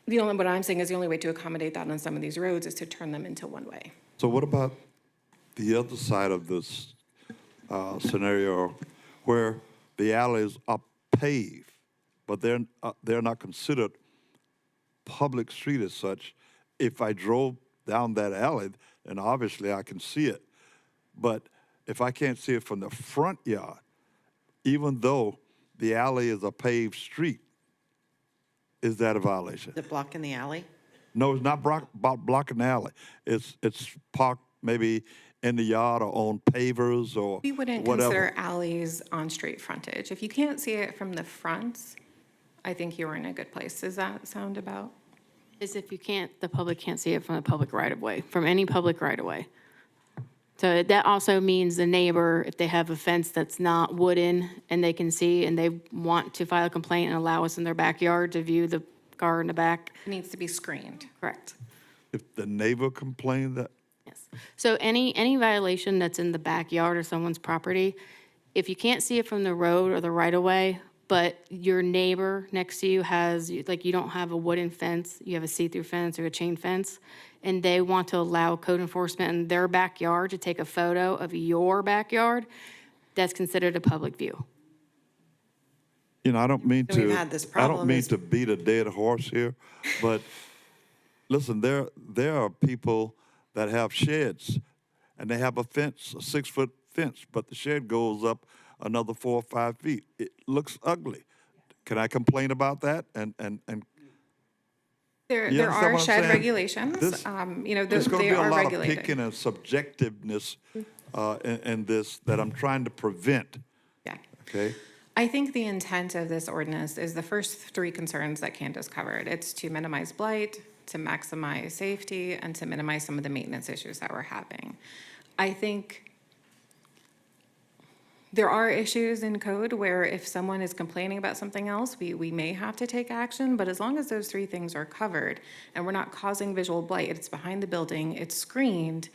What I'm saying is the only way to accommodate that on some of these roads is to turn them into one-way. So what about the other side of this scenario where the alleys are paved, but they're not considered public street as such? If I drove down that alley, then obviously I can see it. But if I can't see it from the front yard, even though the alley is a paved street, is that a violation? Is it blocking the alley? No, it's not blocking the alley. It's parked maybe in the yard or on pavers or We wouldn't whatever. consider alleys on-street frontage. If you can't see it from the front, I think you're in a good place. Does that sound about? Is if the public can't see it from the public right-of-way, from any public right-of-way. So that also means the neighbor, if they have a fence that's not wooden and they can see and they want to file a complaint and allow us in their backyard to view the car in the back. It needs to be screened. Correct. If the neighbor complained that, So any violation that's in the backyard or someone's property, if you can't see it from the road or the right-of-way, but your neighbor next to you has, like, you don't have a wooden fence, you have a see-through fence or a chain fence, and they want to allow code enforcement in their backyard to take a photo of your backyard, that's considered a public view. you know, I don't mean So we've to, had this I don't problem mean is- to beat a dead horse here, but listen, there are people that have sheds and they have a fence, a 6-foot fence, but the shed goes up another 4 or 5 feet. It looks ugly. Can I complain about that? And There you understand are what I'm shed saying? regulations, There's they going to be a are lot regulated. of picking and subjectiveness in this that I'm trying to prevent. Yeah. Okay? I think the intent of this ordinance is the first 3 concerns that Candace covered. It's to minimize blight, to maximize safety, and to minimize some of the maintenance issues that we're having. I think there are issues in code where if someone is complaining about something else, we may have to take action, but as long as those 3 things are covered and we're not causing visual blight, it's behind the building, it's screened,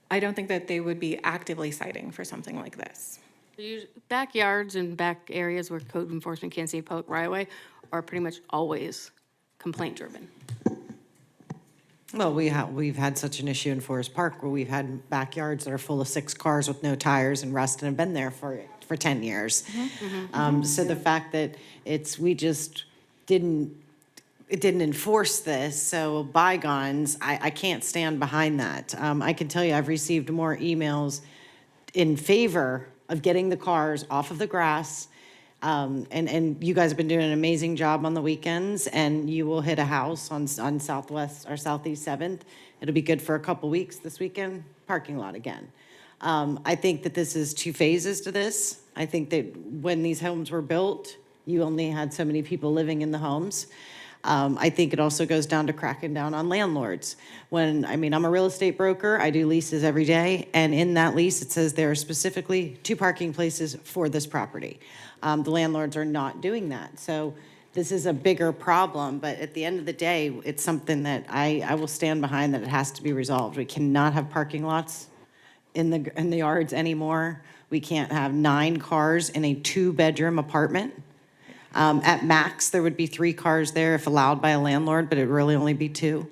I don't think that they would be actively citing for something like this. Backyards and back areas where code enforcement can't see a public right-of-way are pretty much always complaint-driven. Well, we've had such an issue in Forest Park where we've had backyards that are full of 6 cars with no tires and rust and have been there for 10 years. So the fact that we just didn't enforce this, so bygones, I can't stand behind that. I can tell you I've received more emails in favor of getting the cars off of the grass. And you guys have been doing an amazing job on the weekends, and you will hit a house on Southwest or Southeast 7th. It'll be good for a couple weeks this weekend, parking lot again. I think that this is 2 phases to this. I think that when these homes were built, you only had so many people living in the homes. I think it also goes down to cracking down on landlords. I'm a real estate broker, I do leases every day, and in that lease, it says there are specifically 2 parking places for this property. The landlords are not doing that. So this is a bigger problem, but at the end of the day, it's something that I will stand behind, that it has to be resolved. We cannot have parking lots in the yards anymore. We can't have 9 cars in a 2-bedroom apartment. At max, there would be 3 cars there if allowed by a landlord, but it'd really only be 2.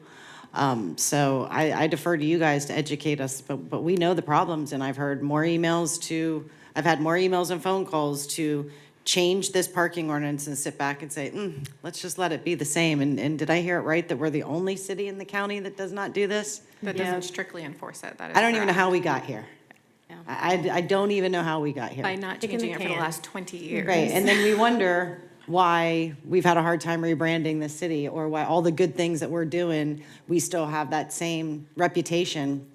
So I defer to you guys to educate us, but we know the problems, and I've had more emails and phone calls to change this parking ordinance and sit back and say, let's just let it be the same. And did I hear it right that we're the only city in the county that does not do this? That doesn't strictly enforce it. That is I don't even know correct. how we got here. I don't even know how we got here. By not changing it for the last 20 years. Right, and then we wonder why we've had a hard time rebranding the city, or why all the good things that we're doing, we still have that same reputation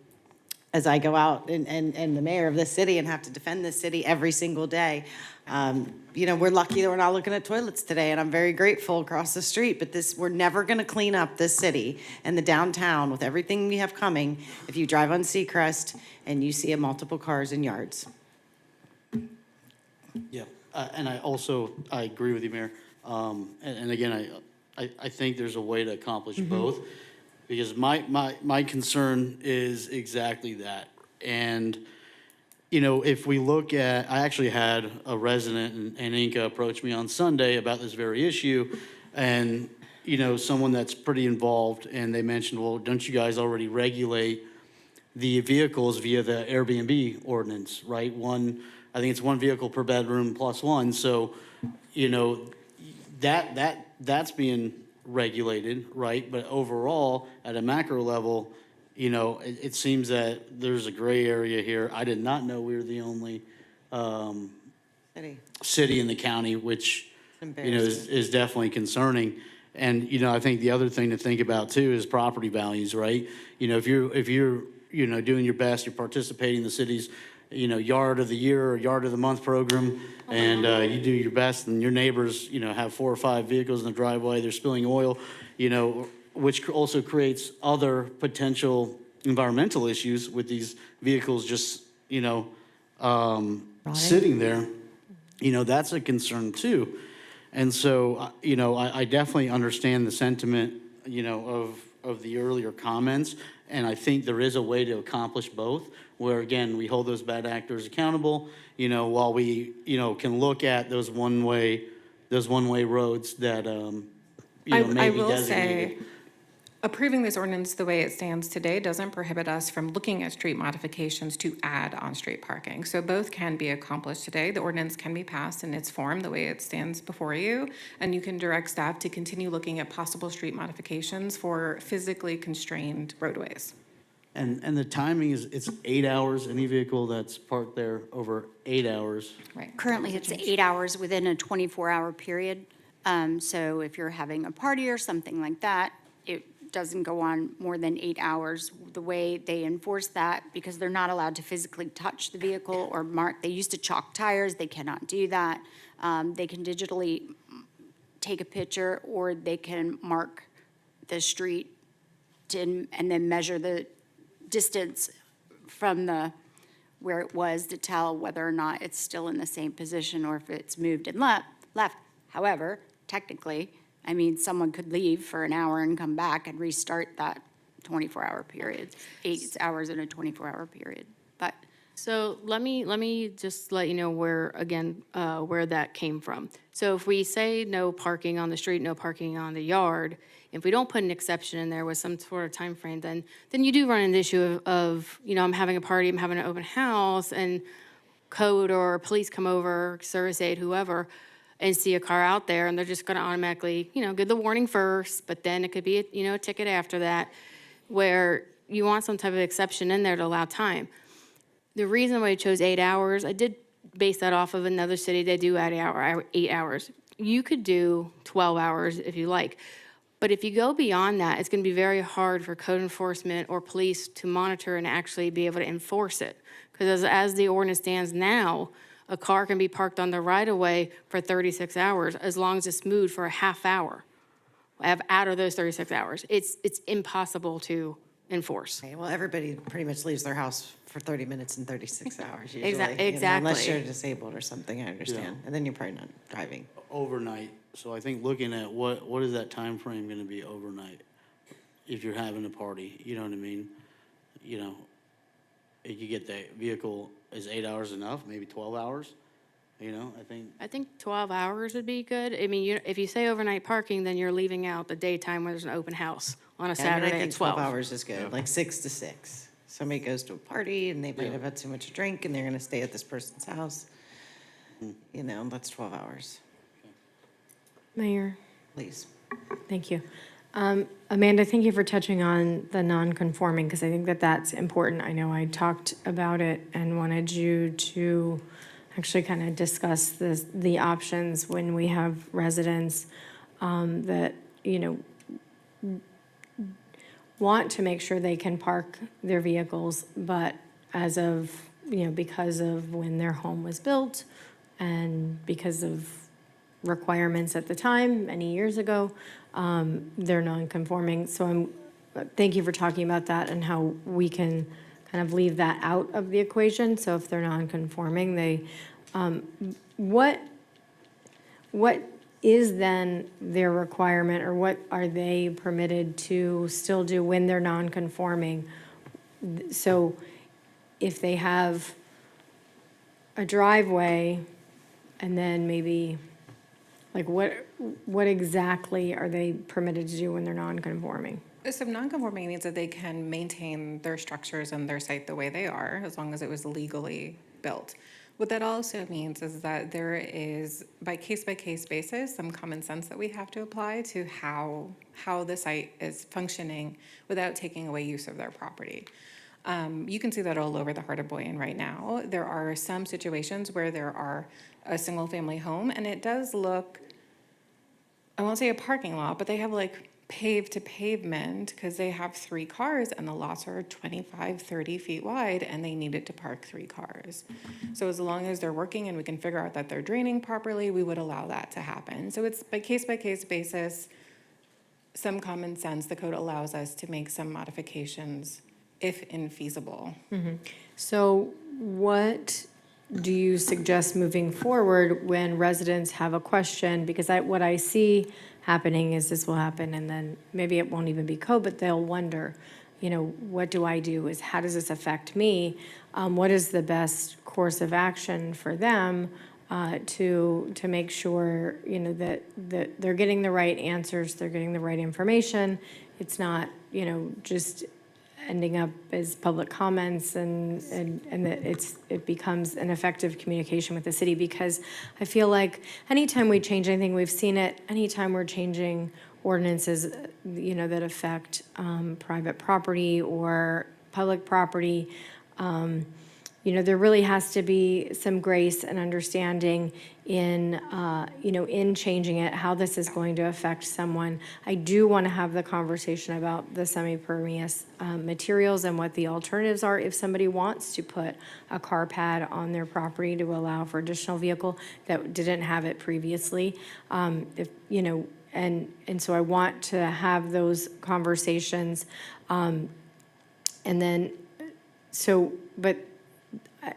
as I go out and the mayor of this city and have to defend this city every single day. We're lucky that we're not looking at toilets today, and I'm very grateful across the street, but we're never gonna clean up this city and the downtown with everything we have coming if you drive on Seacrest and you see multiple cars in yards. Yeah, and I agree with you, Mayor. And again, I think there's a way to accomplish both, because my concern is exactly that. And, you know, if we look at, I actually had a resident in Inca approach me on Sunday about this very issue, and, you know, someone that's pretty involved, and they mentioned, well, don't you guys already regulate the vehicles via the Airbnb ordinance, right? I think it's one vehicle per bedroom plus one, so, you know, that's being regulated, right? But overall, at a macro level, you know, it seems that there's a gray area here. I did not know we were the only city in the county, which, you know, is definitely concerning. And, you know, I think the other thing to think about too is property values, right? You know, if you're, you know, doing your best, you're participating in the city's, you know, yard of the year or yard of the month program, and you do your best, and your neighbors, you know, have 4 or 5 vehicles in the driveway, they're spilling oil, you know, which also creates other potential environmental issues with these vehicles just, you know, sitting there, you know, that's a concern too. And so, you know, I definitely understand the sentiment, you know, of the earlier comments, and I think there is a way to accomplish both, where again, we hold those bad actors accountable, you know, while we, you know, can look at those one-way roads that, you know, may I be will designated. say, approving this ordinance the way it stands today doesn't prohibit us from looking at street modifications to add on-street parking. So both can be accomplished today. The ordinance can be passed in its form, the way it stands before you, and you can direct staff to continue looking at possible street modifications for physically constrained roadways. And the timing is, it's 8 hours, any vehicle that's parked there over 8 hours. Right. Currently, it's 8 hours within a 24-hour period. So if you're having a party or something like that, it doesn't go on more than 8 hours. The way they enforce that, because they're not allowed to physically touch the vehicle or mark, they used to chalk tires, they cannot do that. They can digitally take a picture, or they can mark the street and then measure the distance from where it was to tell whether or not it's still in the same position or if it's moved and left. However, technically, I mean, someone could leave for an hour and come back and restart that 24-hour period, 8 hours in a 24-hour period. But So let me just let you know where that came from. So if we say no parking on the street, no parking on the yard, if we don't put an exception in there with some sort of time frame, then you do run into the issue of, you know, I'm having a party, I'm having an open house, and code or police come over, service aid, whoever, and see a car out there, and they're just gonna automatically, you know, give the warning first, but then it could be, a ticket after that, where you want some type of exception in there to allow time. The reason why I chose 8 hours, I did base that off of another city. They do add 8 hours. You could do 12 hours if you like. But if you go beyond that, it's going to be very hard for code enforcement or police to monitor and actually be able to enforce it. Because as the ordinance stands now, a car can be parked on the right-of-way for 36 hours as long as it's moved for a half hour out of those 36 hours. It's impossible to enforce. Okay, well, everybody pretty much leaves their house for 30 minutes and 36 hours usually. Exactly. You know, unless you're disabled or something, I understand. Yeah. And then you're probably not driving. Overnight, so I think looking at what is that time frame gonna be overnight? If you're having a party, you know what I mean? You know, if you get the vehicle, is 8 hours enough, maybe 12 hours? You know, I think 12 hours would be good. I mean, if you say overnight parking, then you're leaving out the daytime where there's an open house on a Yeah, I mean, Saturday I at think 12. 12 hours is good, like 6 to 6. Somebody goes to a party and they might have had too much to drink and they're gonna stay at this person's house. You know, that's 12 hours, Mayor, please. thank you. Amanda, thank you for touching on the non-conforming, because I think that that's important. I know I talked about it and wanted you to actually kind of discuss the options when we have residents that, you know, want to make sure they can park their vehicles, but as of, you know, because of when their home was built and because of requirements at the time, many years ago, they're non-conforming. So thank you for talking about that and how we can kind of leave that out of the equation. So if they're non-conforming, they, what is then their requirement, or what are they permitted to still do when they're non-conforming? So if they have a driveway and then maybe, like, what exactly are they permitted to do when they're non-conforming? So non-conforming means that they can maintain their structures and their site the way they are, as long as it was legally built. What that also means is that there is, by case basis, some common sense that we have to apply to how the site is functioning without taking away use of their property. You can see that all over the heart of Boynton right now. There are some situations where there are a single-family home, and it does look, I won't say a parking lot, but they have like paved to pavement because they have 3 cars and the lots are 25, 30 feet wide and they needed to park 3 cars. So as long as they're working and we can figure out that they're draining properly, we would allow that to happen. So it's by case basis, some common sense, the code allows us to make some modifications if infeasible. So what do you suggest moving forward when residents have a question? Because what I see happening is this will happen, and then maybe it won't even be code, but they'll wonder, what do I do? How does this affect me? What is the best course of action for them to make sure, that they're getting the right answers, they're getting the right information. It's not, just ending up as public comments and that it becomes an effective communication with the city, because I feel like anytime we change anything, we've seen it, anytime we're changing ordinances, that affect private property or public property, there really has to be some grace and understanding in, in changing it, how this is going to affect someone. I do want to have the conversation about the semi-permeous materials and what the alternatives are if somebody wants to put a car pad on their property to allow for additional vehicle that didn't have it previously. And so I want to have those conversations. And then, but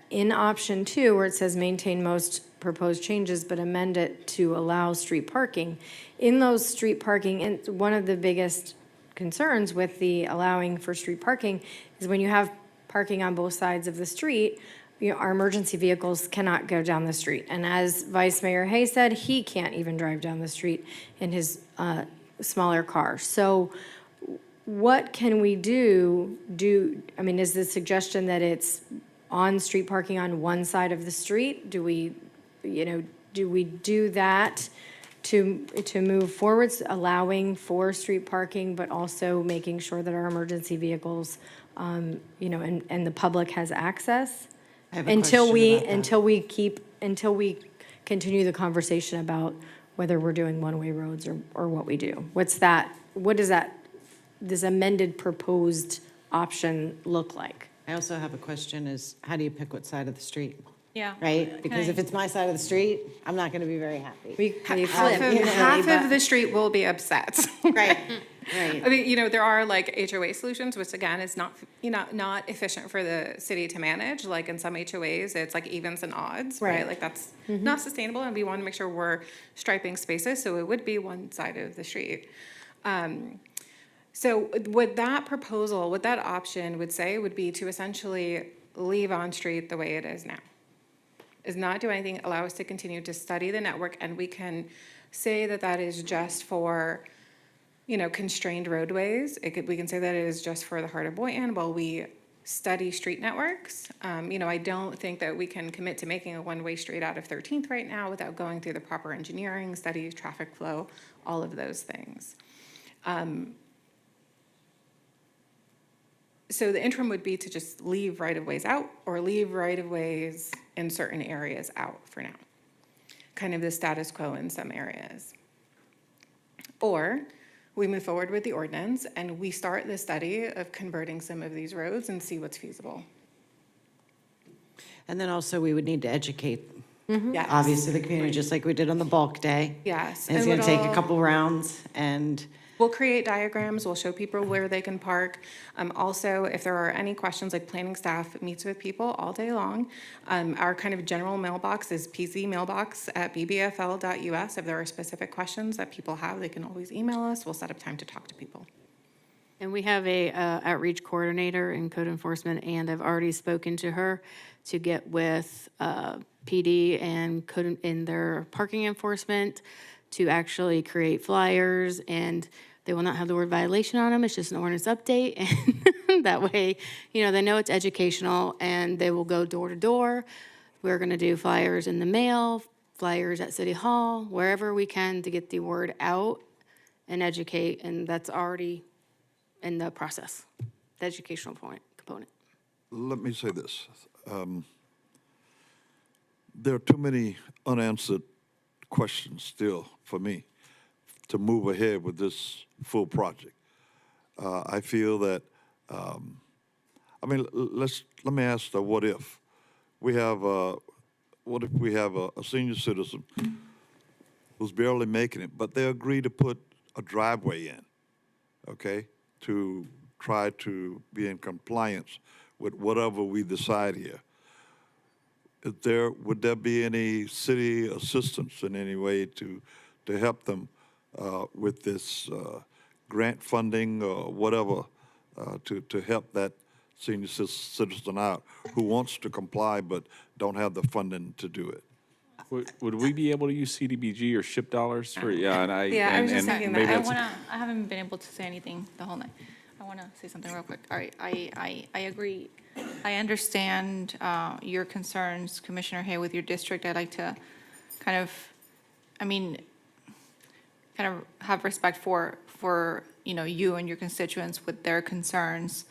in option 2, where it says maintain most proposed changes, but amend it to allow street parking. In those street parking, and one of the biggest concerns with the allowing for street parking is when you have parking on both sides of the street, our emergency vehicles cannot go down the street. And as Vice Mayor Hay said, he can't even drive down the street in his smaller car. So what can we do? Is the suggestion that it's on street parking on one side of the street? Do we do that to move forwards, allowing for street parking, but also making sure that our emergency vehicles, and the public has access? I have a question about that. Until we continue the conversation about whether we're doing one-way roads or what we do. What does this amended proposed option look like? I also have a question is, how do you pick what side of the street? Yeah. Right? Because if it's my side of the street, I'm not going to be very happy. Half of the street will be upset. Right, right. I mean, there are like HOA solutions, which again is not efficient for the city to manage. Like in some HOAs, it's like evens and odds, right? Like that's not sustainable, and we want to make sure we're striping spaces, so it would be one side of the street. So what that option would say would be to essentially leave on-street the way it is now. Is not do anything, allow us to continue to study the network, and we can say that that is just for, constrained roadways. We can say that it is just for the heart of Boynton while we study street networks. I don't think that we can commit to making a one-way street out of 13th right now without going through the proper engineering, studies, traffic flow, all of those things. So the interim would be to just leave right-of-ways out or leave right-of-ways in certain areas out for now. Kind of the status quo in some areas. Or we move forward with the ordinance and we start the study of converting some of these roads and see what's feasible. And then also we would need to educate, Yes. obviously, the community, just like we did on the bulk day. Yes. And it's going to take a couple rounds, and We'll create diagrams, we'll show people where they can park. Also, if there are any questions, like planning staff meets with people all day long. Our kind of general mailbox is pzmailbox@bbfl.us. If there are specific questions that people have, they can always email us. We'll set up time to talk to people. And we have a outreach coordinator in code enforcement, and I've already spoken to her to get with PD and code in their parking enforcement to actually create flyers, and they will not have the word violation on them. It's just an ordinance update, and that way, they know it's educational, and they will go door to door. We're going to do flyers in the mail, flyers at City Hall, wherever we can to get the word out and educate, and that's already in the process, the educational component. Let me say this. There are too many unanswered questions still for me to move ahead with this full project. I feel that, let me ask the what if. What if we have a senior citizen who's barely making it, but they agree to put a driveway in, okay, to try to be in compliance with whatever we decide here? Would there be any city assistance in any way to help them with this grant funding or whatever to help that senior citizen out who wants to comply but don't have the funding to do it? Would we be able to use CDBG or SHIP dollars for, I was just thinking that. I haven't been able to say anything the whole night. I want to say something real quick. All right, I agree. I understand your concerns, Commissioner Hay, with your district. I'd like to kind of have respect for you and your constituents with their concerns.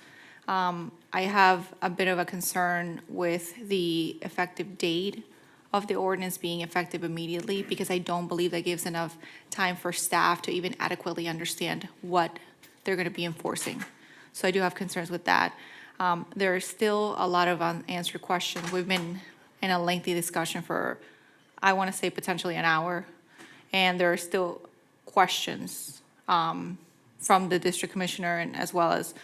I have a bit of a concern with the effective date of the ordinance being effective immediately, because I don't believe that gives enough time for staff to even adequately understand what they're going to be enforcing. So I do have concerns with that. There are still a lot of unanswered questions. We've been in a lengthy discussion for, I want to say, potentially an hour, and there are still questions from the district commissioner and as well as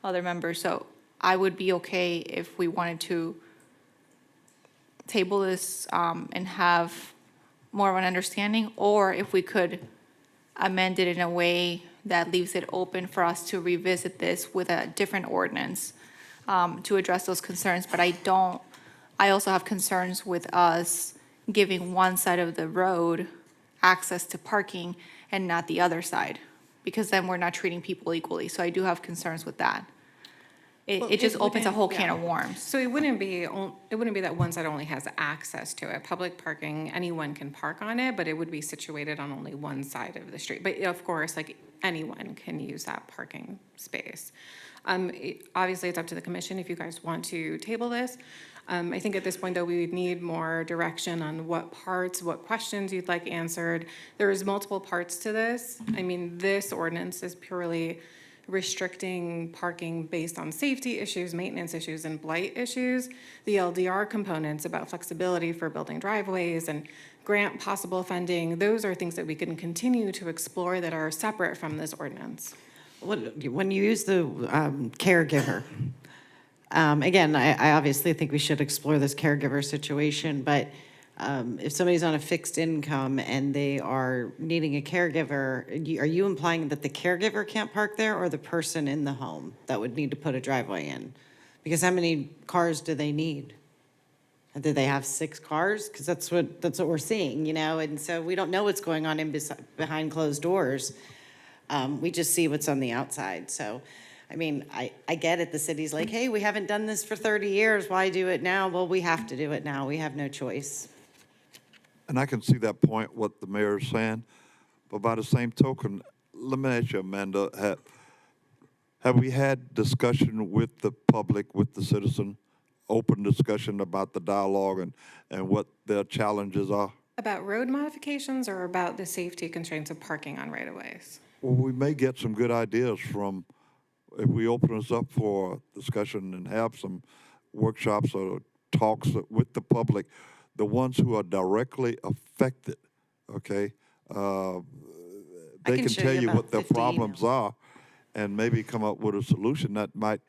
other members. So I would be okay if we wanted to table this and have more of an understanding, or if we could amend it in a way that leaves it open for us to revisit this with a different ordinance to address those concerns. But I also have concerns with us giving one side of the road access to parking and not the other side, because then we're not treating people equally. So I do have concerns with that. It just opens a whole can of worms. So it wouldn't be that one side only has access to it. Public parking, anyone can park on it, but it would be situated on only one side of the street. But of course, like, anyone can use that parking space. Obviously, it's up to the commission if you guys want to table this. I think at this point, though, we would need more direction on what questions you'd like answered. There's multiple parts to this. This ordinance is purely restricting parking based on safety issues, maintenance issues, and blight issues. The LDR components about flexibility for building driveways and grant possible funding, those are things that we can continue to explore that are separate from this ordinance. When you use the caregiver, again, I obviously think we should explore this caregiver situation, but if somebody's on a fixed income and they are needing a caregiver, are you implying that the caregiver can't park there, or the person in the home that would need to put a driveway in? Because how many cars do they need? Do they have 6 cars? Because that's what we're seeing, and so we don't know what's going on behind closed doors. We just see what's on the outside. So, I get it. The city's like, hey, we haven't done this for 30 years. Why do it now? Well, we have to do it now. We have no choice. And I can see that point, what the mayor is saying. But by the same token, let me ask you, Amanda, have we had discussion with the public, with the citizen, open discussion about the dialogue and what their challenges are? About road modifications or about the safety constraints of parking on right-of-ways? Well, we may get some good ideas from, if we open this up for discussion and have some workshops or talks with the public, the ones who are directly affected, okay? I they can can show tell you you about what their 50 problems are and maybe come up with a solution that might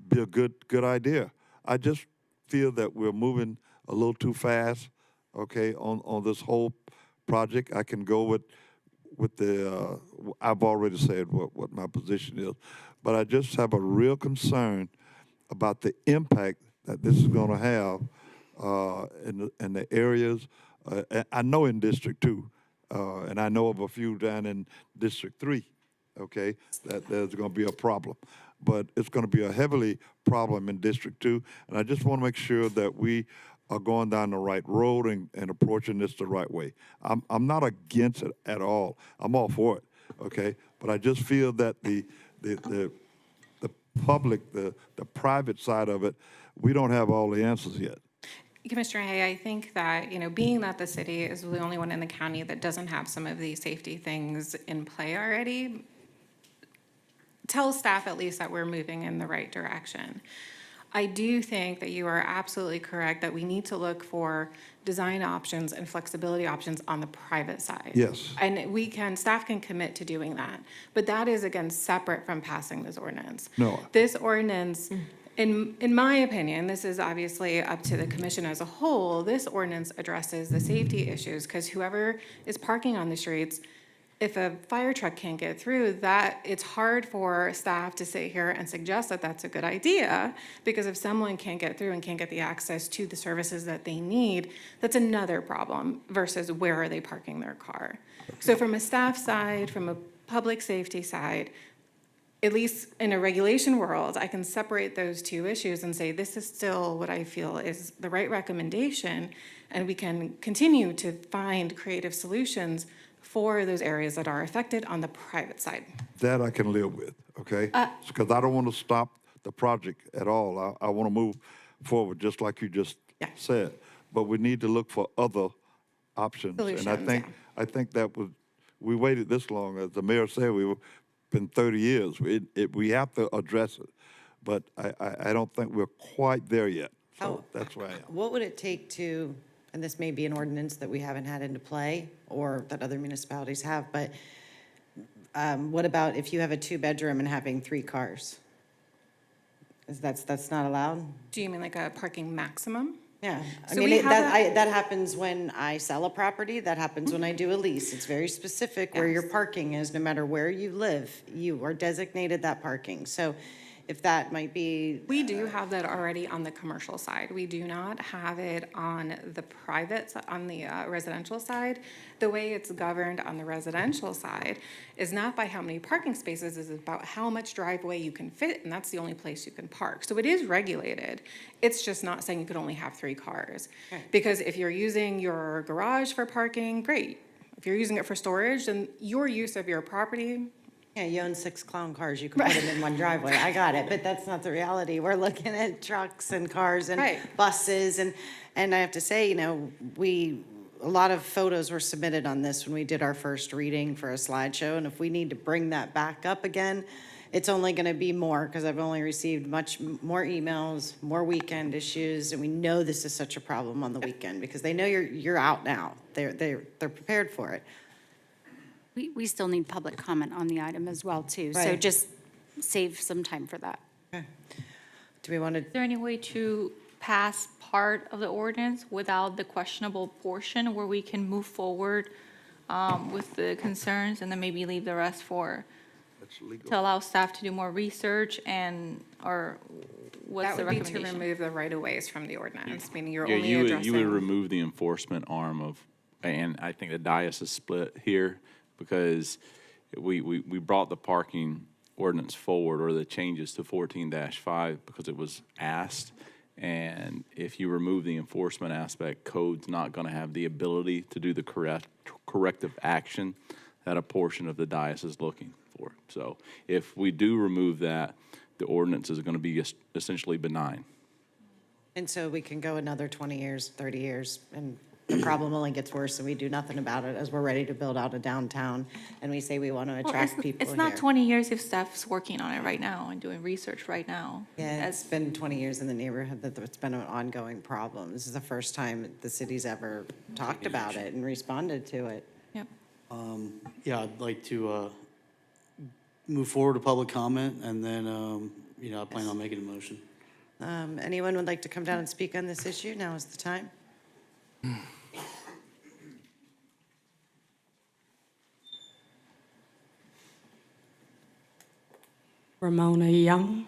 be a good idea. I just feel that we're moving a little too fast, okay, on this whole project. I can go with the, I've already said what my position is, but I just have a real concern about the impact that this is going to have in the areas. I know in District 2, and I know of a few down in District 3, okay, that there's going to be a problem. But it's going to be a heavily problem in District 2, and I just want to make sure that we are going down the right road and approaching this the right way. I'm not against it at all. I'm all for it, okay? But I just feel that the public, the private side of it, we don't have all the answers yet. Commissioner Hay, I think that, being that the city is the only one in the county that doesn't have some of these safety things in play already, tell staff at least that we're moving in the right direction. I do think that you are absolutely correct that we need to look for design options and flexibility options on the private side. Yes. And staff can commit to doing that. But that is, again, separate from passing this ordinance. No. This ordinance, in my opinion, this is obviously up to the commission as a whole, this ordinance addresses the safety issues because whoever is parking on the streets, if a fire truck can't get through, that it's hard for staff to sit here and suggest that that's a good idea, because if someone can't get through and can't get the access to the services that they need, that's another problem versus where are they parking their car. Okay. So from a staff side, from a public safety side, at least in a regulation world, I can separate those two issues and say, this is still what I feel is the right recommendation, and we can continue to find creative solutions for those areas that are affected on the private side. That I can live with, okay? Because I don't want to stop the project at all. I want to move forward, just like you just said. But we need to look for other options. Solutions, and I think that we waited this long. As the mayor said, we've been 30 years. We have to address it. But I don't think we're quite there yet. So that's where I am. What would it take to, and this may be an ordinance that we haven't had into play or that other municipalities have, but what about if you have a 2-bedroom and having 3 cars? That's not allowed? Do you mean like a parking maximum? Yeah, I So mean, we have that happens when I sell a property, that happens when I do a lease. It's very specific where your parking is, no matter where you live, you are designated that parking. So if that might be. We do have that already on the commercial side. We do not have it on the residential side. The way it's governed on the residential side is not by how many parking spaces, it's about how much driveway you can fit, and that's the only place you can park. So it is regulated. It's just not saying you could only have 3 cars. Okay. Because if you're using your garage for parking, great. If you're using it for storage, then your use of your property. Yeah, you own 6 clown cars, you can put them in one driveway, I got it, but that's not the reality. We're looking at trucks and cars and buses, and I have to say, a lot of photos were submitted on this when we did our first reading for a slideshow, and if we need to bring that back up again, it's only gonna be more, because I've only received much more emails, more weekend issues, and we know this is such a problem on the weekend, because they know you're out now. They're prepared for it. We still need public comment on the item as well, too. So Right. just save some time for that. Okay. Do we want to? Is there any way to pass part of the ordinance without the questionable portion where we can move forward with the concerns and then maybe leave the rest to allow staff to do more research or what's the recommendation? That would be to remove the right-of-ways from the ordinance, meaning you're Yeah, only you addressing. would remove the enforcement arm of, and I think the dais is split here because we brought the parking ordinance forward, or the changes to 14-5 because it was asked. And if you remove the enforcement aspect, code's not going to have the ability to do the corrective action that a portion of the dais is looking for. So if we do remove that, the ordinance is going to be essentially benign. And so we can go another 20 years, 30 years, and the problem only gets worse and we do nothing about it as we're ready to build out a downtown and we say we want to attract people It's not here. 20 years if staff's working on it right now and doing research right now. Yeah, it's been 20 years in the neighborhood that it's been an ongoing problem. This is the first time the city's ever talked about it and responded to it. Yep. Yeah, I'd like to move forward to public comment, and then, I plan on making a motion. Anyone would like to come down and speak on this issue? Now is the time. Ramona Young.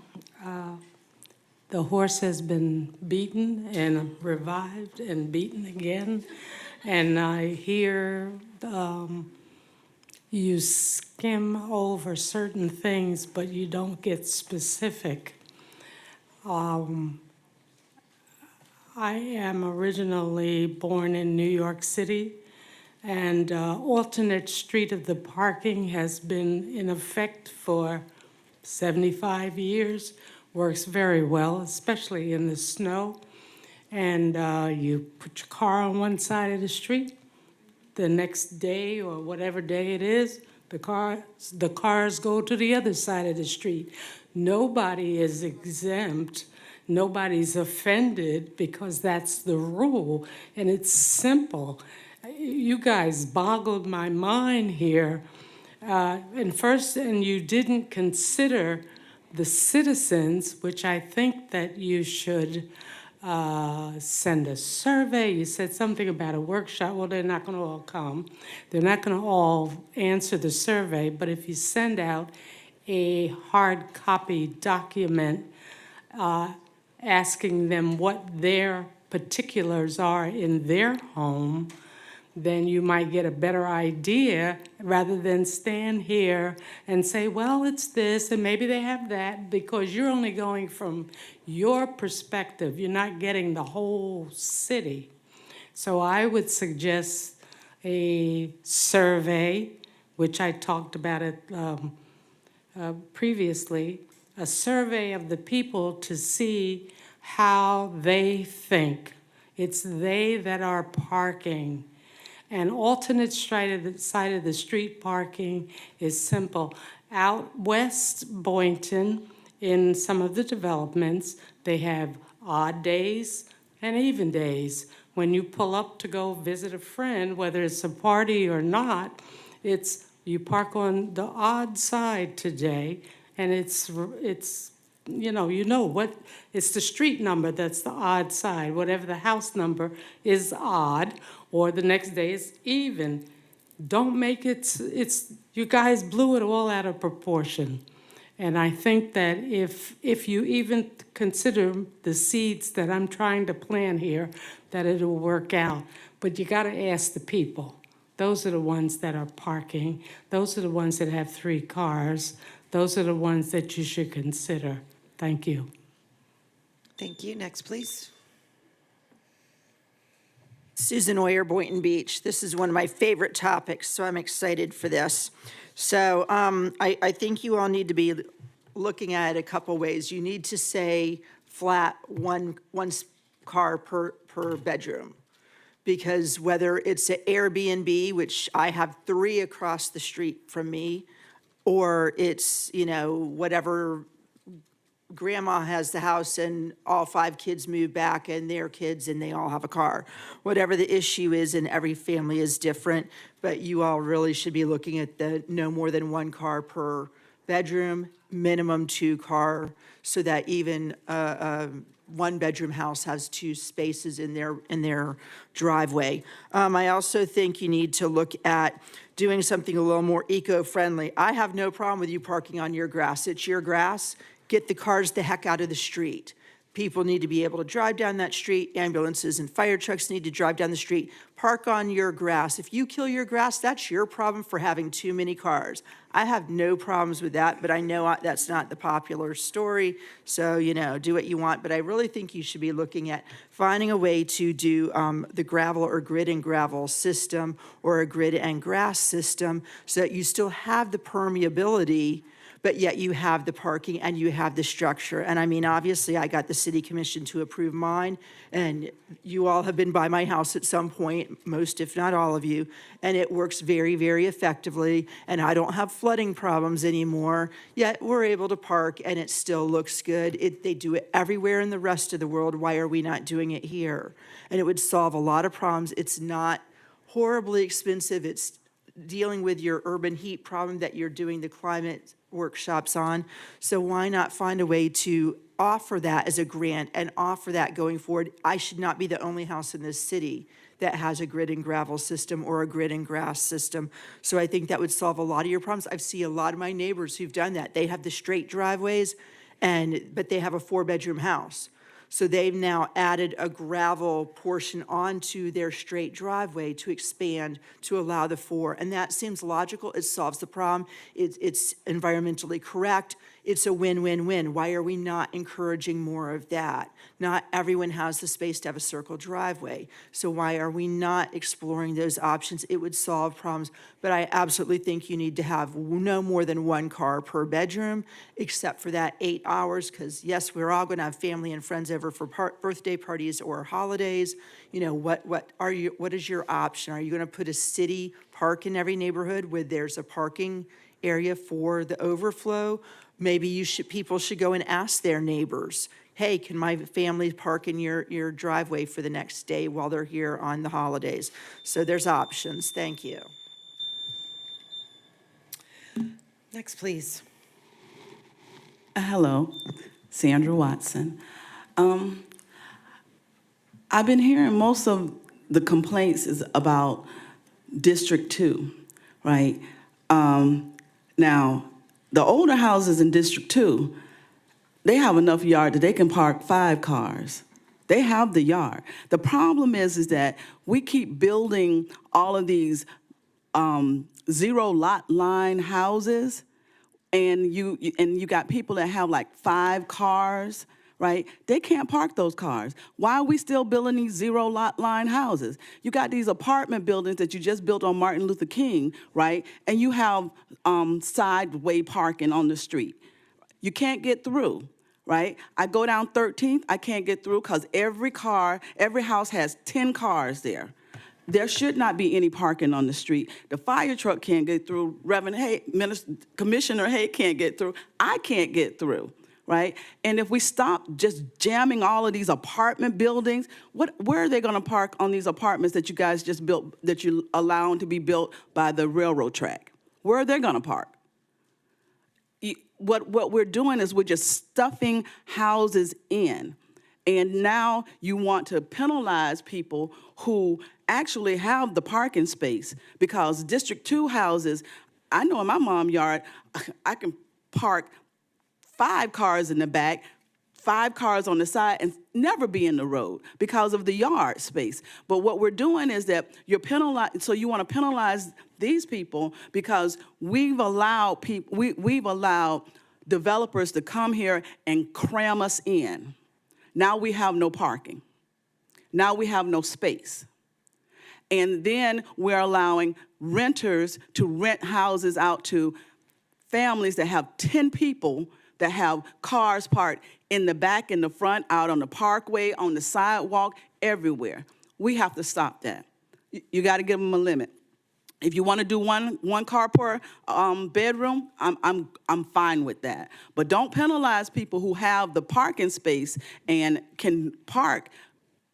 The horse has been beaten and revived and beaten again. And I hear you skim over certain things, but you don't get specific. I am originally born in New York City, and alternate street of the parking has been in effect for 75 years. Works very well, especially in the snow. And you put your car on one side of the street, the next day or whatever day it is, the cars go to the other side of the street. Nobody is exempt. Nobody's offended because that's the rule, and it's simple. You guys boggled my mind here. And you didn't consider the citizens, which I think that you should send a survey. You said something about a workshop. Well, they're not going to all come. They're not going to all answer the survey, but if you send out a hard copy document asking them what their particulars are in their home, then you might get a better idea rather than stand here and say, well, it's this and maybe they have that, because you're only going from your perspective. You're not getting the whole city. So I would suggest a survey, which I talked about it previously, a survey of the people to see how they think. It's they that are parking. And alternate side of the street parking is simple. Out west Boynton, in some of the developments, they have odd days and even days. When you pull up to go visit a friend, whether it's a party or not, you park on the odd side today, and it's it's the street number that's the odd side. Whatever the house number is odd, or the next day is even. Don't make it, you guys blew it all out of proportion. And I think that if you even consider the seeds that I'm trying to plant here, that it'll work out. But you gotta ask the people. Those are the ones that are parking. Those are the ones that have 3 cars. Those are the ones that you should consider. Thank you. Thank you. Next, please. Susan Oyer, Boynton Beach. This is one of my favorite topics, so I'm excited for this. So I think you all need to be looking at it a couple ways. You need to say flat one car per bedroom, because whether it's an Airbnb, which I have 3 across the street from me, or it's, whatever, grandma has the house and all 5 kids move back and their kids and they all have a car. Whatever the issue is, and every family is different, but you all really should be looking at the no more than 1 car per bedroom, minimum 2 car, so that even a 1-bedroom house has 2 spaces in their driveway. I also think you need to look at doing something a little more eco-friendly. I have no problem with you parking on your grass. It's your grass. Get the cars the heck out of the street. People need to be able to drive down that street. Ambulances and fire trucks need to drive down the street. Park on your grass. If you kill your grass, that's your problem for having too many cars. I have no problems with that, but I know that's not the popular story. So, do what you want. But I really think you should be looking at finding a way to do the gravel or grid and gravel system, or a grid and grass system, so that you still have the permeability, but yet you have the parking and you have the structure. And I mean, obviously, I got the city commission to approve mine, and you all have been by my house at some point, most if not all of you, and it works very, very effectively, and I don't have flooding problems anymore, yet we're able to park and it still looks good. They do it everywhere in the rest of the world. Why are we not doing it here? And it would solve a lot of problems. It's not horribly expensive. It's dealing with your urban heat problem that you're doing the climate workshops on. So why not find a way to offer that as a grant and offer that going forward? I should not be the only house in this city that has a grid and gravel system or a grid and grass system. So I think that would solve a lot of your problems. I've seen a lot of my neighbors who've done that. They have the straight driveways, but they have a 4-bedroom house. So they've now added a gravel portion onto their straight driveway to expand to allow the 4. And that seems logical. It solves the problem. It's environmentally correct. It's a win-win-win. Why are we not encouraging more of that? Not everyone has the space to have a circle driveway. So why are we not exploring those options? It would solve problems. But I absolutely think you need to have no more than 1 car per bedroom, except for that 8 hours, because yes, we're all going to have family and friends over for birthday parties or holidays. You know, what is your option? Are you going to put a city park in every neighborhood where there's a parking area for the overflow? Maybe people should go and ask their neighbors, hey, can my family park in your driveway for the next day while they're here on the holidays? So there's options. Thank you. Next, please. Hello, Sandra Watson. I've been hearing most of the complaints is about District 2, right? Now, the older houses in District 2, they have enough yard that they can park 5 cars. They have the yard. The problem is that we keep building all of these 0 lot line houses, and you got people that have like 5 cars, right? They can't park those cars. Why are we still building these 0 lot line houses? You got these apartment buildings that you just built on Martin Luther King, right? And you have sideway parking on the street. You can't get through, right? I go down 13th, I can't get through because every house has 10 cars there. There should not be any parking on the street. The fire truck can't get through. Reverend Hay, Commissioner Hay can't get through. I can't get through, right? And if we stop just jamming all of these apartment buildings, where are they going to park on these apartments that you guys just built, that you allowed to be built by the railroad track? Where are they going to park? What we're doing is we're just stuffing houses in. And now you want to penalize people who actually have the parking space, because District 2 houses, I know in my mom's yard, I can park 5 cars in the back, 5 cars on the side, and never be in the road because of the yard space. But what we're doing is that you're penalizing, so you want to penalize these people because we've allowed developers to come here and cram us in. Now we have no parking. Now we have no space. And then we're allowing renters to rent houses out to families that have 10 people that have cars parked in the back, in the front, out on the parkway, on the sidewalk, everywhere. We have to stop that. You got to give them a limit. If you want to do one car per bedroom, I'm fine with that. But don't penalize people who have the parking space and can park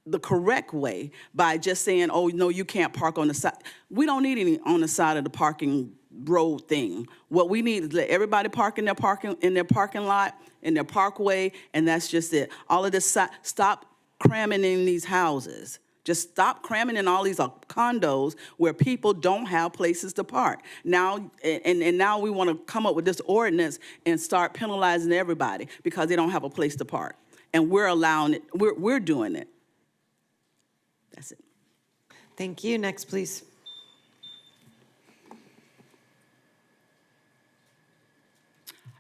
the correct way by just saying, oh, no, you can't park on the side. We don't need any on the side of the parking road thing. What we need is let everybody park in their parking lot, in their parkway, and that's just it. All of this, stop cramming in these houses. Just stop cramming in all these condos where people don't have places to park. Now, and now we want to come up with this ordinance and start penalizing everybody because they don't have a place to park. And we're allowing it, we're doing it. That's it. Thank you. Next, please.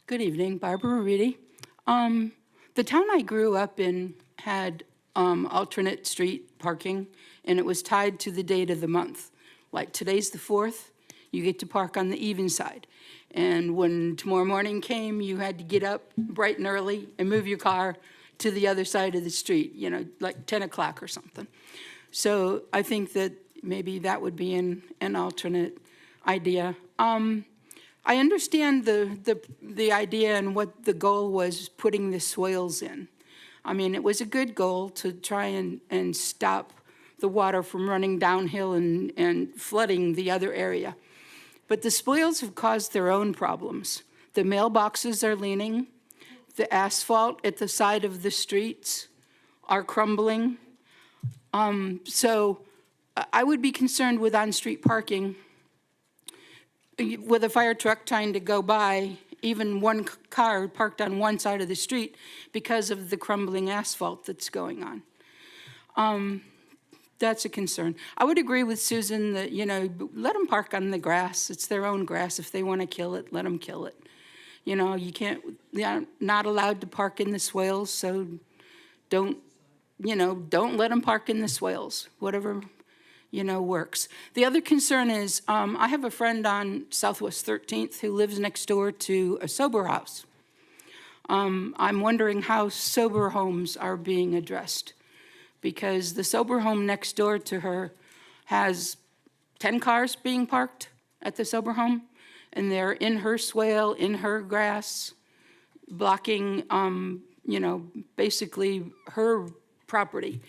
Good evening, Barbara Reedy. The town I grew up in had alternate street parking, and it was tied to the date of the month. Like today's the 4th, you get to park on the even side. And when tomorrow morning came, you had to get up bright and early and move your car to the other side of the street, you know, like 10 o'clock or something. So I think that maybe that would be an alternate idea. I understand the idea and what the goal was, putting the soils in. I mean, it was a good goal to try and stop the water from running downhill and flooding the other area. But the spoils have caused their own problems. The mailboxes are leaning. The asphalt at the side of the streets are crumbling. So I would be concerned with on-street parking. With a fire truck trying to go by, even one car parked on one side of the street because of the crumbling asphalt that's going on. That's a concern. I would agree with Susan that, let them park on the grass. It's their own grass. If they want to kill it, let them kill it. You can't, they're not allowed to park in the swales, so don't let them park in the swales, whatever, works. The other concern is, I have a friend on Southwest 13th who lives next door to a sober house. I'm wondering how sober homes are being addressed, because the sober home next door to her has 10 cars being parked at the sober home, and they're in her swale, in her grass, blocking, basically her property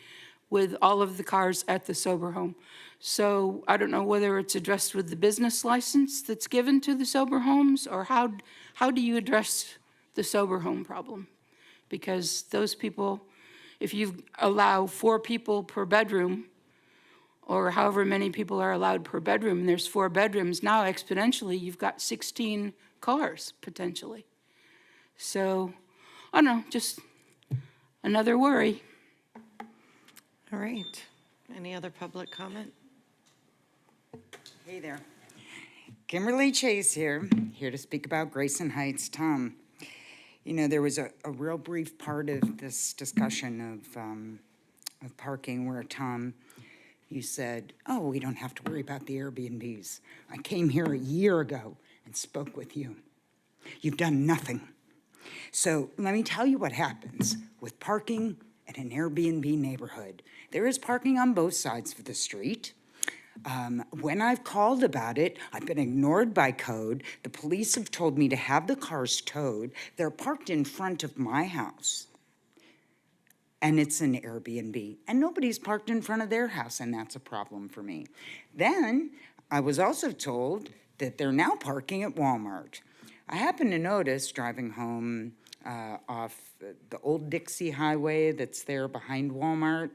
with all of the cars at the sober home. So I don't know whether it's addressed with the business license that's given to the sober homes, or how do you address the sober home problem? Because those people, if you allow 4 people per bedroom, or however many people are allowed per bedroom, and there's 4 bedrooms, now exponentially you've got 16 cars potentially. So, I don't know, just another worry. All right. Any other public comment? Hey there. Kimberly Chase here to speak about Grayson Heights. Tom, there was a real brief part of this discussion of parking where, Tom, you said, oh, we don't have to worry about the Airbnbs. I came here a year ago and spoke with you. You've done nothing. So let me tell you what happens with parking in an Airbnb neighborhood. There is parking on both sides of the street. When I've called about it, I've been ignored by code. The police have told me to have the cars towed. They're parked in front of my house. And it's an Airbnb. And nobody's parked in front of their house, and that's a problem for me. Then I was also told that they're now parking at Walmart. I happened to notice driving home off the old Dixie Highway that's there behind Walmart,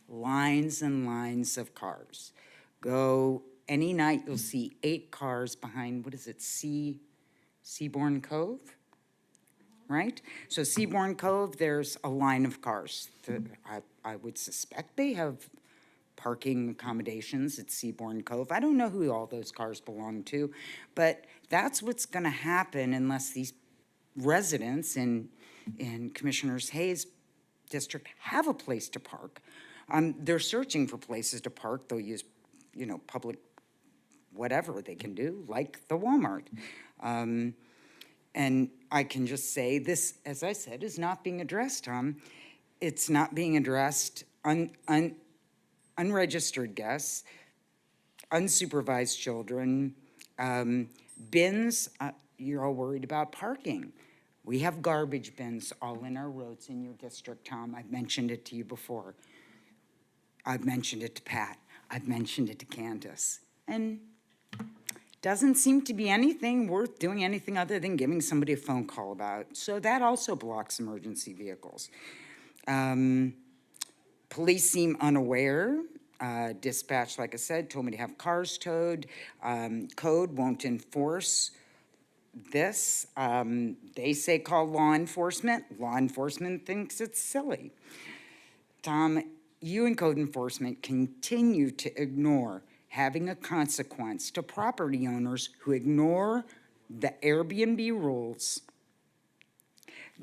lines and lines of cars. Go any night, you'll see 8 cars behind, what is it, Seabourn Cove? Right? So Seabourn Cove, there's a line of cars. I would suspect they have parking accommodations at Seabourn Cove. I don't know who all those cars belong to, but that's what's going to happen unless these residents in Commissioner Hayes' district have a place to park. They're searching for places to park. They'll use, public whatever they can do, like the Walmart. And I can just say this, as I said, is not being addressed, Tom. It's not being addressed. Unregistered guests, unsupervised children, bins. You're all worried about parking. We have garbage bins all in our roads in your district, Tom. I've mentioned it to you before. I've mentioned it to Pat. I've mentioned it to Candace. And doesn't seem to be anything worth doing anything other than giving somebody a phone call about. So that also blocks emergency vehicles. Police seem unaware. Dispatch, like I said, told me to have cars towed. Code won't enforce this. They say call law enforcement. Law enforcement thinks it's silly. Tom, you and code enforcement continue to ignore having a consequence to property owners who ignore the Airbnb rules,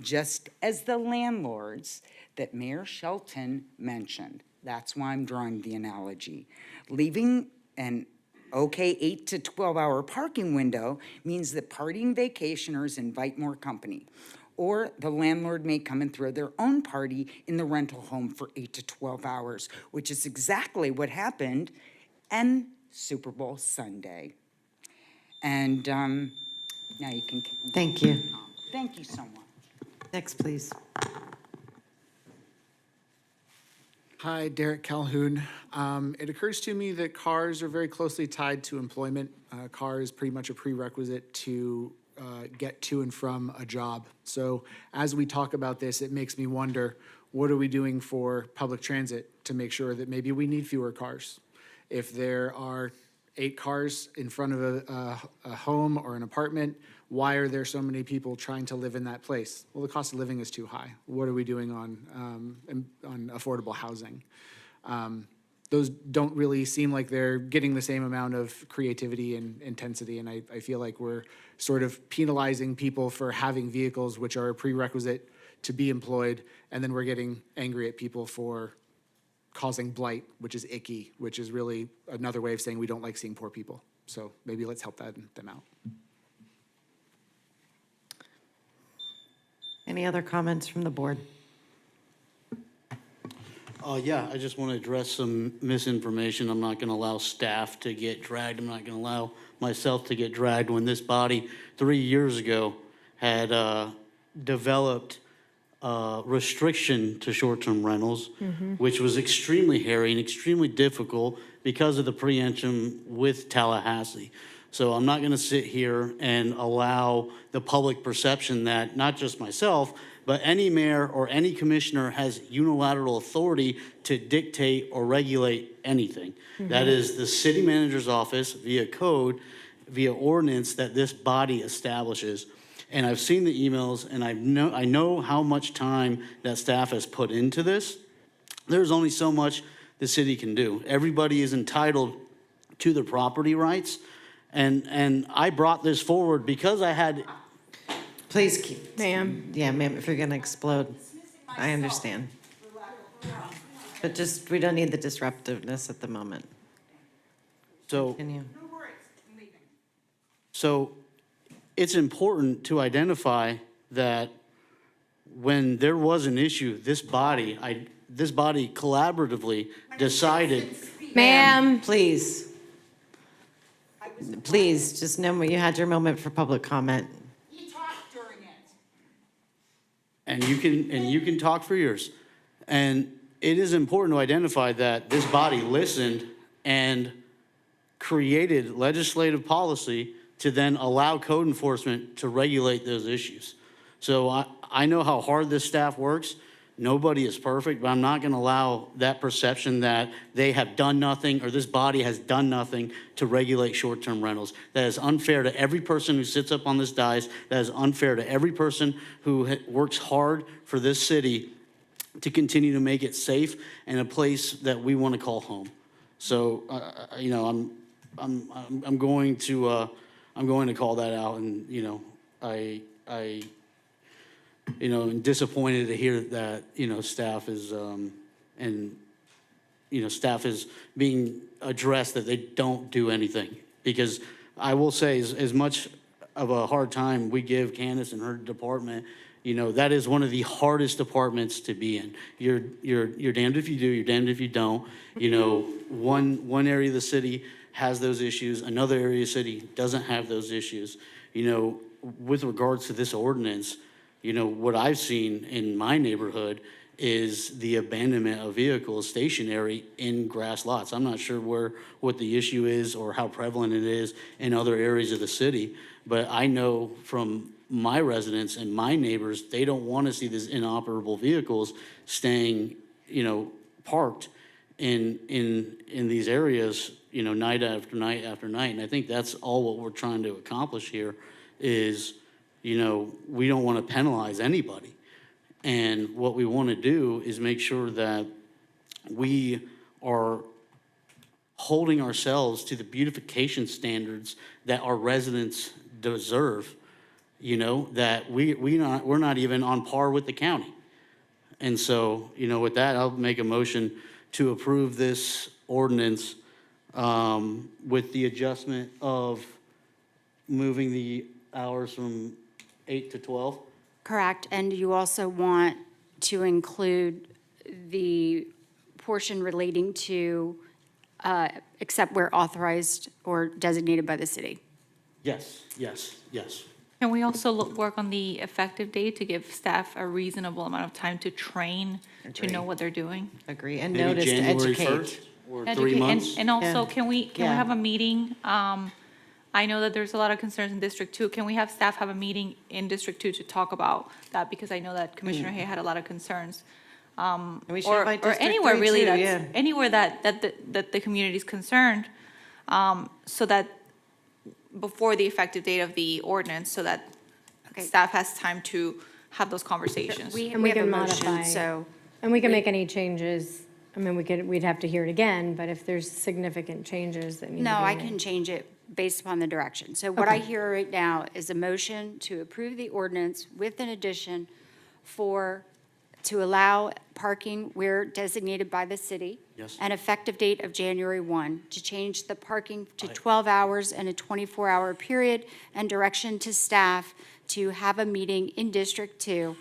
just as the landlords that Mayor Shelton mentioned. That's why I'm drawing the analogy. Leaving an okay 8 to 12-hour parking window means that partying vacationers invite more company, or the landlord may come and throw their own party in the rental home for 8 to 12 hours, which is exactly what happened and Super Bowl Sunday. And now you can. Thank you. Thank you so much. Next, please. Hi, Derek Calhoun. It occurs to me that cars are very closely tied to employment. Car is pretty much a prerequisite to get to and from a job. So as we talk about this, it makes me wonder, what are we doing for public transit to make sure that maybe we need fewer cars? If there are 8 cars in front of a home or an apartment, why are there so many people trying to live in that place? Well, the cost of living is too high. What are we doing on affordable housing? Those don't really seem like they're getting the same amount of creativity and intensity, and I feel like we're sort of penalizing people for having vehicles, which are a prerequisite to be employed, and then we're getting angry at people for causing blight, which is icky, which is really another way of saying we don't like seeing poor people. So maybe let's help them out. Any other comments from the board? Yeah, I just want to address some misinformation. I'm not going to allow staff to get dragged. I'm not going to allow myself to get dragged when this body 3 years ago had developed restriction to short-term rentals, which was extremely hairy and extremely difficult because of the preemption with Tallahassee. So I'm not going to sit here and allow the public perception that not just myself, but any mayor or any commissioner has unilateral authority to dictate or regulate anything. That is the city manager's office via code, via ordinance that this body establishes. And I've seen the emails, and I know how much time that staff has put into this. There's only so much the city can do. Everybody is entitled to their property rights. And I brought this forward because I had... Please keep. Ma'am. Yeah, ma'am, if you're going to explode, I understand. But just, we don't need the disruptiveness at the moment. So, Continue. so it's important to identify that when there was an issue, this body collaboratively decided... Ma'am. Please. Please, just know you had your moment for public comment. And you can talk for yours. And it is important to identify that this body listened and created legislative policy to then allow code enforcement to regulate those issues. So I know how hard this staff works. Nobody is perfect, but I'm not going to allow that perception that they have done nothing or this body has done nothing to regulate short-term rentals. That is unfair to every person who sits up on this dais. That is unfair to every person who works hard for this city to continue to make it safe and a place that we want to call home. So, you know, I'm going to call that out, and you know, I'm disappointed to hear that, you know, staff is, staff is being addressed that they don't do anything. Because I will say, as much of a hard time we give Candace and her department, you know, that is one of the hardest departments to be in. You're damned if you do, you're damned if you don't. You know, one area of the city has those issues, another area of the city doesn't have those issues. You know, with regards to this ordinance, you know, what I've seen in my neighborhood is the abandonment of vehicles stationary in grass lots. I'm not sure what the issue is or how prevalent it is in other areas of the city, but I know from my residents and my neighbors, they don't want to see these inoperable vehicles staying, you know, parked in these areas, you know, night after night after night. And I think that's all what we're trying to accomplish here is, you know, we don't want to penalize anybody. And what we want to do is make sure that we are holding ourselves to the beautification standards that our residents deserve, you know, that we're not even on par with the county. And so, you know, with that, I'll make a motion to approve this ordinance with the adjustment of moving the hours from 8 to 12? Correct, and you also want to include the portion relating to, except where authorized or designated by the city. Yes, yes, yes. Can we also work on the effective date to give staff a reasonable amount of time to train, to know what they're doing? Agree, and Maybe notice to January educate. 1st or 3 Educate- months? And also, Yeah. can we Yeah. have a meeting? I know that there's a lot of concerns in District 2. Can we have staff have a meeting in District 2 to talk about that? Because I know that Commissioner Hay had a lot of concerns. We should Or invite or District anywhere 3 really, too, that's, yeah. anywhere that the community's concerned, so that before the effective date of the ordinance, so that staff has time to have those conversations. And we have a can motion, modify. so And we can make any changes. I mean, we'd have to hear it again, but if there's significant changes that need to be no, I made. can change it based upon the direction. So what I hear right now is a motion to approve the ordinance with an addition to allow parking where designated by the city. Yes. An effective date of January 1, to change the parking to 12 hours and a 24-hour period, and direction to staff to have a meeting in District 2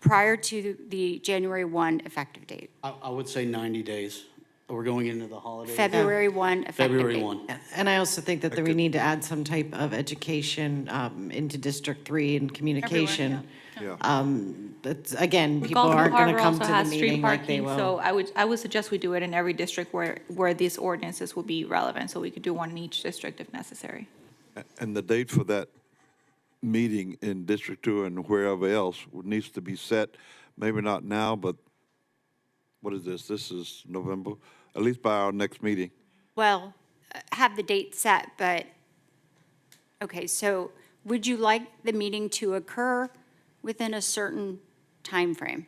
prior to the January 1 effective date. I would say 90 days. We're going into the holidays. February 1 effective February date. 1. And I also think that we need to add some type of education into District 3 and communication. Yeah. That's, again, people Galton aren't going Harbor to come also to the has street meeting like they parking, so will. I would suggest we do it in every district where these ordinances will be relevant, so we could do one in each district if necessary. And the date for that meeting in District 2 and wherever else needs to be set, maybe not now, but what is this? This is November, at least by our next meeting. Well, have the date set, but, okay, so would you like the meeting to occur within a certain time frame?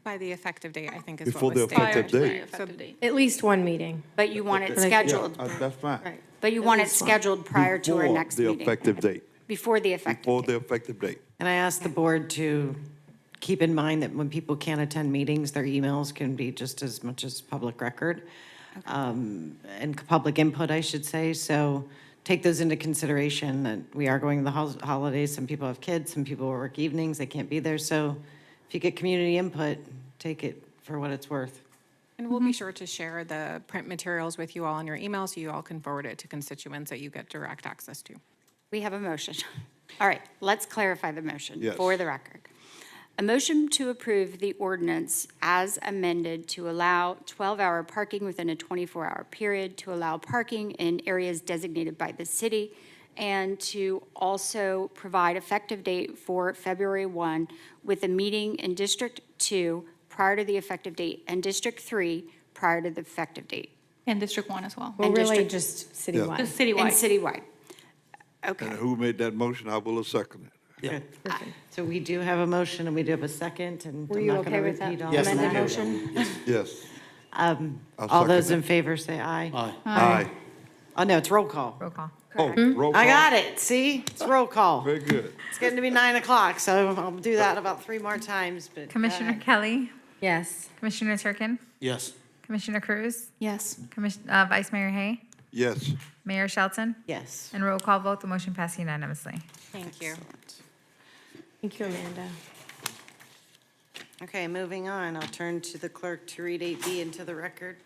By the effective date, I think is Before what was the stated. effective date. Effective date. At least one meeting. But you want it Yeah, scheduled, That's fine. but you want it scheduled prior to our Before next the meeting? effective date. Before the effective Before date. the effective date. And I ask the board to keep in mind that when people can't attend meetings, their emails can be just as much as public record, and public input, I should say. So take those into consideration, that we are going to the holidays. Some people have kids, some people work evenings, they can't be there. So if you get community input, take it for what it's worth. And we'll be sure to share the print materials with you all in your email, so you all can forward it to constituents that you get direct access to. We have a motion. All right, let's clarify the motion Yes. for the record. A motion to approve the ordinance as amended to allow 12-hour parking within a 24-hour period, to allow parking in areas designated by the city, and to also provide effective date for February 1 with a meeting in District 2 prior to the effective date, and District 3 prior to the effective date. And District 1 as well. Well, And really district- just citywide. Just And citywide. citywide. Okay. And who made that motion? I will second it. So we do have a motion and we do have a second, and Were I'm you not going okay to with that repeat all Yes, of I'm that. okay with that. Yes. All second those it. in favor say aye. Aye. Aye. Oh, no, it's roll call. Roll call. Oh, roll call. I got it, see? It's roll call. Very good. It's getting to be 9 o'clock, so I'll do that about 3 more times, but. Commissioner Kelly, Yes. Commissioner Turkin, Yes. Commissioner Cruz, Yes. Vice Mayor Hay, Yes. Mayor Shelton, Yes. and roll call vote, the motion passed unanimously. Thank you. Thank you, Amanda. Okay, moving on, I'll turn to the clerk to read 8B into the record.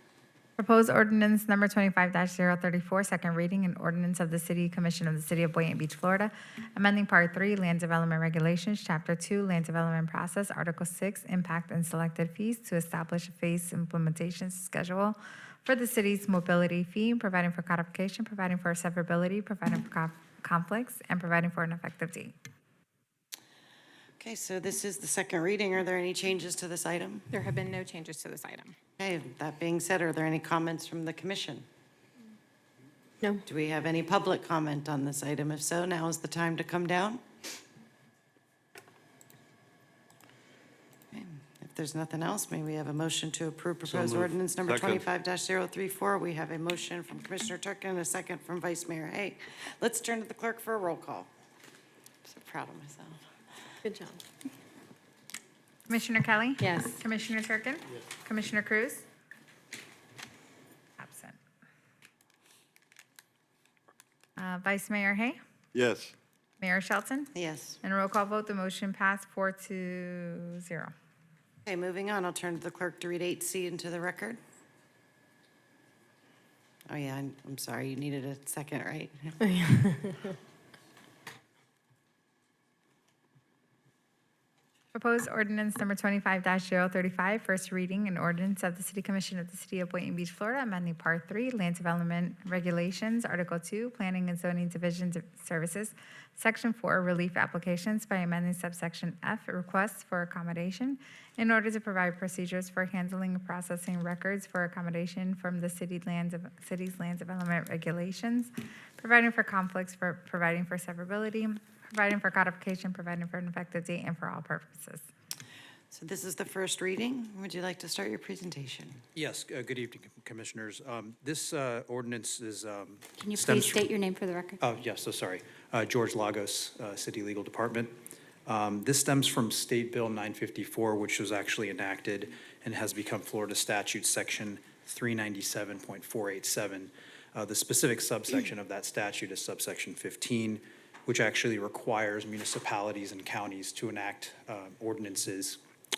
Proposed ordinance number 25-034, second reading, an ordinance of the City Commission of the City of Boynton Beach, Florida, amending Part 3, Land Development Regulations, Chapter 2, Land Development Process, Article 6, Impact and Selected Fees, to establish a phase implementation schedule for the city's mobility fee, providing for codification, providing for severability, providing for conflicts, and providing for an effective date. Okay, so this is the second reading. Are there any changes to this item? There have been no changes to this item. Okay, that being said, are there any comments from the commission? No. Do we have any public comment on this item? If so, now is the time to come down. Okay, if there's nothing else, may we have a motion to approve proposed moved. ordinance number Second. 25-034? We have a motion from Commissioner Turkin and a second from Vice Mayor Hay. Let's turn to the clerk for a roll call. I'm so proud of myself. Good job. Commissioner Kelly? Yes. Commissioner Turkin? Yes. Commissioner Cruz? Absent. Vice Mayor Hay? Yes. Mayor Shelton? Yes. And roll call vote, the motion passed 4-0. Okay, moving on, I'll turn to the clerk to read 8C into the record. Oh, yeah, I'm sorry, you needed a second, right? Proposed ordinance number 25-035, first reading, an ordinance of the City Commission of the City of Boynton Beach, Florida, amending Part 3, Land Development Regulations, Article 2, Planning and Zoning Division Services, Section 4, Relief Applications by amending subsection F, Requests for Accommodation, in order to provide procedures for handling and processing records for accommodation from the city's land development regulations, providing for conflicts, providing for severability, providing for codification, providing for an effective date, and for all purposes. So this is the first reading. Would you like to start your presentation? Yes, good evening, Commissioners. This ordinance is. Can you stems please from- state your name for the record? Oh, yes, so sorry. George Lagos, City Legal Department. This stems from State Bill 954, which was actually enacted and has become Florida Statute Section 397.487. The specific subsection of that statute is subsection 15, which actually requires municipalities and counties to enact ordinances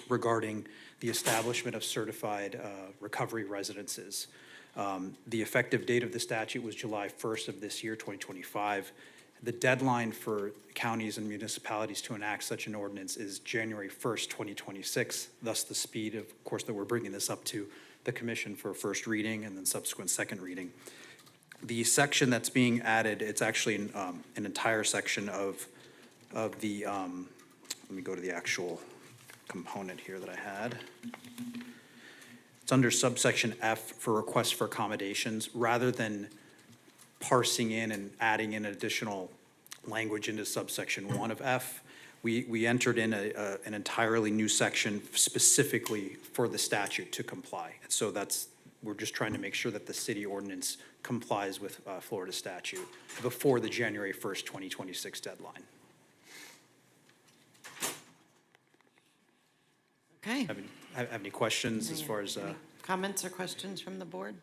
regarding the establishment of certified recovery residences. The effective date of the statute was July 1st of this year, 2025. The deadline for counties and municipalities to enact such an ordinance is January 1st, 2026, thus the speed, of course, that we're bringing this up to the commission for first reading and then subsequent second reading. The section that's being added, it's actually an entire section of the, let me go to the actual component here that I had. It's under subsection F for requests for accommodations. Rather than parsing in and adding in additional language into subsection 1 of F, we entered in an entirely new section specifically for the statute to comply. And so we're just trying to make sure that the city ordinance complies with Florida statute before the January 1st, 2026 deadline. Okay. Have any questions as far as? Any comments or questions from the board?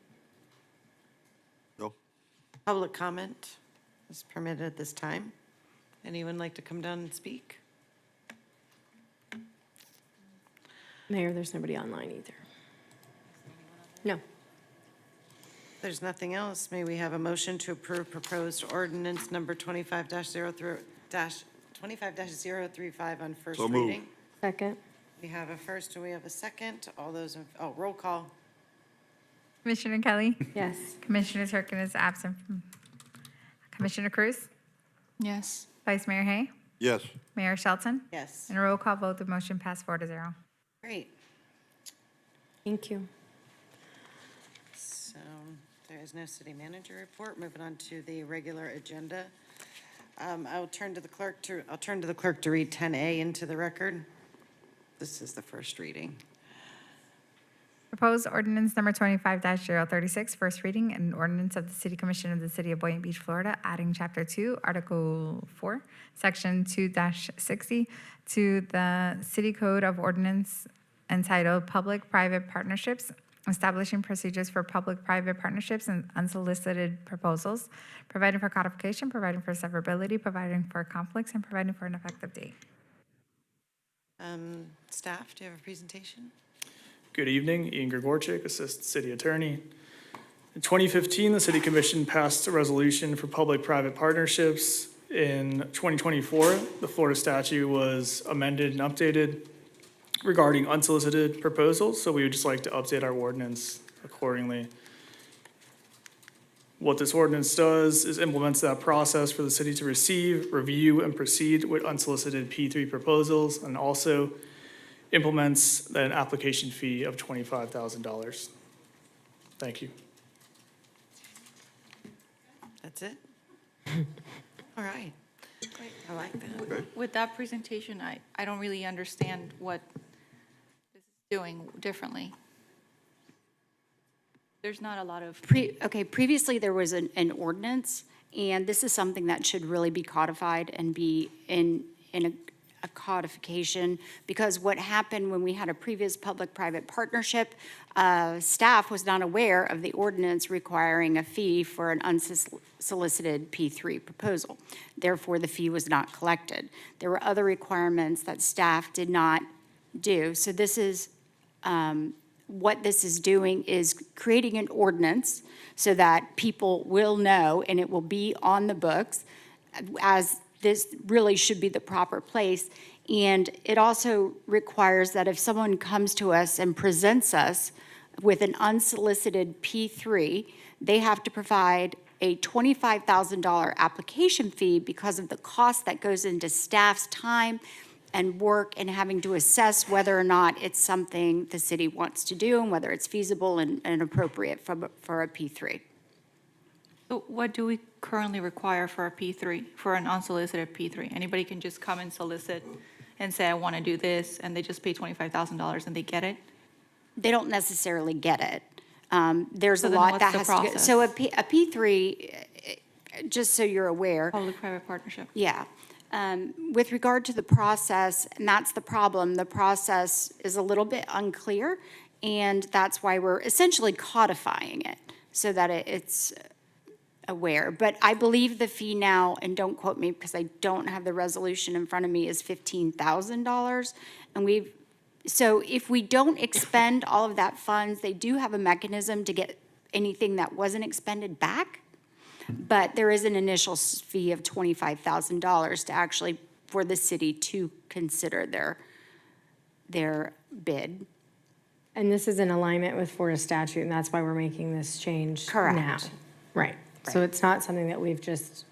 No. Public comment is permitted at this time. Anyone like to come down and speak? Mayor, there's nobody online either. No. There's nothing else. May we have a motion to approve proposed ordinance number 25-035 on first So moved. reading? Second. We have a first and we have a second. All those, roll call. Commissioner Kelly? Yes. Commissioner Turkin is absent. Commissioner Cruz? Yes. Vice Mayor Hay? Yes. Mayor Shelton? Yes. And a roll call vote, the motion passed 4-0. Great. Thank you. So there is no city manager report. Moving on to the regular agenda. I'll turn to the clerk to read 10A into the record. This is the first reading. Proposed ordinance number 25-036, first reading, an ordinance of the City Commission of the City of Boynton Beach, Florida, adding Chapter 2, Article 4, Section 2-60 to the City Code of Ordinance entitled Public-Private Partnerships, establishing procedures for public-private partnerships and unsolicited proposals, providing for codification, providing for severability, providing for conflicts, and providing for an effective date. Staff, do you have a presentation? Good evening, Ian Grigorczyk, Assistant City Attorney. In 2015, the City Commission passed a resolution for public-private partnerships. In 2024, the Florida statute was amended and updated regarding unsolicited proposals, so we would just like to update our ordinance accordingly. What this ordinance does is implements that process for the city to receive, review, and proceed with unsolicited P3 proposals, and also implements an application fee of $25,000. Thank you. That's it? All right. Great. I like that. With that presentation, I don't really understand what this is doing differently. There's not a lot of. Previously there was an ordinance, and this is something that should really be codified and be in a codification, because what happened when we had a previous public-private partnership, staff was not aware of the ordinance requiring a fee for an unsolicited P3 proposal. Therefore, the fee was not collected. There were other requirements that staff did not do. So this is, what this is doing is creating an ordinance so that people will know, and it will be on the books as this really should be the proper place. And it also requires that if someone comes to us and presents us with an unsolicited P3, they have to provide a $25,000 application fee because of the cost that goes into staff's time and work and having to assess whether or not it's something the city wants to do and whether it's feasible and appropriate for a P3. So what do we currently require for a P3, for an unsolicited P3? Anybody can just come and solicit and say, I want to do this, and they just pay $25,000 and they get it? They don't necessarily get it. There's So a then lot what's that the has to go. process? So a P3, just so you're aware. Public-private partnership. Yeah. With regard to the process, and that's the problem, the process is a little bit unclear, and that's why we're essentially codifying it so that it's aware. But I believe the fee now, and don't quote me because I don't have the resolution in front of me, is $15,000. And so if we don't expend all of that funds, they do have a mechanism to get anything that wasn't expended back. But there is an initial fee of $25,000 to actually, for the city to consider their bid. And this is in alignment with Florida statute, and that's why we're making this change now. Correct. Right. So it's not something that we've just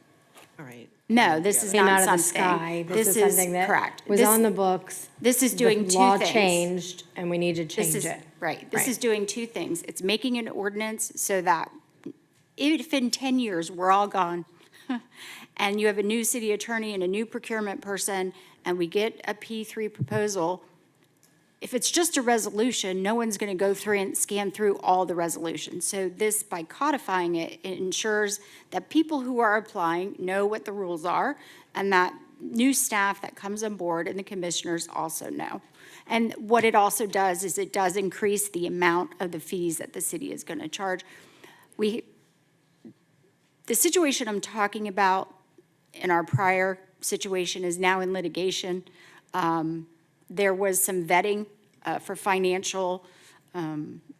All right. No, this is came not out of the something. sky. This is something that correct. was This- on the books. This is doing two The law things. changed, and we need to This change is- it. Right. This Right. is doing two things. It's making an ordinance so that if in 10 years we're all gone and you have a new city attorney and a new procurement person and we get a P3 proposal, if it's just a resolution, no one's going to go through and scan through all the resolutions. So this, by codifying it, it ensures that people who are applying know what the rules are and that new staff that comes on board and the commissioners also know. And what it also does is it does increase the amount of the fees that the city is going to charge. The situation I'm talking about in our prior situation is now in litigation. There was some vetting for financial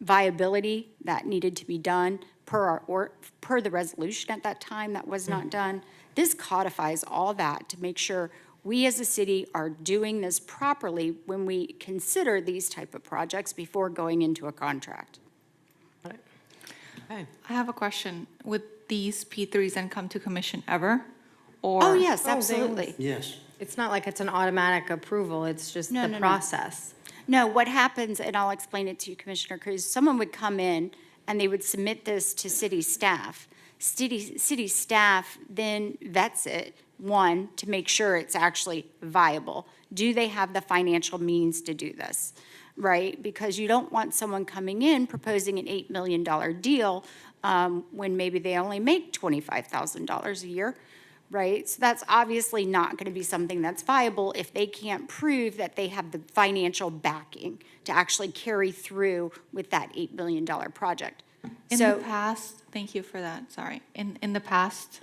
viability that needed to be done per the resolution at that time that was not done. This codifies all that to make sure we as a city are doing this properly when we consider these type of projects before going into a contract. I have a question. Would these P3s then come to commission ever? Or? Oh, yes, they- absolutely. Yes. It's not like it's an automatic approval, it's just No, the no, no. process. No, what happens, and I'll explain it to you, Commissioner Cruz, someone would come in and they would submit this to city staff. City staff then vets it, one, to make sure it's actually viable. Do they have the financial means to do this, right? Because you don't want someone coming in proposing an $8 million deal when maybe they only make $25,000 a year, right? So that's obviously not going to be something that's viable if they can't prove that they have the financial backing to actually carry through with that $8 million project. In So- the past, thank you for that, sorry. In the past,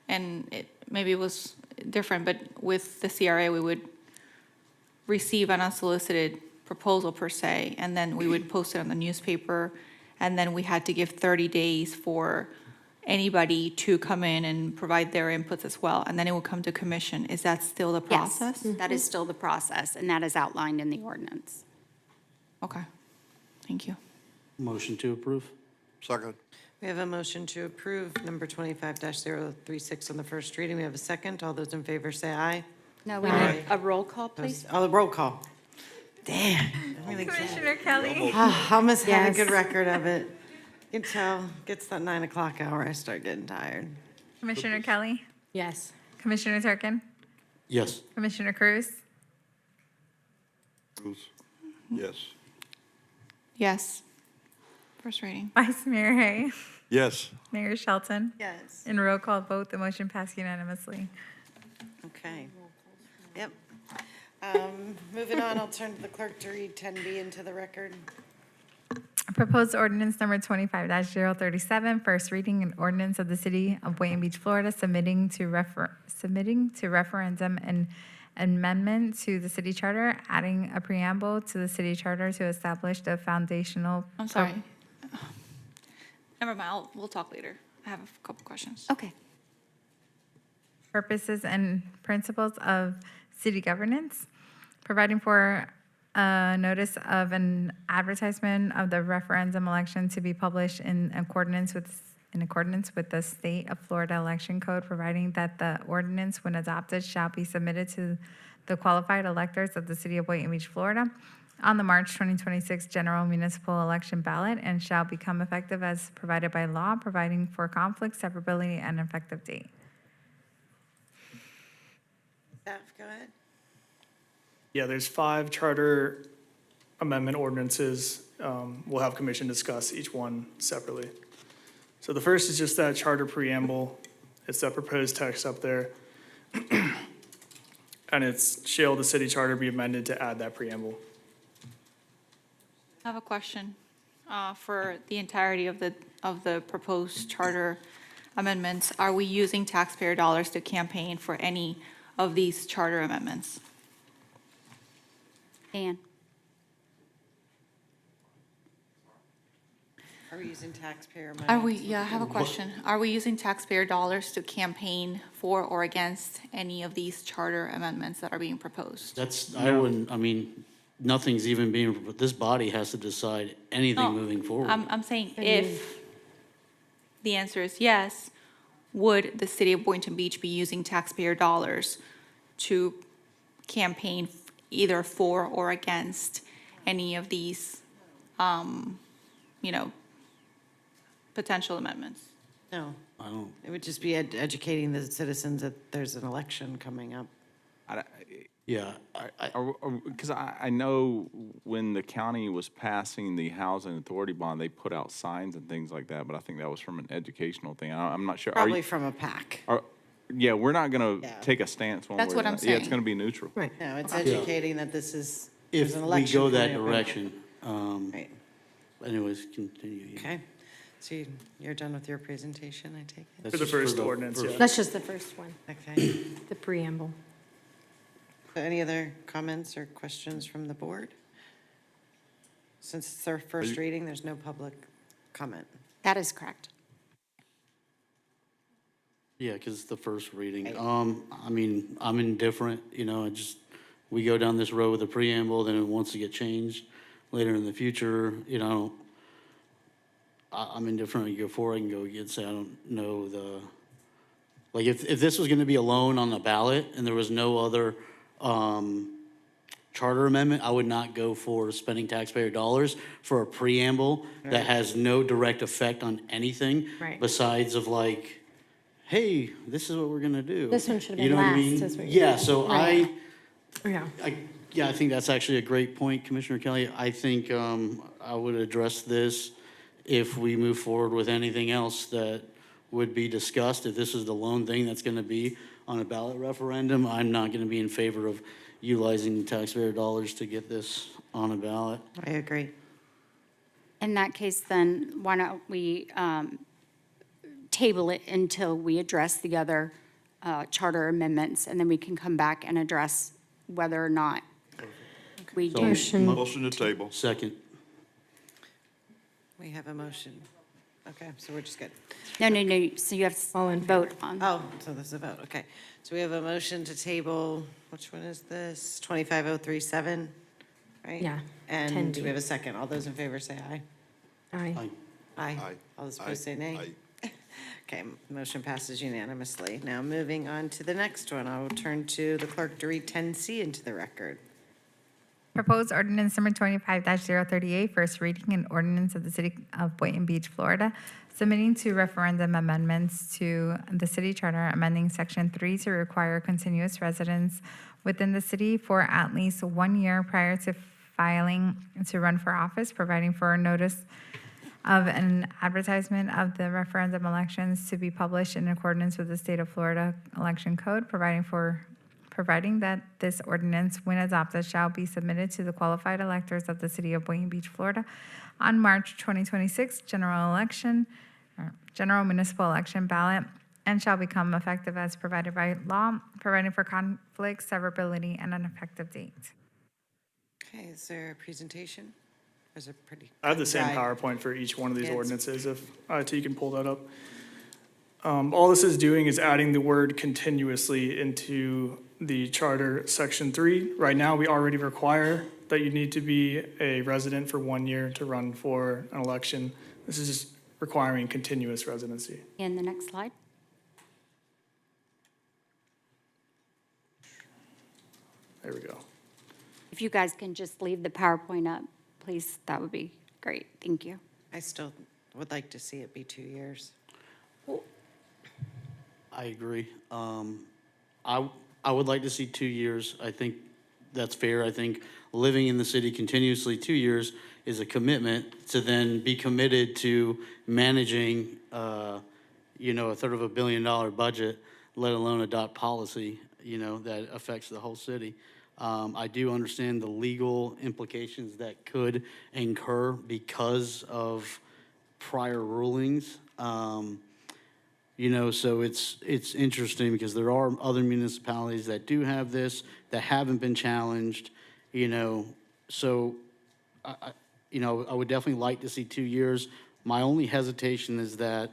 and maybe it was different, but with the CRA, we would receive an unsolicited proposal per se, and then we would post it on the newspaper, and then we had to give 30 days for anybody to come in and provide their inputs as well, and then it would come to commission. Is that still the process? Yes, that is still the process, and that is outlined in the ordinance. Okay, thank you. Motion to approve? Second. We have a motion to approve number 25-036 on the first reading. We have a second. All those in favor say aye. No, we need a roll call, please. Oh, the roll call. Damn. Commissioner Kelly. I must have a good Yes. record of it. You can tell, gets that 9 o'clock hour, I start getting tired. Commissioner Kelly. Yes. Commissioner Turkin. Yes. Commissioner Cruz. Yes. Yes. First reading. Vice Mayor Hay. Yes. Mayor Shelton. Yes. In roll call vote, the motion passed unanimously. Okay. Yep. Moving on, I'll turn to the clerk to read 10B into the record. Proposed ordinance number 25-037, first reading, an ordinance of the city of Boynton Beach, Florida, submitting to referendum an amendment to the city charter, adding a preamble to the city charter to establish the foundational. I'm sorry. Never mind, we'll talk later. I have a couple questions. Okay. purposes and principles of city governance, providing for a notice of an advertisement of the referendum election to be published in accordance with the State of Florida Election Code, providing that the ordinance, when adopted, shall be submitted to the qualified electors of the city of Boynton Beach, Florida, on the March 2026 general municipal election ballot and shall become effective as provided by law, providing for conflict, severability, and effective date. Staff, go ahead. Yeah, there's 5 charter amendment ordinances. We'll have commission discuss each one separately. So the first is just that charter preamble. It's that proposed text up there. And it's shall the city charter be amended to add that preamble. I have a question for the entirety of the proposed charter amendments. Are we using taxpayer dollars to campaign for any of these charter amendments? Dan? Are we using taxpayer money? Are we, yeah, I have a question. Are we using taxpayer dollars to campaign for or against any of these charter amendments that are being proposed? I wouldn't, I mean, nothing's even being, this body has to decide anything No, moving forward. I'm saying if the answer is yes, would the city of Boynton Beach be using taxpayer dollars to campaign either for or against any of these, potential amendments? No, I don't, it would just be educating the citizens that there's an election coming up. yeah, Because I know when the county was passing the housing authority bond, they put out signs and things like that, but I think that was from an educational thing. I'm not sure. Probably from a PAC. Yeah, we're not going to Yeah. take a stance one That's way or what I'm another. Yeah, it's saying. going to be neutral. Right. No, it's educating that this is, if there's an we election go that coming up. direction. Right, Anyways, continue. yeah. okay. So you're done with your presentation, I take it? That's For the just first the ordinance, yeah. That's just the first one, Okay. the preamble. Any other comments or questions from the board? Since it's our first reading, there's no public comment. That is correct. Yeah, because it's the first reading. Right. I mean, I'm indifferent, we go down this road with a preamble, then it wants to get changed later in the future, I'm indifferent. You go for it, I can go against it. I don't know like, if this was gonna be alone on the ballot and there was no other, charter amendment, I would not go for spending taxpayer dollars for a preamble that has no direct effect on anything. Right. Besides of like, hey, this is what we're gonna do. This one should have You been know what I last, mean? is what you're Yeah, saying. so Right. Yeah. I think that's actually a great point, Commissioner Kelly. I think I would address this if we move forward with anything else that would be discussed. If this is the lone thing that's going to be on a ballot referendum, I'm not going to be in favor of utilizing taxpayer dollars to get this on a ballot. I agree. In that case, then, why don't we table it until we address the other charter amendments, and then we can come back and address whether or not we do. Motion to table. Second. We have a motion. Okay, so we're just good. No, so you have to vote on. Oh, so there's a vote, okay. So we have a motion to table, which one is this? 25037, right? Yeah, And 10D. do we have a second? All those in favor say aye. Aye. Aye. Aye. All those opposed say Aye. nay. Okay, motion passes unanimously. Now, moving on to the next one, I will turn to the clerk to read 10C into the record. Proposed ordinance number 25-038, first reading, an ordinance of the city of Boynton Beach, Florida, submitting to referendum amendments to the city charter, amending section 3 to require continuous residence within the city for at least 1 year prior to filing to run for office, providing for a notice of an advertisement of the referendum elections to be published in accordance with the state of Florida election code, providing that this ordinance, when adopted, shall be submitted to the qualified electors of the city of Boynton Beach, Florida, on March 2026 general municipal election ballot, and shall become effective as provided by law, providing for conflict, severability, and an effective date. Okay, is there a presentation? Or is it pretty? I have the same dry? PowerPoint for each one of these Yeah, it's- ordinances, if IT can pull that up. All this is doing is adding the word continuously into the charter, section 3. Right now, we already require that you need to be a resident for 1 year to run for an election. This is just requiring continuous residency. And the next slide. There we go. If you guys can just leave the PowerPoint up, please, that would be great. Thank you. I still would like to see it be 2 years. I agree. I would like to see 2 years. I think that's fair. I think living in the city continuously 2 years is a commitment to then be committed to managing, $1/3 of $1 billion budget, let alone adopt policy, that affects the whole city. I do understand the legal implications that could incur because of prior rulings. So it's interesting because there are other municipalities that do have this, that haven't been challenged, so I would definitely like to see 2 years. My only hesitation is that,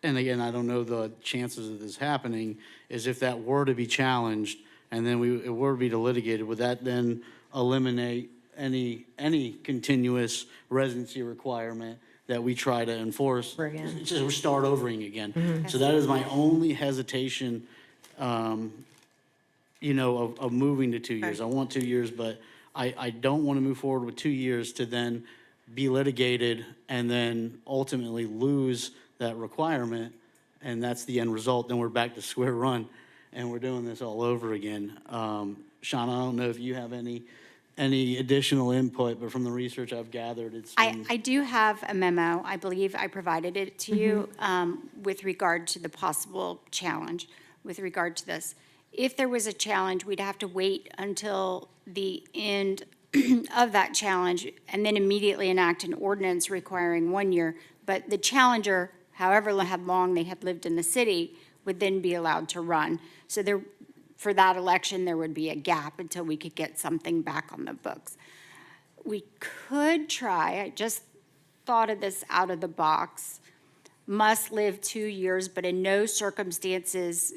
and again, I don't know the chances of this happening, is if that were to be challenged and then it were to be litigated, would that then eliminate any continuous residency requirement that we try to enforce? Just start over again. So that is my only hesitation, of moving to 2 years. I want 2 years, but I don't want to move forward with 2 years to then be litigated and then ultimately lose that requirement, and that's the end result. Then we're back to square one, and we're doing this all over again. Shauna, I don't know if you have any additional input, but from the research I've gathered, I do have a memo. I believe I provided it to you with regard to the possible challenge with regard to this. If there was a challenge, we'd have to wait until the end of that challenge and then immediately enact an ordinance requiring 1 year. But the challenger, however long they had lived in the city, would then be allowed to run. So for that election, there would be a gap until we could get something back on the books. We could try, I just thought of this out of the box, must live 2 years, but in no circumstances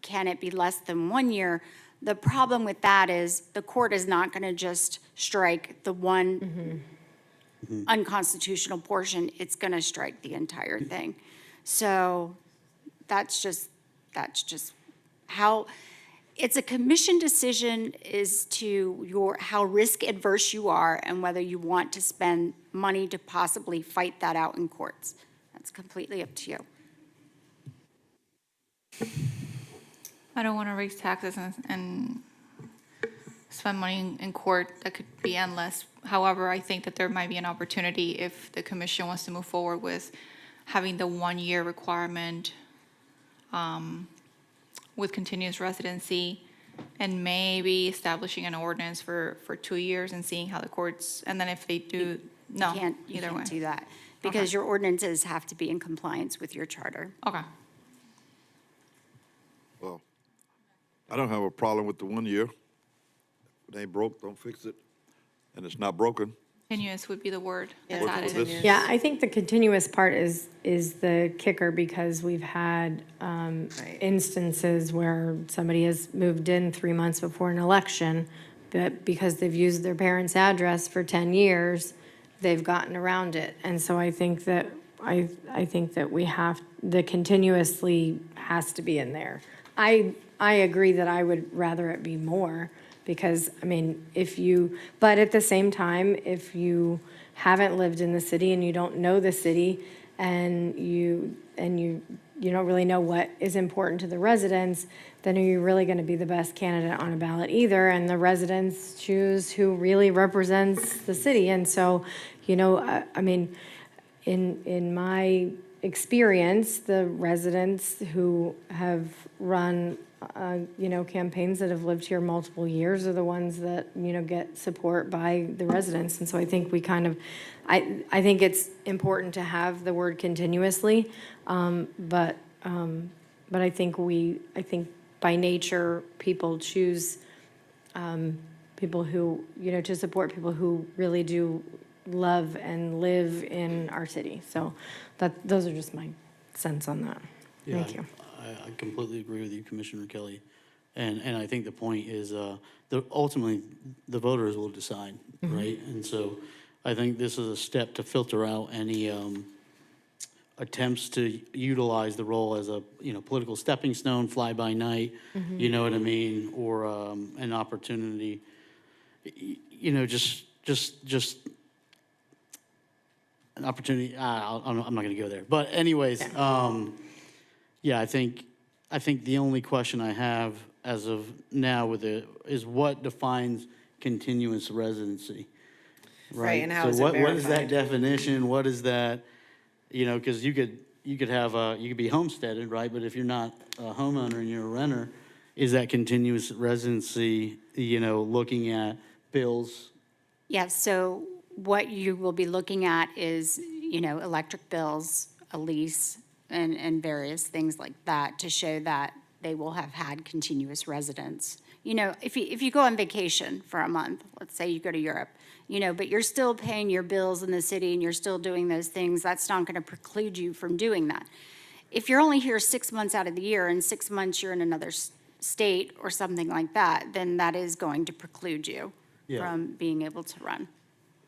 can it be less than 1 year. The problem with that is the court is not going to just strike the one unconstitutional portion. It's going to strike the entire thing. So that's just how, it's a commission decision as to how risk adverse you are and whether you want to spend money to possibly fight that out in courts. That's completely up to you. I don't want to raise taxes and spend money in court that could be endless. However, I think that there might be an opportunity if the commission wants to move forward with having the 1 year requirement with continuous residency and maybe establishing an ordinance for 2 years and seeing how the courts, and then if they do, no, You either way. can't do that because your ordinances have to be in compliance with your charter. Okay. Well, I don't have a problem with the 1 year. If it ain't broke, don't fix it. And it's not broken. Continuous would be the word that's Work with added. this. Yeah, I think the continuous part is the kicker because we've had instances where somebody has moved in 3 months before an election, but because they've used their parents' address for 10 years, they've gotten around it. And so I think that we have, the continuously has to be in there. I agree that I would rather it be more. Because, I mean, but at the same time, if you haven't lived in the city and you don't know the city and you don't really know what is important to the residents, then are you really going to be the best candidate on a ballot either? And the residents choose who really represents the city. And so, I mean, in my experience, the residents who have run campaigns that have lived here multiple years are the ones that, get support by the residents. And so I think I think it's important to have the word continuously. But I think by nature, people choose people who, to support people who really do love and live in our city. So those are just my sense on that. Yeah, Thank you. I completely agree with you, Commissioner Kelly. And I think the point is, ultimately, the voters will decide, right? And so I think this is a step to filter out any attempts to utilize the role as a, political stepping stone, fly-by-night, you know what I mean? Or an opportunity, just an opportunity, I'm not gonna go there. But anyways, yeah, I think the only question I have as of now with it is what defines continuous residency? Right, and how So is it what is that verified? definition? What is that, because you could have you could be homesteaded, right? But if you're not a homeowner and you're a renter, is that continuous residency, looking at bills? Yeah, so what you will be looking at is, electric bills, a lease, and various things like that to show that they will have had continuous residence. If you go on vacation for a month, let's say you go to Europe, but you're still paying your bills in the city and you're still doing those things, that's not going to preclude you from doing that. If you're only here 6 months out of the year and 6 months you're in another state or something like that, then that is going to preclude you Yeah. from being able to run.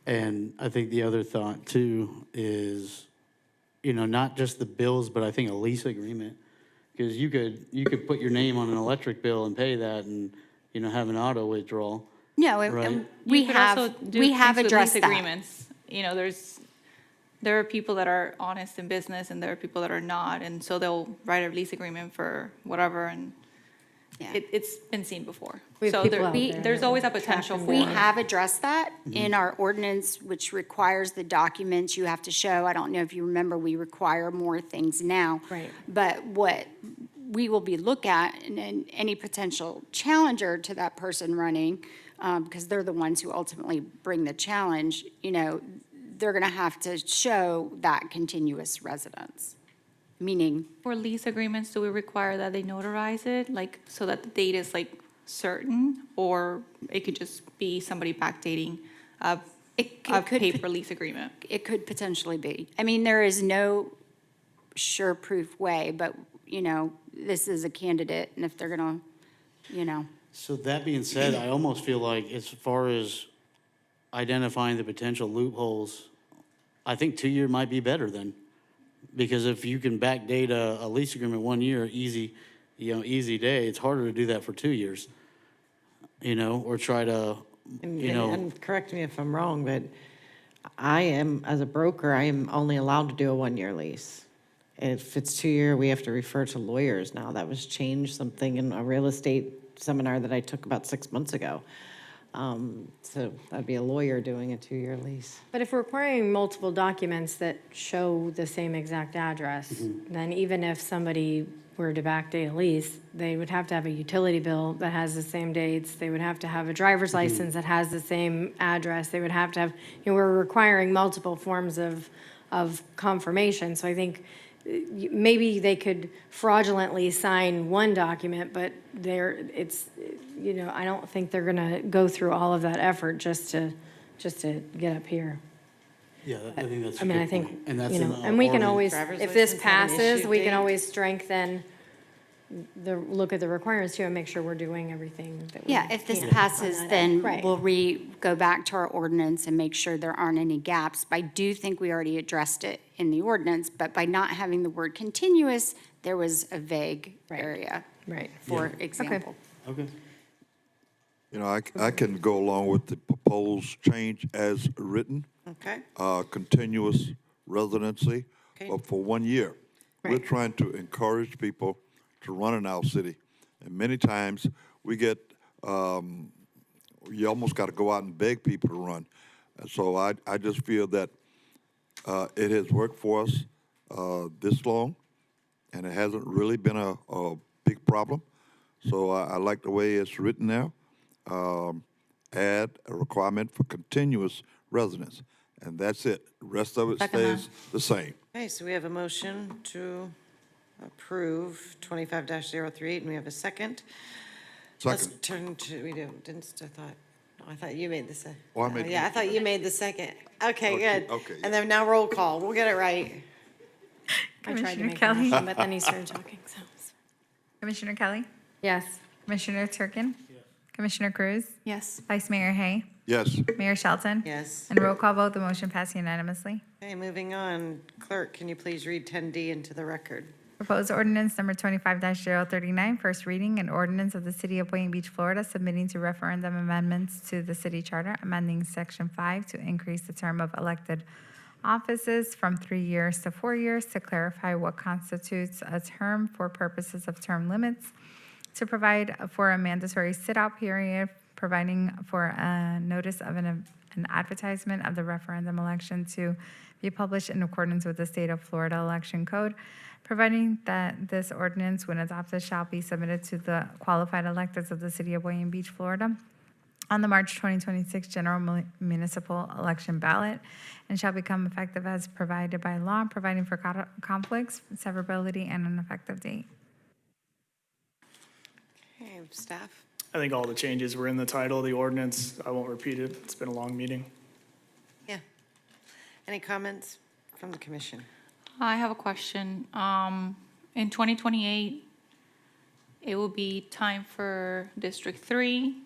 And I think the other thought too is, not just the bills, but I think a lease agreement. Because you could put your name on an electric bill and pay that and, have an auto withdrawal. No, Right. and we You could also have, do we things have with addressed lease that. agreements. There are people that are honest in business and there are people that are not, and so they'll write a lease agreement for whatever, and Yeah. it's been seen before. We have So people there- out there there's that always a track potential them for. We down. have addressed that Mm-hmm. in our ordinance, which requires the documents you have to show. I don't know if you remember, we require more things now. Right. But what we will be look at, and any potential challenger to that person running, because they're the ones who ultimately bring the challenge, they're going to have to show that continuous residence, meaning, For lease agreements, do we require that they notarize it, like, so that the date is like certain? Or it could just be somebody backdating a could paper lease agreement? it could potentially be. I mean, there is no sure-proof way, but, this is a candidate, and if they're going to, So that being said, I almost feel like as far as identifying the potential loopholes, I think 2-year might be better then. Because if you can backdate a lease agreement 1 year, easy day, it's harder to do that for 2 years. Or try to, And correct me if I'm wrong, but as a broker, I am only allowed to do a 1-year lease. If it's 2-year, we have to refer to lawyers now. That was changed, something in a real estate seminar that I took about 6 months ago. So that'd be a lawyer doing a 2-year lease. But if we're requiring multiple documents that show the same exact address, then even if somebody were to backdate a lease, they would have to have a utility bill that has the same dates. They would have to have a driver's license that has the same address. They would have to have, we're requiring multiple forms of confirmation. So I think maybe they could fraudulently sign one document, but I don't think they're gonna go through all of that effort just to get up here. yeah, I think that's a I mean, I good think, point. And that's and we can always, Driver's if this license have an passes, issue we can date? always strengthen look at the requirements too and make sure we're doing everything that we yeah, if this can passes, on that then end. Right. we'll go back to our ordinance and make sure there aren't any gaps. But I do think we already addressed it in the ordinance, but by not having the word continuous, there was a vague area, Right. for example. Okay. I can go along with the proposed change as written, Okay? continuous residency, Okay. but for 1 year. We're Right. trying to encourage people to run in our city. And many times, we get, you almost got to go out and beg people to run. And so I just feel that it has worked for us this long, and it hasn't really been a big problem. So I like the way it's written now. Add a requirement for continuous residence, and that's it. The rest of it Second that. stays the same. Okay, so we have a motion to approve 25-038, and we have a second. Let's Second. turn to, I thought you made the second. Oh, I made the Yeah, I thought you made the second. Okay, good. okay, And then now roll call, we'll get it right. I tried to Commissioner make a Kelly? motion, but then he started talking, so. Commissioner Kelly? Yes. Commissioner Turkin? Commissioner Cruz? Yes. Vice Mayor Hay? Yes. Mayor Shelton? Yes. And roll call vote, the motion passed unanimously. Okay, moving on. Clerk, can you please read 10D into the record? Proposed ordinance number 25-039, first reading, an ordinance of the City of Boynton Beach, Florida, submitting to referendum amendments to the city charter, amending Section 5 to increase the term of elected offices from 3 years to 4 years, to clarify what constitutes a term for purposes of term limits, to provide for a mandatory sit-out period, providing for a notice of an advertisement of the referendum election to be published in accordance with the State of Florida Election Code, providing that this ordinance, when adopted, shall be submitted to the qualified electors of the City of Boynton Beach, Florida, on the March 2026 general municipal election ballot, and shall become effective as provided by law, providing for conflicts, severability, and an effective date. Okay, staff? I think all the changes were in the title of the ordinance. I won't repeat it. It's been a long meeting. Yeah. Any comments from the commission? I have a question. In 2028, it will be time for District 3,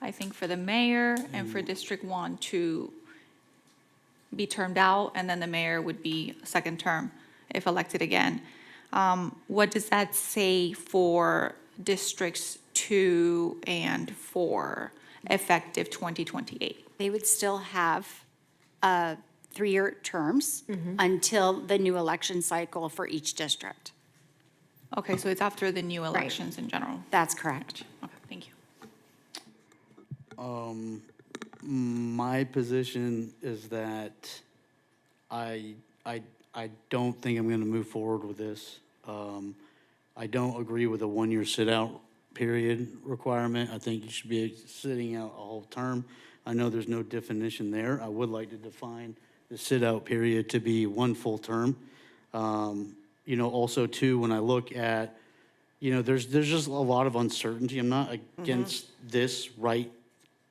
I think for the mayor, and for District 1 to be termed out, and then the mayor would be second term if elected again. What does that say for Districts 2 and 4, effective 2028? They would still have 3-year terms until the new election cycle for each district. Okay, so it's after the new elections in general? That's correct. Okay, thank you. My position is that I don't think I'm gonna move forward with this. I don't agree with a 1-year sit-out period requirement. I think you should be sitting out a whole term. I know there's no definition there. I would like to define the sit-out period to be 1 full term. You know, also too, when I look at, you know, there's just a lot of uncertainty. I'm not against this, right?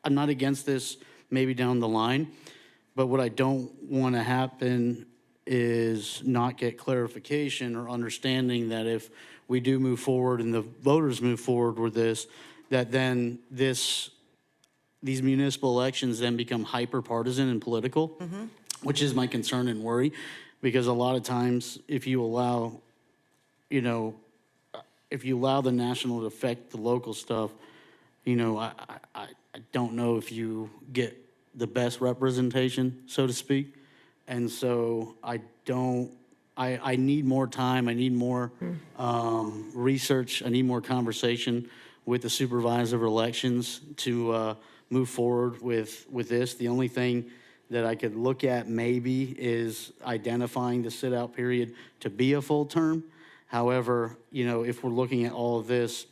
I'm not against this maybe down the line, but what I don't want to happen is not get clarification or understanding that if we do move forward and the voters move forward with this, that then these municipal elections then become hyper-partisan and political, which is my concern and worry, because a lot of times if you allow, you know, if you allow the national to affect the local stuff, you know, I don't know if you get the best representation, so to speak. And so I need more time, I need more research, I need more conversation with the supervisor of elections to move forward with this. The only thing that I could look at maybe is identifying the sit-out period to be a full term. However, you know, if we're looking at all of this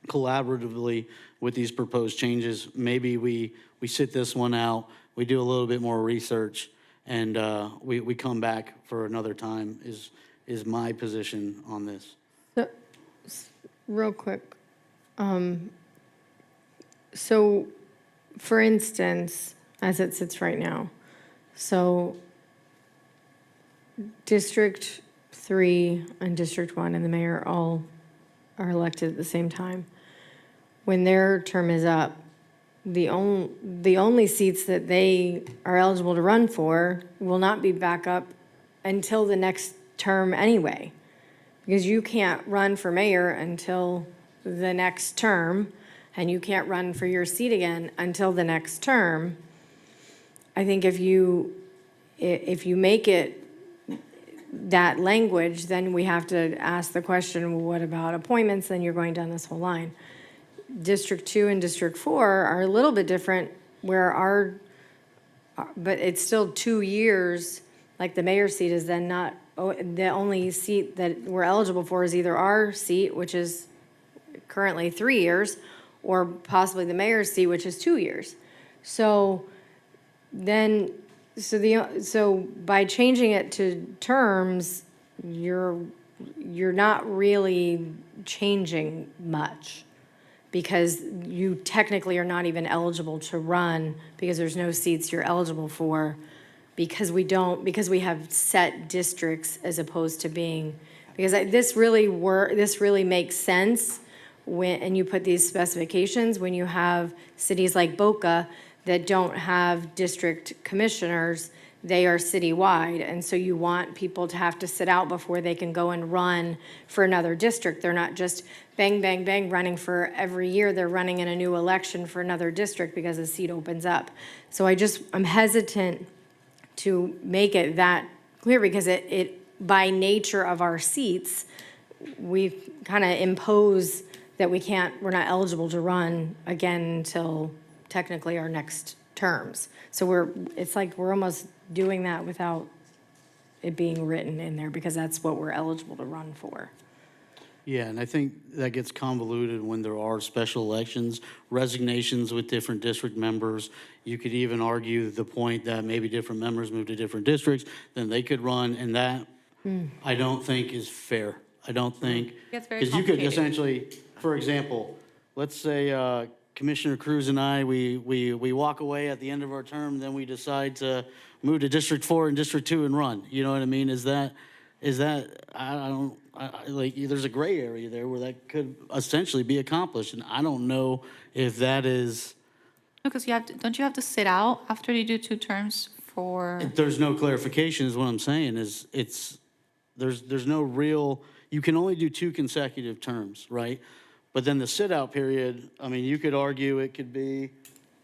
collaboratively with these proposed changes, maybe we sit this one out, we do a little bit more research, and we come back for another time is my position on this. So, real quick, so, for instance, as it sits right now, so District 3 and District 1 and the mayor all are elected at the same time. When their term is up, the only seats that they are eligible to run for will not be back up until the next term anyway. Because you can't run for mayor until the next term, and you can't run for your seat again until the next term. I think if you make it that language, then we have to ask the question, well, what about appointments? Then you're going down this whole line. District 2 and District 4 are a little bit different, where but it's still 2 years, like the mayor's seat is then not, the only seat that we're eligible for is either our seat, which is currently 3 years, or possibly the mayor's seat, which is 2 years. So then, so by changing it to terms, you're not really changing much, because you technically are not even eligible to run, because there's no seats you're eligible for because we have set districts as opposed to being, because this really makes sense when, and you put these specifications, when you have cities like Boca that don't have district commissioners, they are citywide, and so you want people to have to sit out before they can go and run for another district. They're not just bang, bang, bang, running for every year. They're running in a new election for another district because a seat opens up. So I'm hesitant to make it that clear, because it by nature of our seats, we kind of impose that we're not eligible to run again until technically our next terms. So it's like we're almost doing that without it being written in there, because that's what we're eligible to run for. Yeah, and I think that gets convoluted when there are special elections, resignations with different district members. You could even argue the point that maybe different members move to different districts, then they could run, and that I don't think is fair. I don't think, Gets very because you could complicated. essentially, for example, let's say Commissioner Cruz and I, we walk away at the end of our term, then we decide to move to District 4 and District 2 and run. You know what I mean? Is that, like, there's a gray area there where that could essentially be accomplished, and I don't know if that is, Because don't you have to sit out after you do 2 terms for? if there's no clarification is what I'm saying, there's no real, you can only do 2 consecutive terms, right? But then the sit-out period, I mean, you could argue it could be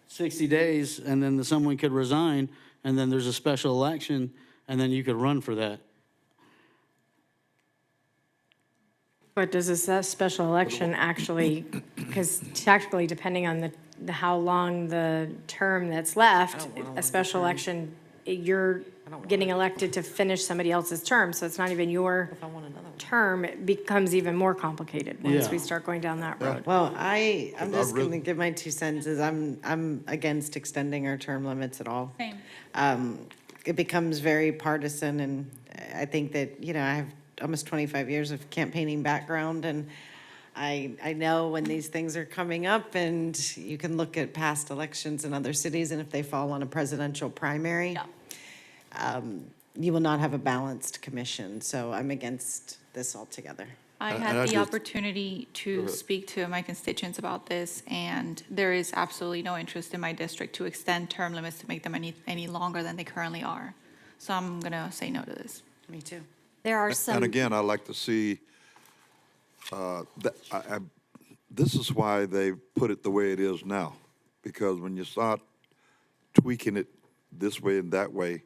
60 days, and then someone could resign, and then there's a special election, and then you could run for that. But does this special election actually, because technically, depending on how long the term that's left, a special election, you're getting elected to finish somebody else's term, so it's not even your term. It becomes even more complicated once we start going down that road. Well, I'm just going to give my 2 cents. I'm against extending our term limits at all. Same. It becomes very partisan, and I think that, I have almost 25 years of campaigning background, and I know when these things are coming up, and you can look at past elections in other cities, and if they fall on a presidential primary, you will not have a balanced commission. So I'm against this altogether. I had the opportunity to speak to my constituents about this, and there is absolutely no interest in my district to extend term limits to make them any longer than they currently are. So I'm going to say no to this. Me too. There are some. And again, I like to see, this is why they put it the way it is now, because when you start tweaking it this way and that way,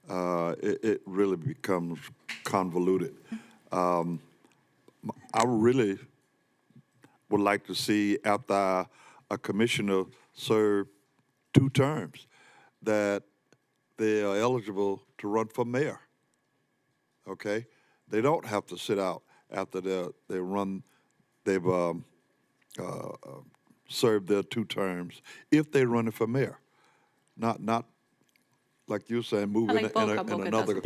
it really becomes convoluted. I really would like to see, after a commissioner serve 2 terms, that they are eligible to run for mayor. Okay, they don't have to sit out after they've served their 2 terms if they're running for mayor, not like you're saying, move in another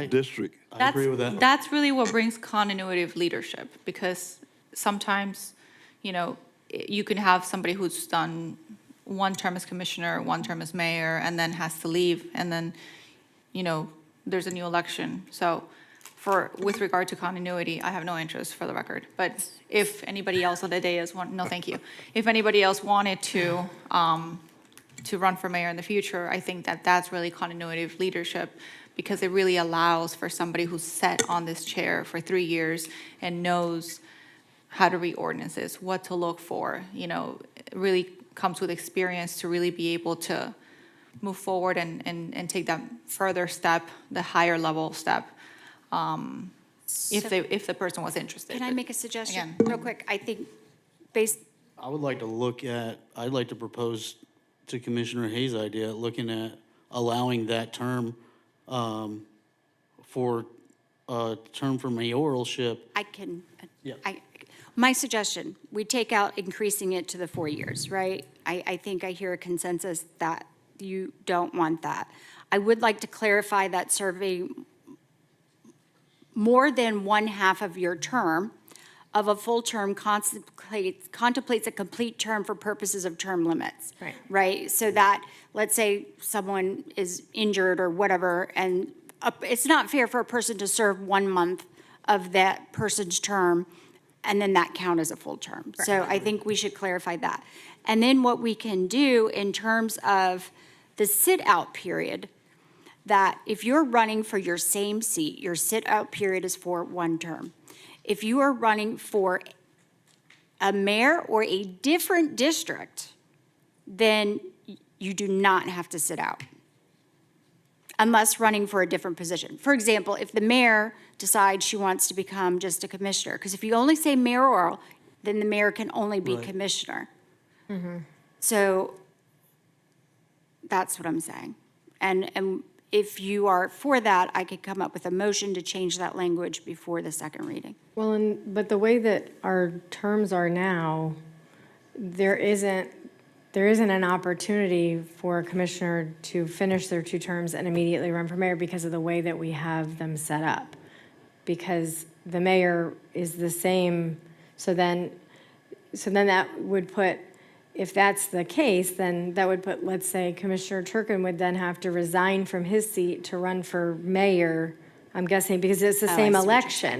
district. I agree with that. That's really what brings continuity of leadership, because sometimes, you can have somebody who's done 1 term as commissioner, 1 term as mayor, and then has to leave, and then, there's a new election. So with regard to continuity, I have no interest, for the record. But if anybody else on the dais no, thank you. If anybody else wanted to run for mayor in the future, I think that's really continuity of leadership, because it really allows for somebody who's sat on this chair for 3 years and knows how to read ordinances, what to look for, it really comes with experience to really be able to move forward and take that further step, the higher level step, if the person was interested. Can I make a suggestion Again. real quick? I think I would like to I'd like to propose to Commissioner Hayes' idea, looking at allowing that term for a term for mayoralship. My suggestion, we take out increasing it to the 4 years, right? I think I hear a consensus that you don't want that. I would like to clarify that serving more than 1/2 of your term of a full term contemplates a complete term for purposes of term limits. Right. Right? So that, let's say someone is injured or whatever, and it's not fair for a person to serve 1 month of that person's term and then that count as a full term. So I think we should clarify that. And then what we can do in terms of the sit-out period, that if you're running for your same seat, your sit-out period is for 1 term. If you are running for a mayor or a different district, then you do not have to sit out unless running for a different position. For example, if the mayor decides she wants to become just a commissioner, because if you only say mayoral, then the mayor can only be Right. commissioner. So that's what I'm saying. And if you are for that, I could come up with a motion to change that language before the second reading. Well, but the way that our terms are now, there isn't an opportunity for a commissioner to finish their 2 terms and immediately run for mayor because of the way that we have them set up. Because the mayor is the same, so then that would put, if that's the case, then that would put, let's say, Commissioner Turkin would then have to resign from his seat to run for mayor, I'm guessing, because it's the Oh, I same see what you're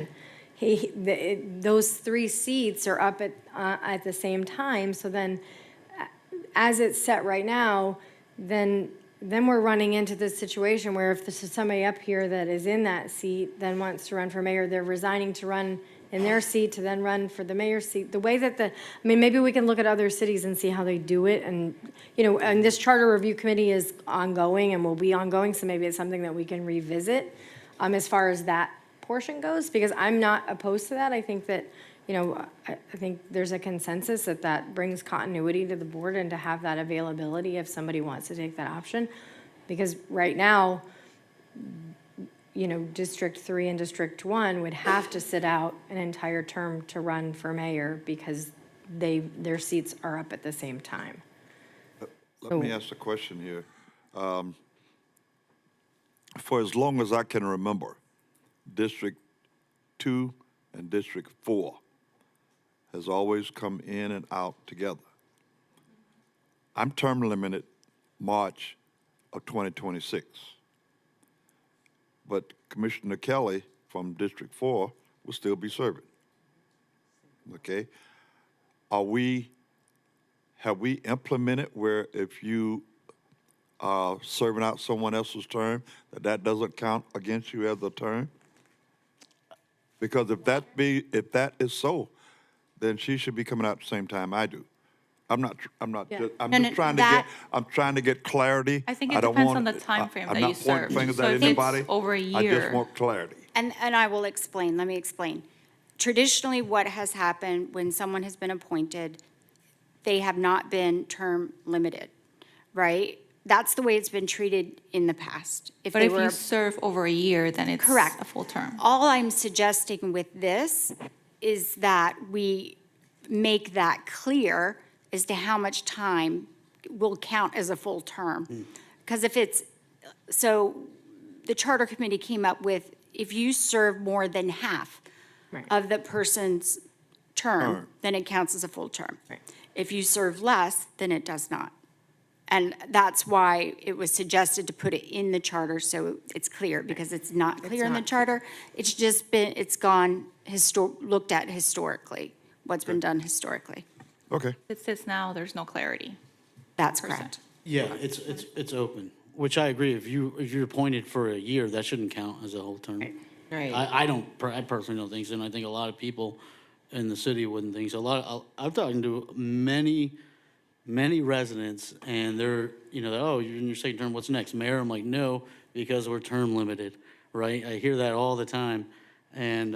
election. Those 3 seats are up at the same time, so then, as it's set right now, then we're running into this situation where if this is somebody up here that is in that seat, then wants to run for mayor, they're resigning to run in their seat to then run for the mayor's seat. The way that maybe we can look at other cities and see how they do it, and, and this charter review committee is ongoing and will be ongoing, so maybe it's something that we can revisit, as far as that portion goes, because I'm not opposed to that. I think that, I think there's a consensus that brings continuity to the board and to have that availability if somebody wants to take that option. Because right now, District 3 and District 1 would have to sit out an entire term to run for mayor because their seats are up at the same time. Let me ask a question here. For as long as I can remember, District 2 and District 4 has always come in and out together. I'm term limited March of 2026. But Commissioner Kelly from District 4 will still be serving. Okay? Have we implemented where if you are serving out someone else's term, that doesn't count against you as a term? Because if that is so, then she should be coming out at the same time I do. I'm just trying to get clarity. I think it depends on the timeframe that you serve. I'm not pointing fingers So at if it's anybody. over a I year. just want clarity. And I will explain, let me explain. Traditionally, what has happened when someone has been appointed, they have not been term limited, right? That's the way it's been treated in the past. But if you serve over a year, then it's Correct. a full term. All I'm suggesting with this is that we make that clear as to how much time will count as a full term. Because so the charter committee came up with, if you serve more than half of the person's term, then it counts as a full term. If you serve less, then it does not. And that's why it was suggested to put it in the charter so it's clear, because it's not clear in the charter. It's just looked at historically, what's been done historically. Okay. It says now there's no clarity. That's correct. Yeah, it's open, which I agree. If you're appointed for a year, that shouldn't count as a whole term. Right. I personally don't think so, and I think a lot of people in the city wouldn't think so. I'm talking to many residents, and they're, oh, you're in your second term, what's next, mayor? I'm like, no, because we're term limited, right? I hear that all the time, and,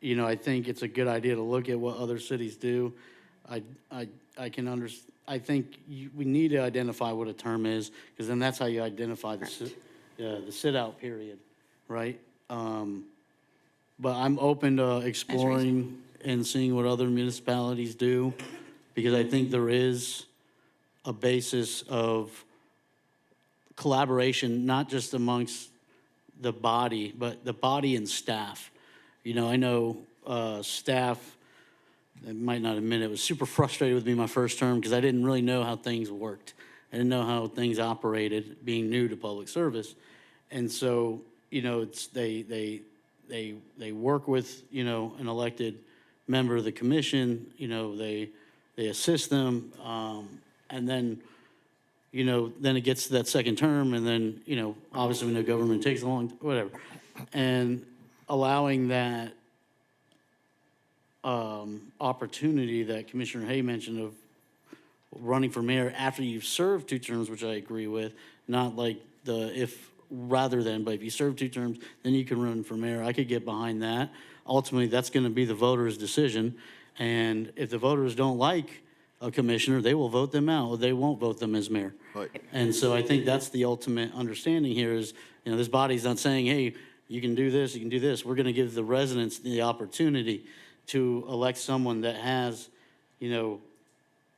I think it's a good idea to look at what other cities do. I can understand. I think we need to identify what a term is, because then that's how you identify the sit-out period, right? But I'm open to exploring and seeing what other municipalities do, because I think there is a basis of collaboration, not just amongst the body, but the body and staff. I know staff, I might not admit it, was super frustrated with me my first term because I didn't really know how things worked. I didn't know how things operated, being new to public service. And so, you know, it's, they work with, you know, an elected member of the commission, you know, they assist them, and then, you know, then it gets to that second term, and then, you know, obviously we know government takes a long, whatever. And allowing that opportunity that Commissioner Hay mentioned of running for mayor after you've served 2 terms, which I agree with, not like the if rather than, but if you serve 2 terms, then you can run for mayor. I could get behind that. Ultimately, that's going to be the voters' decision. And if the voters don't like a commissioner, they will vote them out, or they won't vote them as mayor. Right. And so I think that's the ultimate understanding here is, you know, this body's not saying, hey, you can do this, you can do this. We're going to give the residents the opportunity to elect someone that has, you know,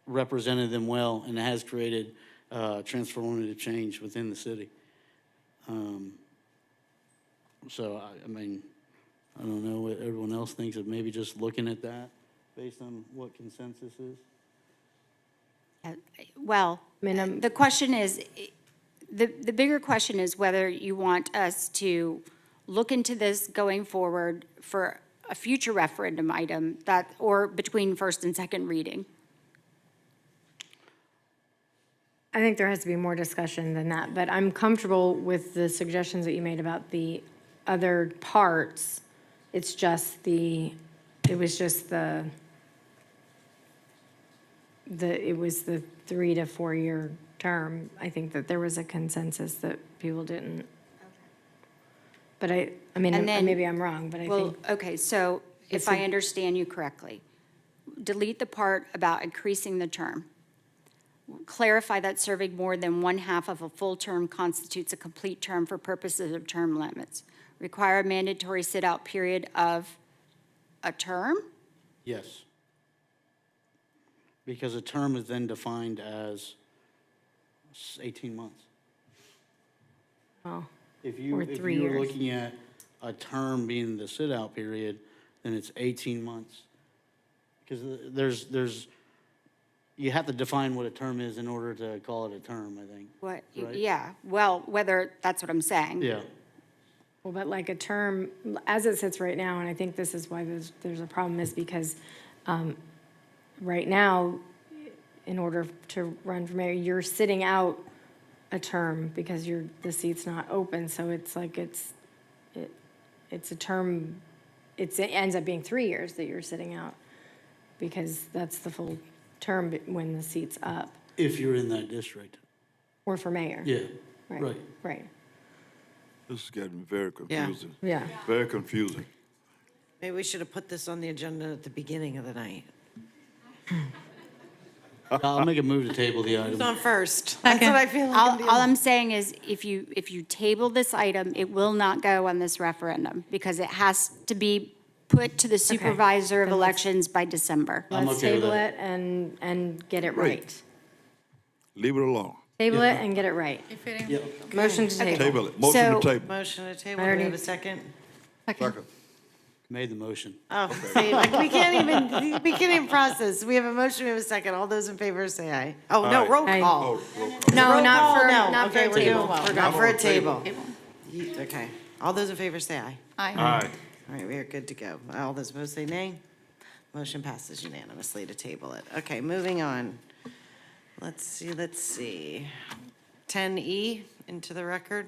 represented them well and has created transformative change within the city. So, I mean, I don't know what everyone else thinks of maybe just looking at that based on what consensus is. Well, the question is, the bigger question is whether you want us to look into this going forward for a future referendum item that, or between first and second reading. I think there has to be more discussion than that, but I'm comfortable with the suggestions that you made about the other parts. It's just it was the 3 to 4 year term. I think that there was a consensus that people didn't. But I mean, And then- maybe I'm wrong, but I Well, think. okay, so if I understand you correctly, delete the part about increasing the term. Clarify that serving more than 1/2 of a full term constitutes a complete term for purposes of term limits. Require a mandatory sit-out period of a term? Yes. Because a term is then defined as 18 months. Oh, If or you're 3 years. looking at a term being the sit-out period, then it's 18 months. Because you have to define what a term is in order to call it a term, I think. What, Right. yeah, well, whether, that's what I'm saying. Yeah. Well, but like a term, as it sits right now, and I think this is why there's a problem, is because right now, in order to run for mayor, you're sitting out a term because the seat's not open, so it's like it's a term, it ends up being 3 years that you're sitting out, because that's the full term when the seat's up, If you're in that district. or for mayor. Yeah, right. Right, This is getting very confusing. yeah. Very confusing. Maybe we should have put this on the agenda at the beginning of the night. I'll make a move to table the Who's item. on first? That's what I feel like I'm All doing. I'm saying is, if you table this item, it will not go on this referendum, because it has to be put to the supervisor of Then let's- elections by December. I'm Let's okay with table that. it and get it Great. right. Leave it alone. Table it and get it right. Motion to table. Table it. Motion So- to table. Motion to table, I do we already- have a second? Second. Made the motion. Oh, see, like, we can't even process. We have a motion, we have a second. All those in favor say aye. Oh, no, Aye. roll Aye. call. Oh, roll call. No, Roll not call, for, no. not for Okay, a we're table. doing- We're not for a table. Okay, all those in favor say aye. Aye. All right, we are good to go. All those opposed say nay. Motion passes unanimously to table it. Okay, moving on. Let's see. 10E into the record.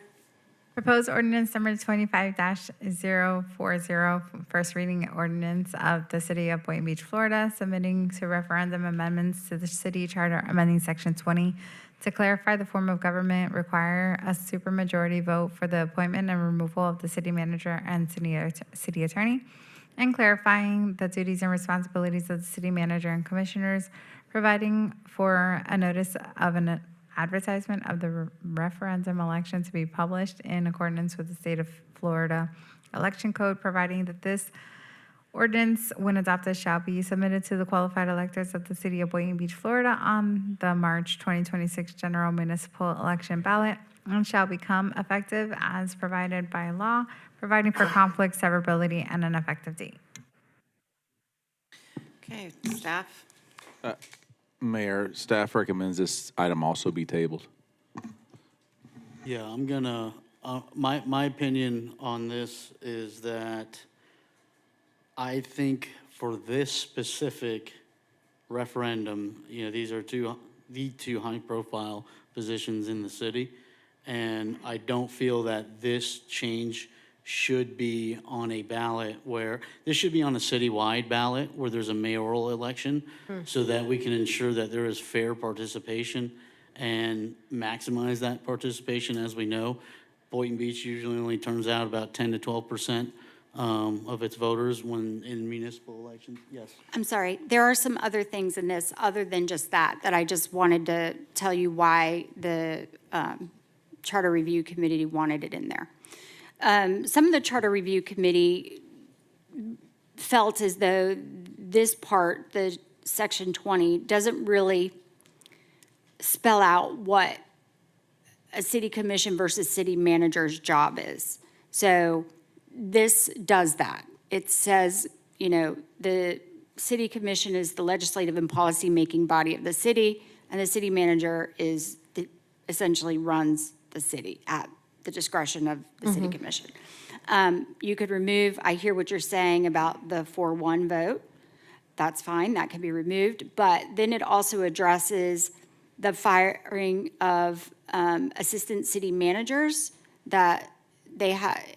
Proposed ordinance number 25-040, first reading ordinance of the City of Boynton Beach, Florida, submitting to referendum amendments to the city charter, amending section 20 to clarify the form of government, require a supermajority vote for the appointment and removal of the city manager and city attorney, and clarifying the duties and responsibilities of the city manager and commissioners, providing for a notice of an advertisement of the referendum election to be published in accordance with the state of Florida election code, providing that this ordinance, when adopted, shall be submitted to the qualified electors of the city of Boynton Beach, Florida on the March 2026 general municipal election ballot, and shall become effective as provided by law, providing for conflict, severability, and an effective date. Okay, staff? Mayor, staff recommends this item also be tabled. Yeah, I'm gonna, my opinion on this is that I think for this specific referendum, these are the two high-profile positions in the city, and I don't feel that this change should be on a ballot this should be on a citywide ballot where there's a mayoral election, so that we can ensure that there is fair participation and maximize that participation. As we know, Boynton Beach usually only turns out about 10 to 12% of its voters when in municipal elections. Yes. I'm sorry, there are some other things in this other than just that I just wanted to tell you why the Charter Review Committee wanted it in there. Some of the Charter Review Committee felt as though this part, the Section 20, doesn't really spell out what a city commission versus city manager's job is. So this does that. It says, the city commission is the legislative and policy-making body of the city, and the city manager essentially runs the city at the discretion of the city commission. You could remove, I hear what you're saying about the 4-1 vote. That's fine, that can be removed. But then it also addresses the firing of assistant city managers, that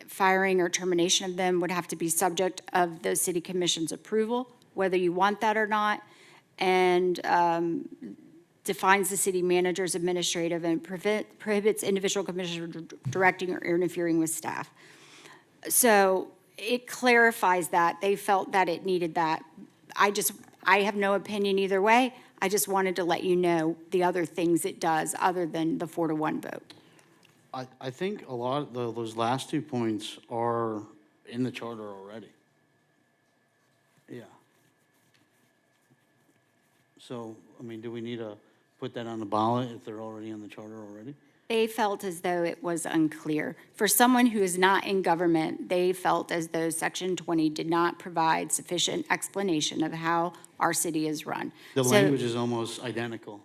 firing or termination of them would have to be subject of the city commission's approval, whether you want that or not, and defines the city manager's administrative and prohibits individual commissioners directing or interfering with staff. So it clarifies that. They felt that it needed that. I have no opinion either way. I just wanted to let you know the other things it does other than the 4-1 vote. I think a lot of those last 2 points are in the charter already. Yeah. So, do we need to put that on the ballot if they're already on the charter already? They felt as though it was unclear. For someone who is not in government, they felt as though Section 20 did not provide sufficient explanation of how our city is run. The language is almost identical.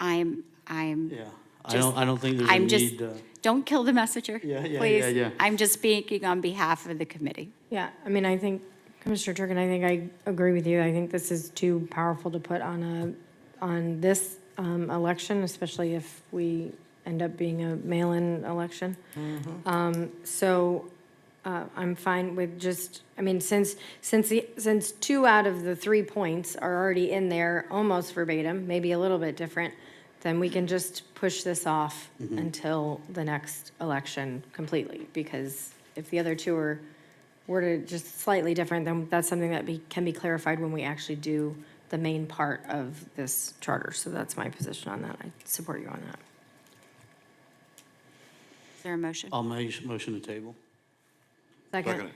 Yeah. I don't think there's a need to. Don't kill the messenger, please. Yeah. I'm just speaking on behalf of the committee. Yeah, I think, Commissioner Turkin, I think I agree with you. I think this is too powerful to put on this election, especially if we end up being a mail-in election. So I'm fine with just, since 2 out of the 3 points are already in there almost verbatim, maybe a little bit different, then we can just push this off until the next election completely. Because if the other 2 are worded just slightly different, then that's something that can be clarified when we actually do the main part of this charter. So that's my position on that. I support you on that. Is there a motion? I'll motion to table. Second.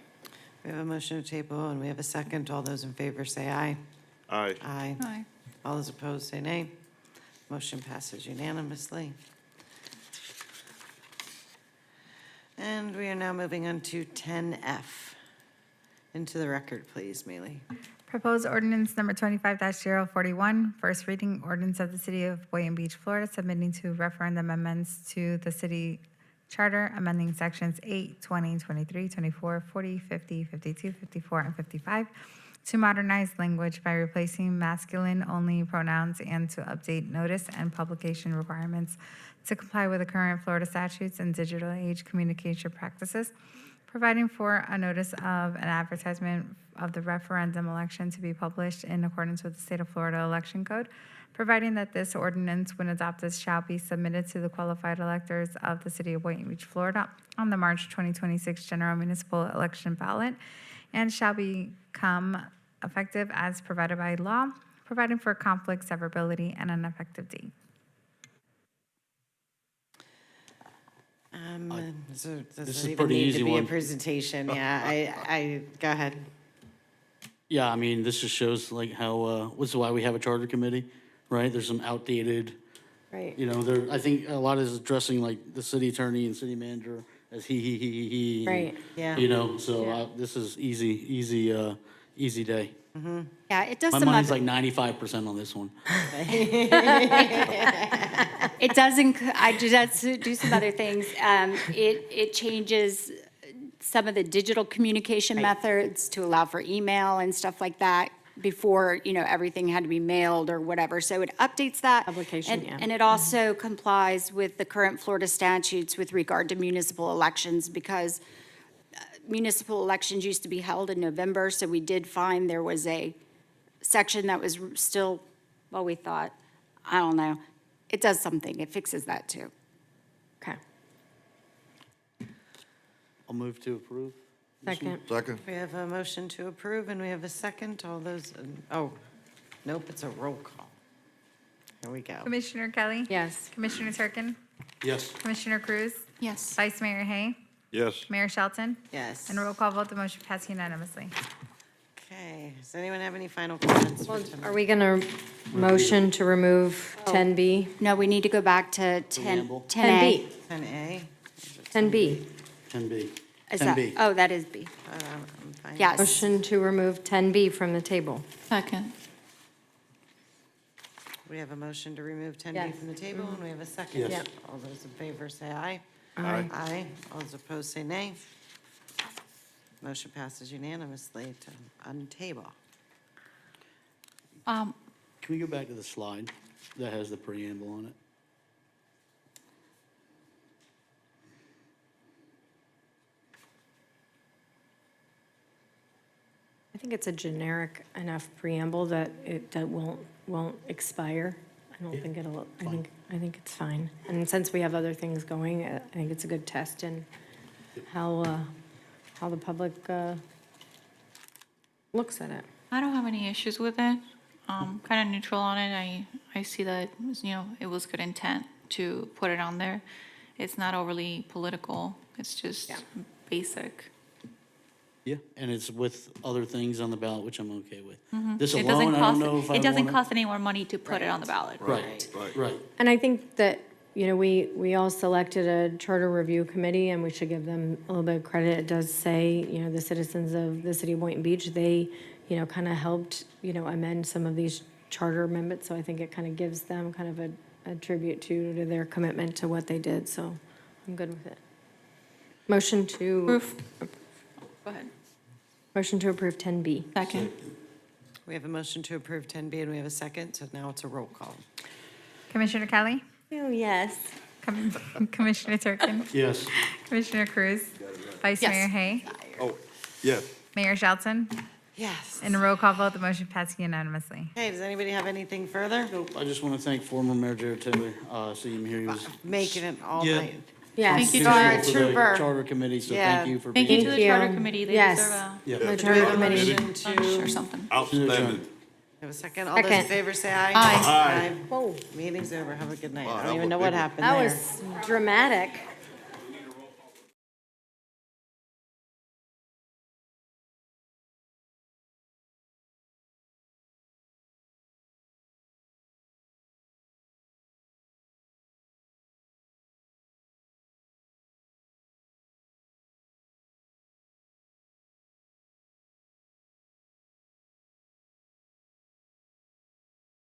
We have a motion to table and we have a second. All those in favor say aye. Aye. Aye. Aye. All those opposed say nay. Motion passes unanimously. And we are now moving on to 10F. Into the record, please, Mealy. Proposed ordinance number 25-041, first reading ordinance of the city of Boynton Beach, Florida, submitting to referendum amendments to the city charter, amending sections 8, 20, 23, 24, 40, 50, 52, 54, and 55 to modernize language by replacing masculine-only pronouns and to update notice and publication requirements to comply with the current Florida statutes and digital age communication practices, providing for a notice of an advertisement of the referendum election to be published in accordance with the State of Florida Election Code, providing that this ordinance, when adopted, shall be submitted to the qualified electors of the city of Boynton Beach, Florida, on the March 2026 general municipal election ballot, and shall become effective as provided by law, providing for conflict severability and an effective date. So This does is it a even pretty need easy to be a one. presentation? Yeah, I go ahead. Yeah, this just shows like how, this is why we have a charter committee, right? There's some outdated, Right. I think a lot is addressing like the city attorney and city manager as he. Right, yeah. So this is easy Easy day. Yeah, it does My some money's other, like 95% on this one. it doesn't, I do some other things. It changes some of the digital communication methods to allow for email and stuff like that before, everything had to be mailed or whatever. So it updates that. Publication, yeah. And it also complies with the current Florida statutes with regard to municipal elections because municipal elections used to be held in November, so we did find there was a section that was still, well, we thought, I don't know. It does something. It fixes that too. Okay. I'll move to approve. Second. Second. We have a motion to approve, and we have a second. All those, oh, nope, it's a roll call. Here we go. Commissioner Kelly? Yes. Commissioner Turkin? Yes. Commissioner Cruz? Yes. Vice Mayor Hay? Yes. Mayor Shelton? Yes. And roll call vote, the motion passed unanimously. Okay, does anyone have any final comments for tonight? Are we going to motion to remove 10B? No, we need to go back to 10, Preamble. 10A. 10A? 10B. 10B. Is that, 10B. oh, that is B. I'm fine. Yes. Motion to remove 10B from the table. Second. We have a motion to remove 10B Yes. from the table, and we have a second. Yes. Yep. All those in favor say aye. Aye. Aye. All those opposed say nay. Motion passes unanimously to untable. Can we go back to the slide that has the preamble on it? I think it's a generic enough preamble that that won't expire. I don't think it'll, I think it's fine. And since we have other things going, I think it's a good test in how the public looks at it. I don't have any issues with it. Kind of neutral on it. I see that, it was good intent to put it on there. It's not overly political. It's just basic. Yeah, and it's with other things on the ballot, which I'm okay with. This It doesn't alone, I don't cost, know if I it doesn't want cost any more money to put it on the ballot. Right, right. And I think that, we all selected a charter review committee, and we should give them a little bit of credit. It does say, the citizens of the city of Boynton Beach, they, kind of helped, amend some of these charter amendments, so I think it kind of gives them kind of a tribute to their commitment to what they did, so I'm good with it. Motion to. Proof. Go ahead. Motion to approve 10B. Second. We have a motion to approve 10B, and we have a second, so now it's a roll call. Commissioner Kelly? Oh, yes. Commissioner Turkin? Yes. Commissioner Cruz? Vice Yes. Mayor Hay? Oh, yes. Mayor Shelton? Yes. And a roll call vote, the motion passed unanimously. Okay, does anybody have anything further? Nope, I just want to thank former Mayor Jared Taylor. See him here. He was Making it all Yeah. night. Yes. Thank you, Star Charter. for the Trooper. Charter Committee, so Yeah. thank you for Thank being you to here. the you. charter committee. They Yes. deserve a Yeah. The Charter charter committee. motion lunch or to, something. Outstanding. have a second. All those in Second. favor say aye. Aye. Whoa, meeting's over. Have a good night. Wow, I that don't even was know what big. happened That there. was dramatic.